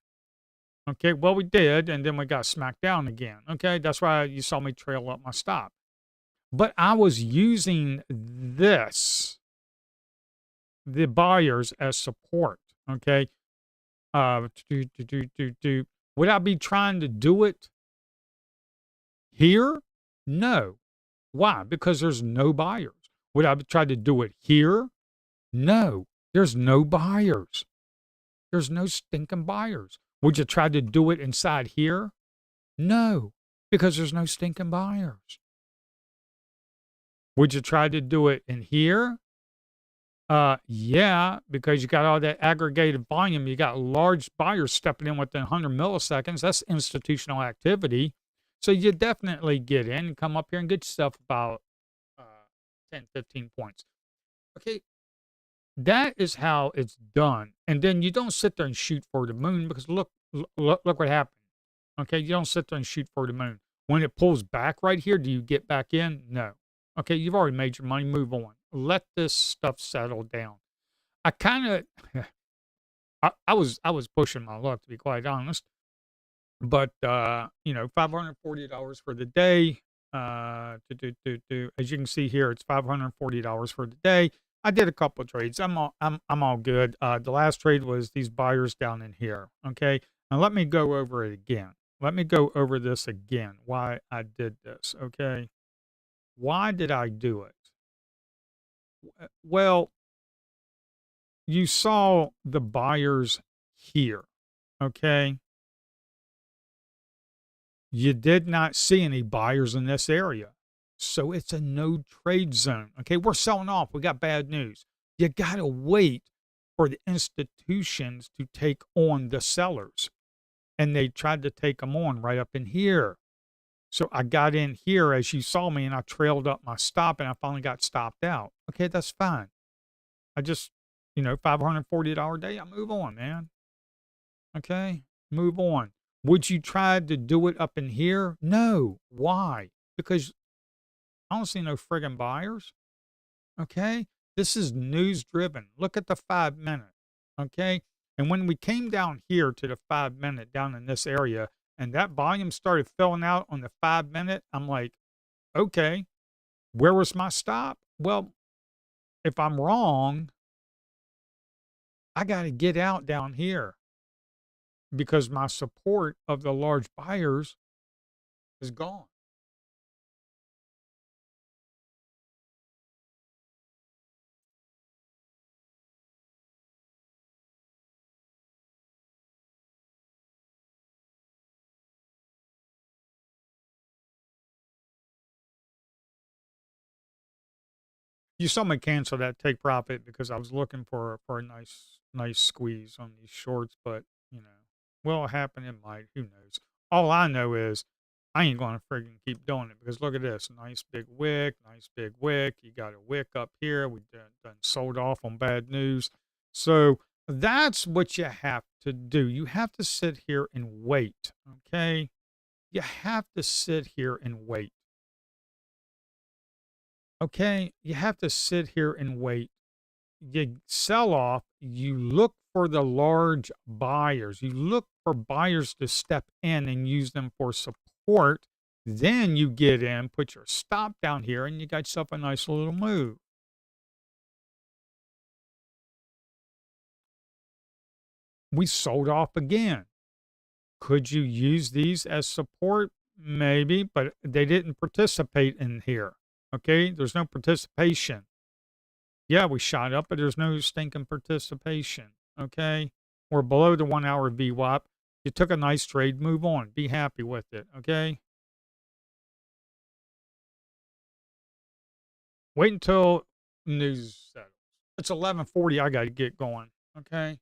Okay, well, we did, and then we got smacked down again. Okay, that's why you saw me trail up my stop. But I was using this, the buyers, as support. Okay, would I be trying to do it here? No. Why? Because there's no buyers. Would I try to do it here? No. There's no buyers. There's no stinking buyers. Would you try to do it inside here? No, because there's no stinking buyers. Would you try to do it in here? Yeah, because you got all that aggregated volume. You got large buyers stepping in within 100 milliseconds. That's institutional activity. So you definitely get in and come up here and get yourself about uh, 10, 15 points. Okay, that is how it's done. And then you don't sit there and shoot for the moon because look what happened. Okay, you don't sit there and shoot for the moon. When it pulls back right here, do you get back in? No. Okay, you've already made your money. Move on. Let this stuff settle down. I kind of, I was pushing my luck to be quite honest, but $540 for the day. As you can see here, it's $540 for the day. I did a couple of trades. I'm all good. The last trade was these buyers down in here. Okay, now let me go over it again. Let me go over this again. Why I did this? Okay, why did I do it? Well, you saw the buyers here. Okay, you did not see any buyers in this area. So it's a no trade zone. Okay, we're selling off. We got bad news. You got to wait for the institutions to take on the sellers. And they tried to take them on right up in here. So I got in here as you saw me and I trailed up my stop and I finally got stopped out. Okay, that's fine. I just, $540 day, I move on, man. Okay, move on. Would you try to do it up in here? No. Why? Because I don't see no friggin' buyers. Okay. This is news driven. Look at the 5 minute. Okay. And when we came down here to the 5 minute down in this area and that volume started filling out on the 5 minute, I'm like, okay, where was my stop? Well, if I'm wrong, I got to get out down here because my support of the large buyers is gone. You saw me cancel that take profit because I was looking for a nice squeeze on these shorts, but will it happen? It might. Who knows? All I know is I ain't gonna friggin' keep doing it because look at this nice big wick, nice big wick. You got a wick up here. We done sold off on bad news. So That's what you have to do. You have to sit here and wait, okay? You have to sit here and wait, okay? You have to sit here and wait. You sell off, you look for the large buyers. You look for buyers to step in and use them for support. Then you get in, put your stop down here, and you got yourself a nice little move. We sold off again. Could you use these as support? Maybe, but they didn't participate in here. Okay, there's no participation. Yeah, we shot up, but there's no stinking participation. Okay, we're below the 1 hour VWAP. You took a nice trade, move on, be happy with it. Okay, wait until news settles. It's 11:40. I got to get going. Okay,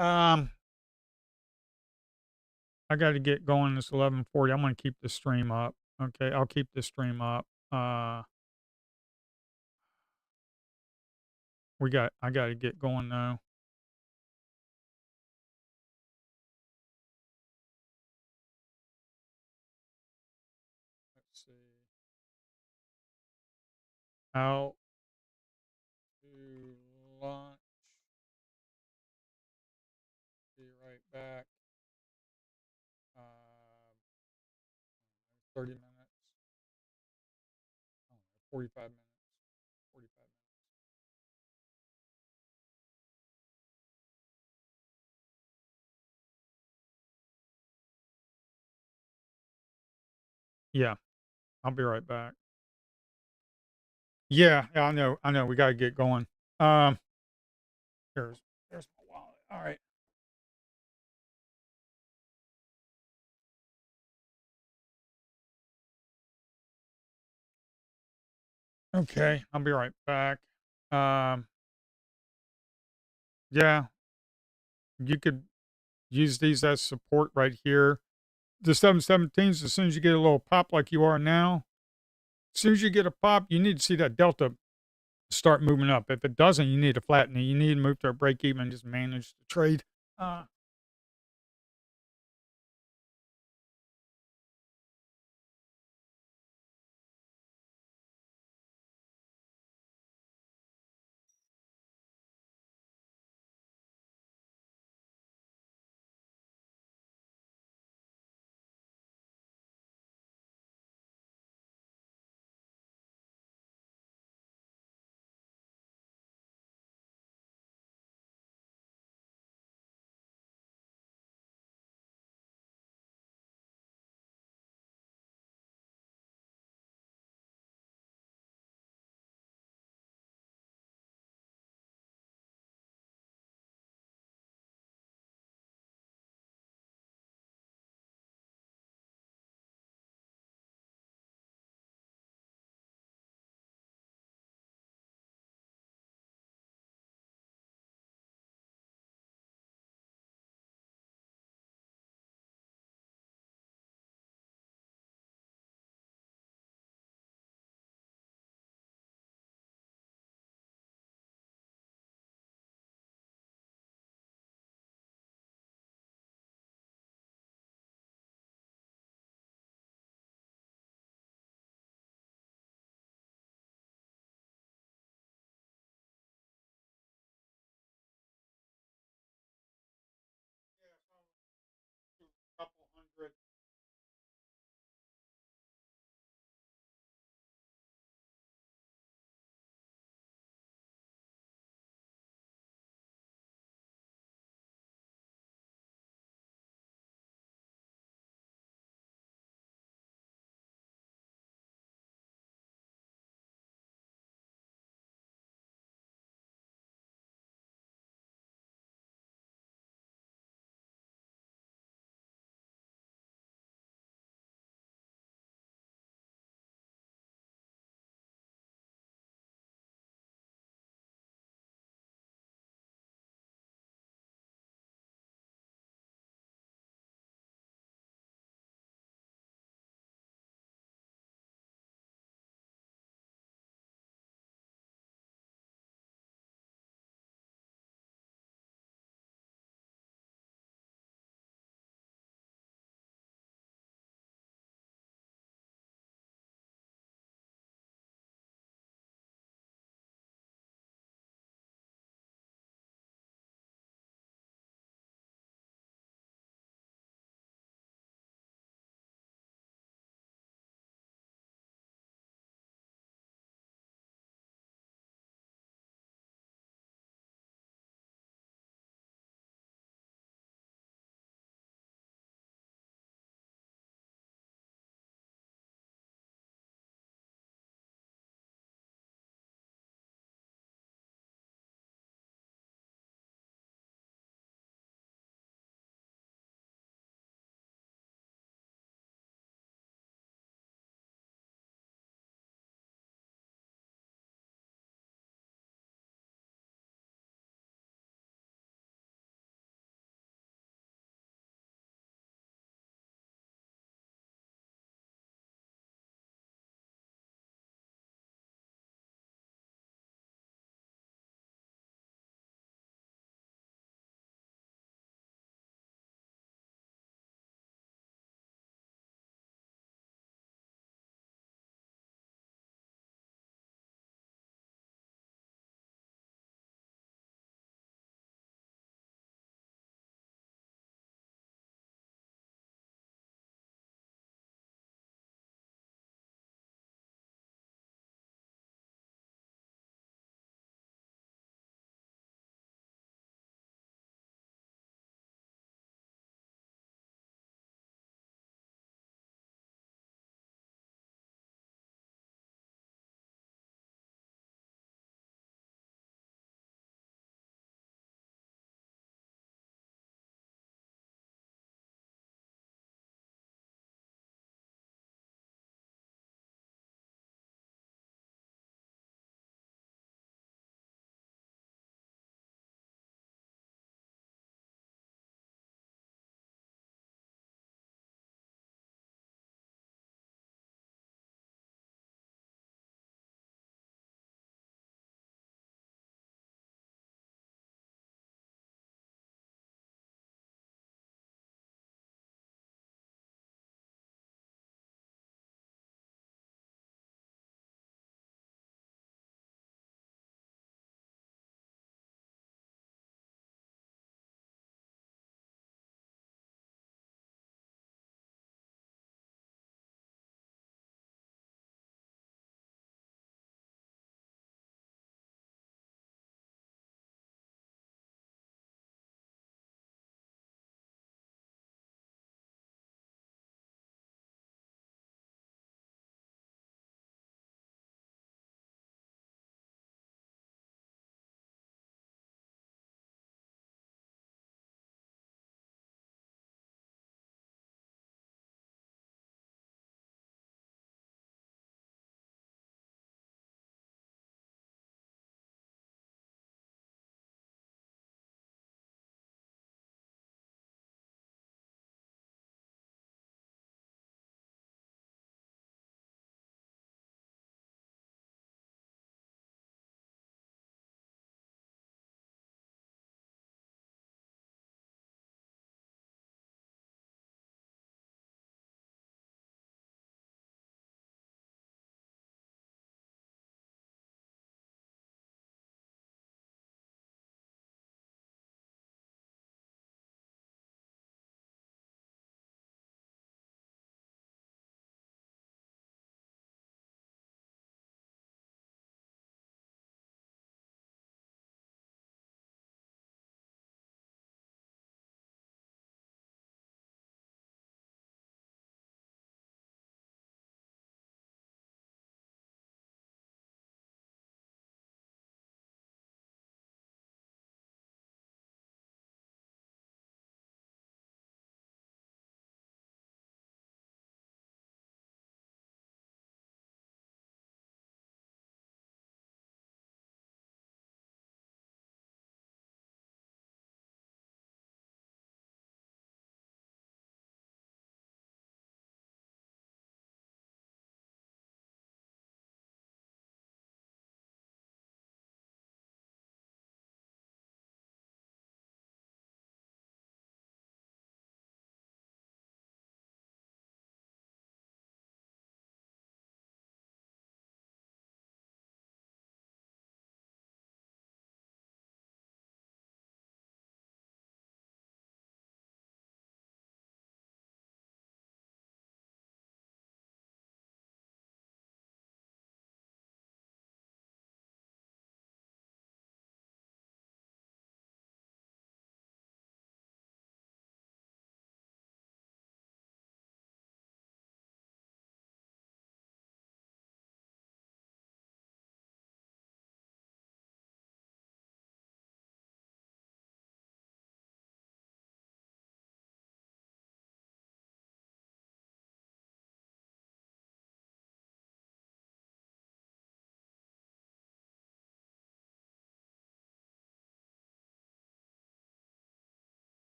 um, I got to get going. It's 11:40. I'm going to keep the stream up. Okay, I'll keep the stream up. I got to get going now. Let's see. Out to lunch. Be right back. Uh, 30 minutes. Oh, 45 minutes. 45 minutes. Yeah, I'll be right back. Yeah, yeah, I know. I know. We got to get going. Um, here's there's my wallet. All right. Okay, I'll be right back. Um, yeah, you could use these as support right here. The 717s, as soon as you get a little pop like you are now, as soon as you get a pop, you need to see that delta start moving up. If it doesn't, you need to flatten it. You need to move to a break even, just manage the trade. Uh,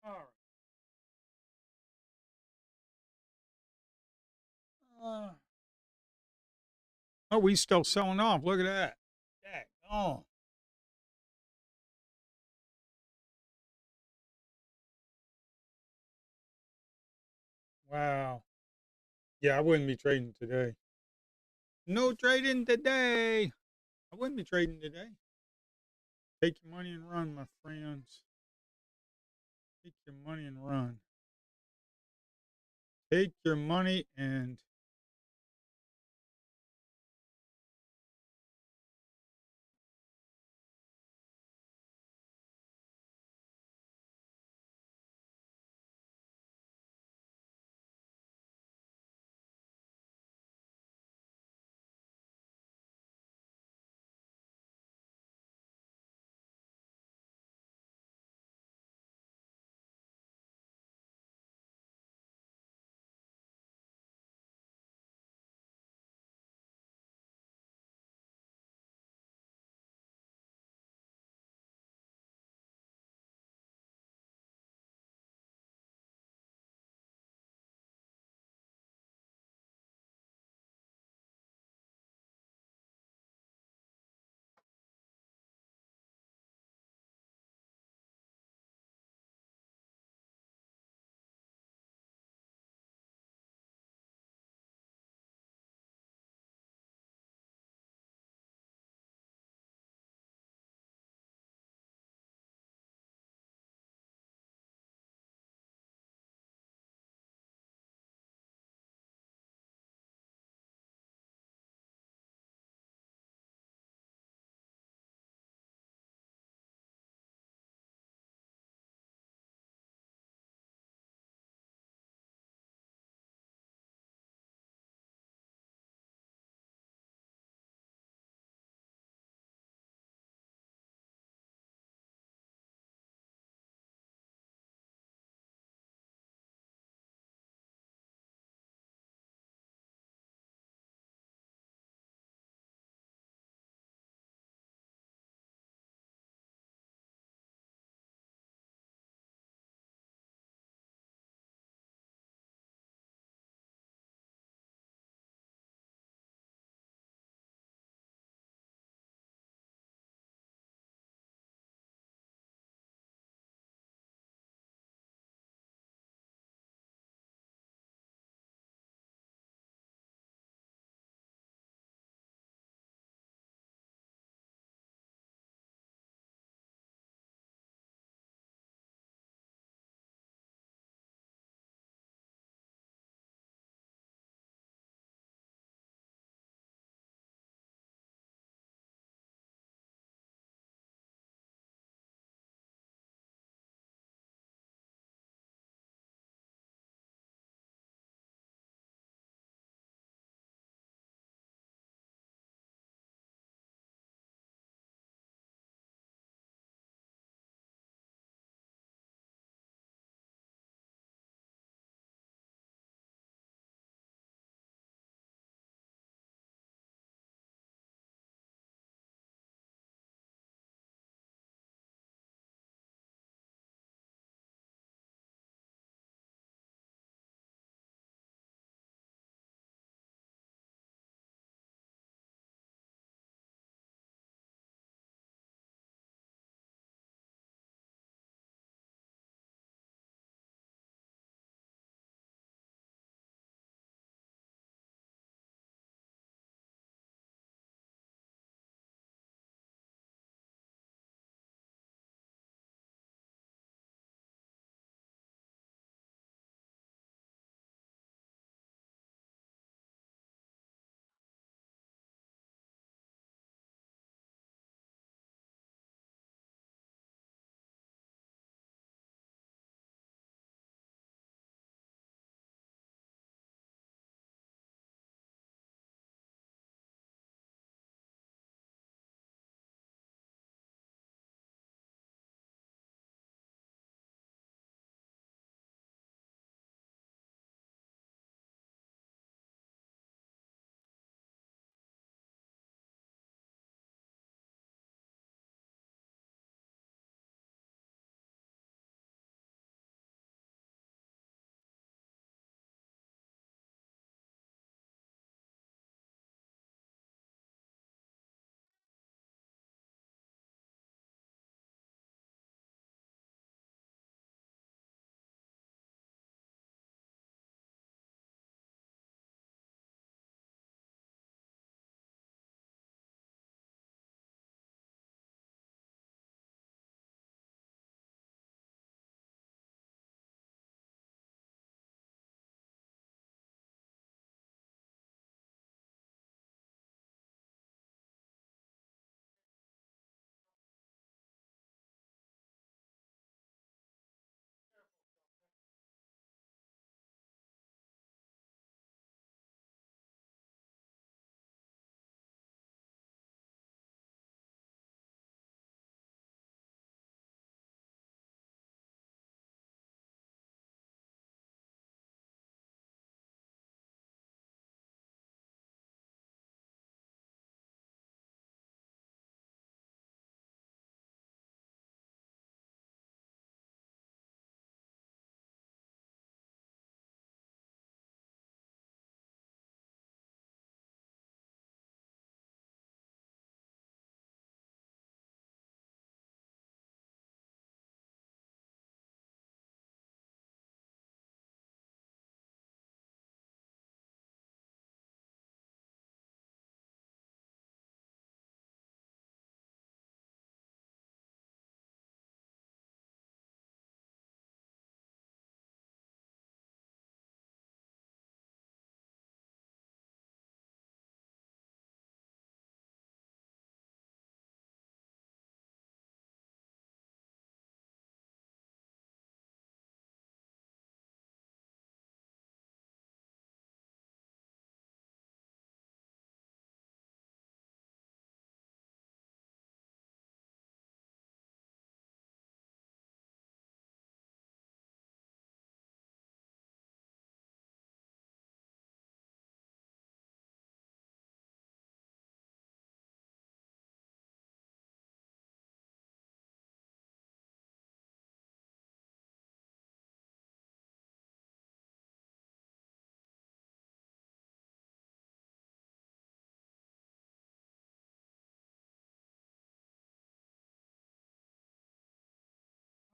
All right. Oh, we still selling off. Look at that. Dang. Oh, wow. Yeah, I wouldn't be trading today. No trading today. I wouldn't be trading today. Take your money and run, my friends. Take your money and run. Take your money and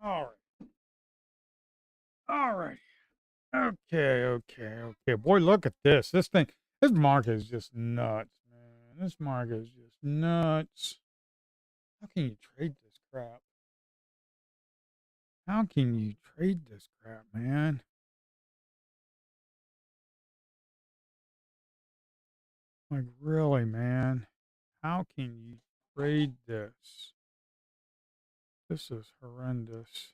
All right. All right. Okay, okay, okay. Boy, look at this. This thing, this market is just nuts, man. This market is just nuts. How can you trade this crap? How can you trade this crap, man? Like, really, man? How can you trade this? This is horrendous.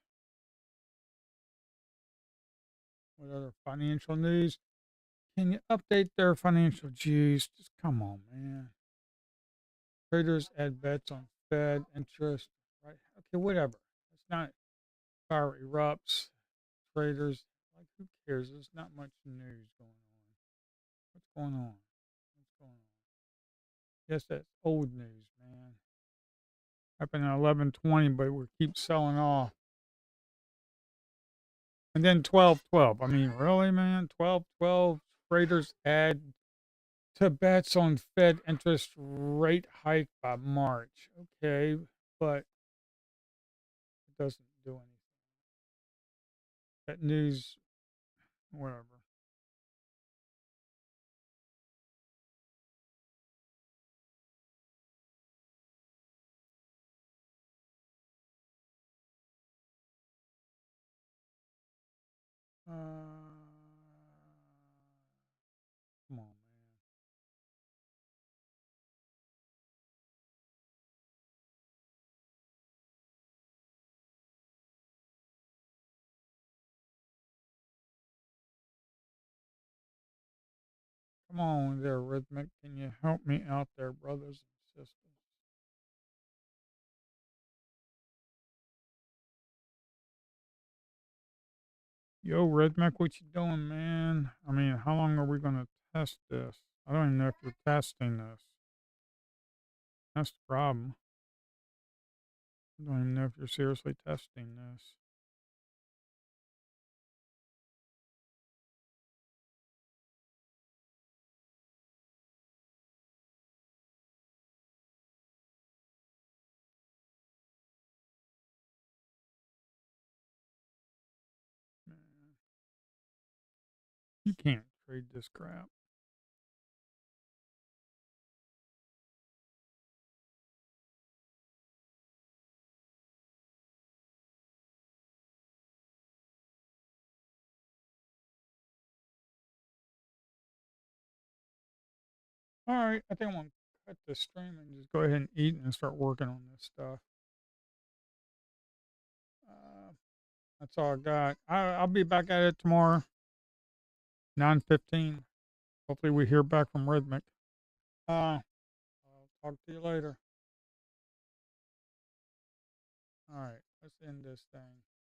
What other financial news? Can you update their financial juice? Just come on, man. Traders add bets on Fed interest. Right? Okay, whatever. It's not fire erupts. Traders, like, who cares? There's not much news going on. What's going on? What's going on? Yes, that's old news, man. Happened at 11:20, but we keep selling off. And then 12:12. I mean, really, man? 12:12. Traders add to bets on Fed interest rate hike by March. Okay, but it doesn't do anything. That news, whatever. Come on, man. Come on there, Rhythmic. Can you help me out there, brothers and sisters? Yo, Rhythmic, what you doing, man? I mean, how long are we going to test this? I don't even know if you're testing this. That's the problem. I don't even know if you're seriously testing this. Man, you can't trade this crap. All right, I think I'm going to cut the stream and just go ahead and eat and start working on this stuff. Uh, that's all I got. I'll be back at it tomorrow, 9:15. Hopefully, we hear back from Rhythmic. I'll talk to you later. All right, let's end this thing.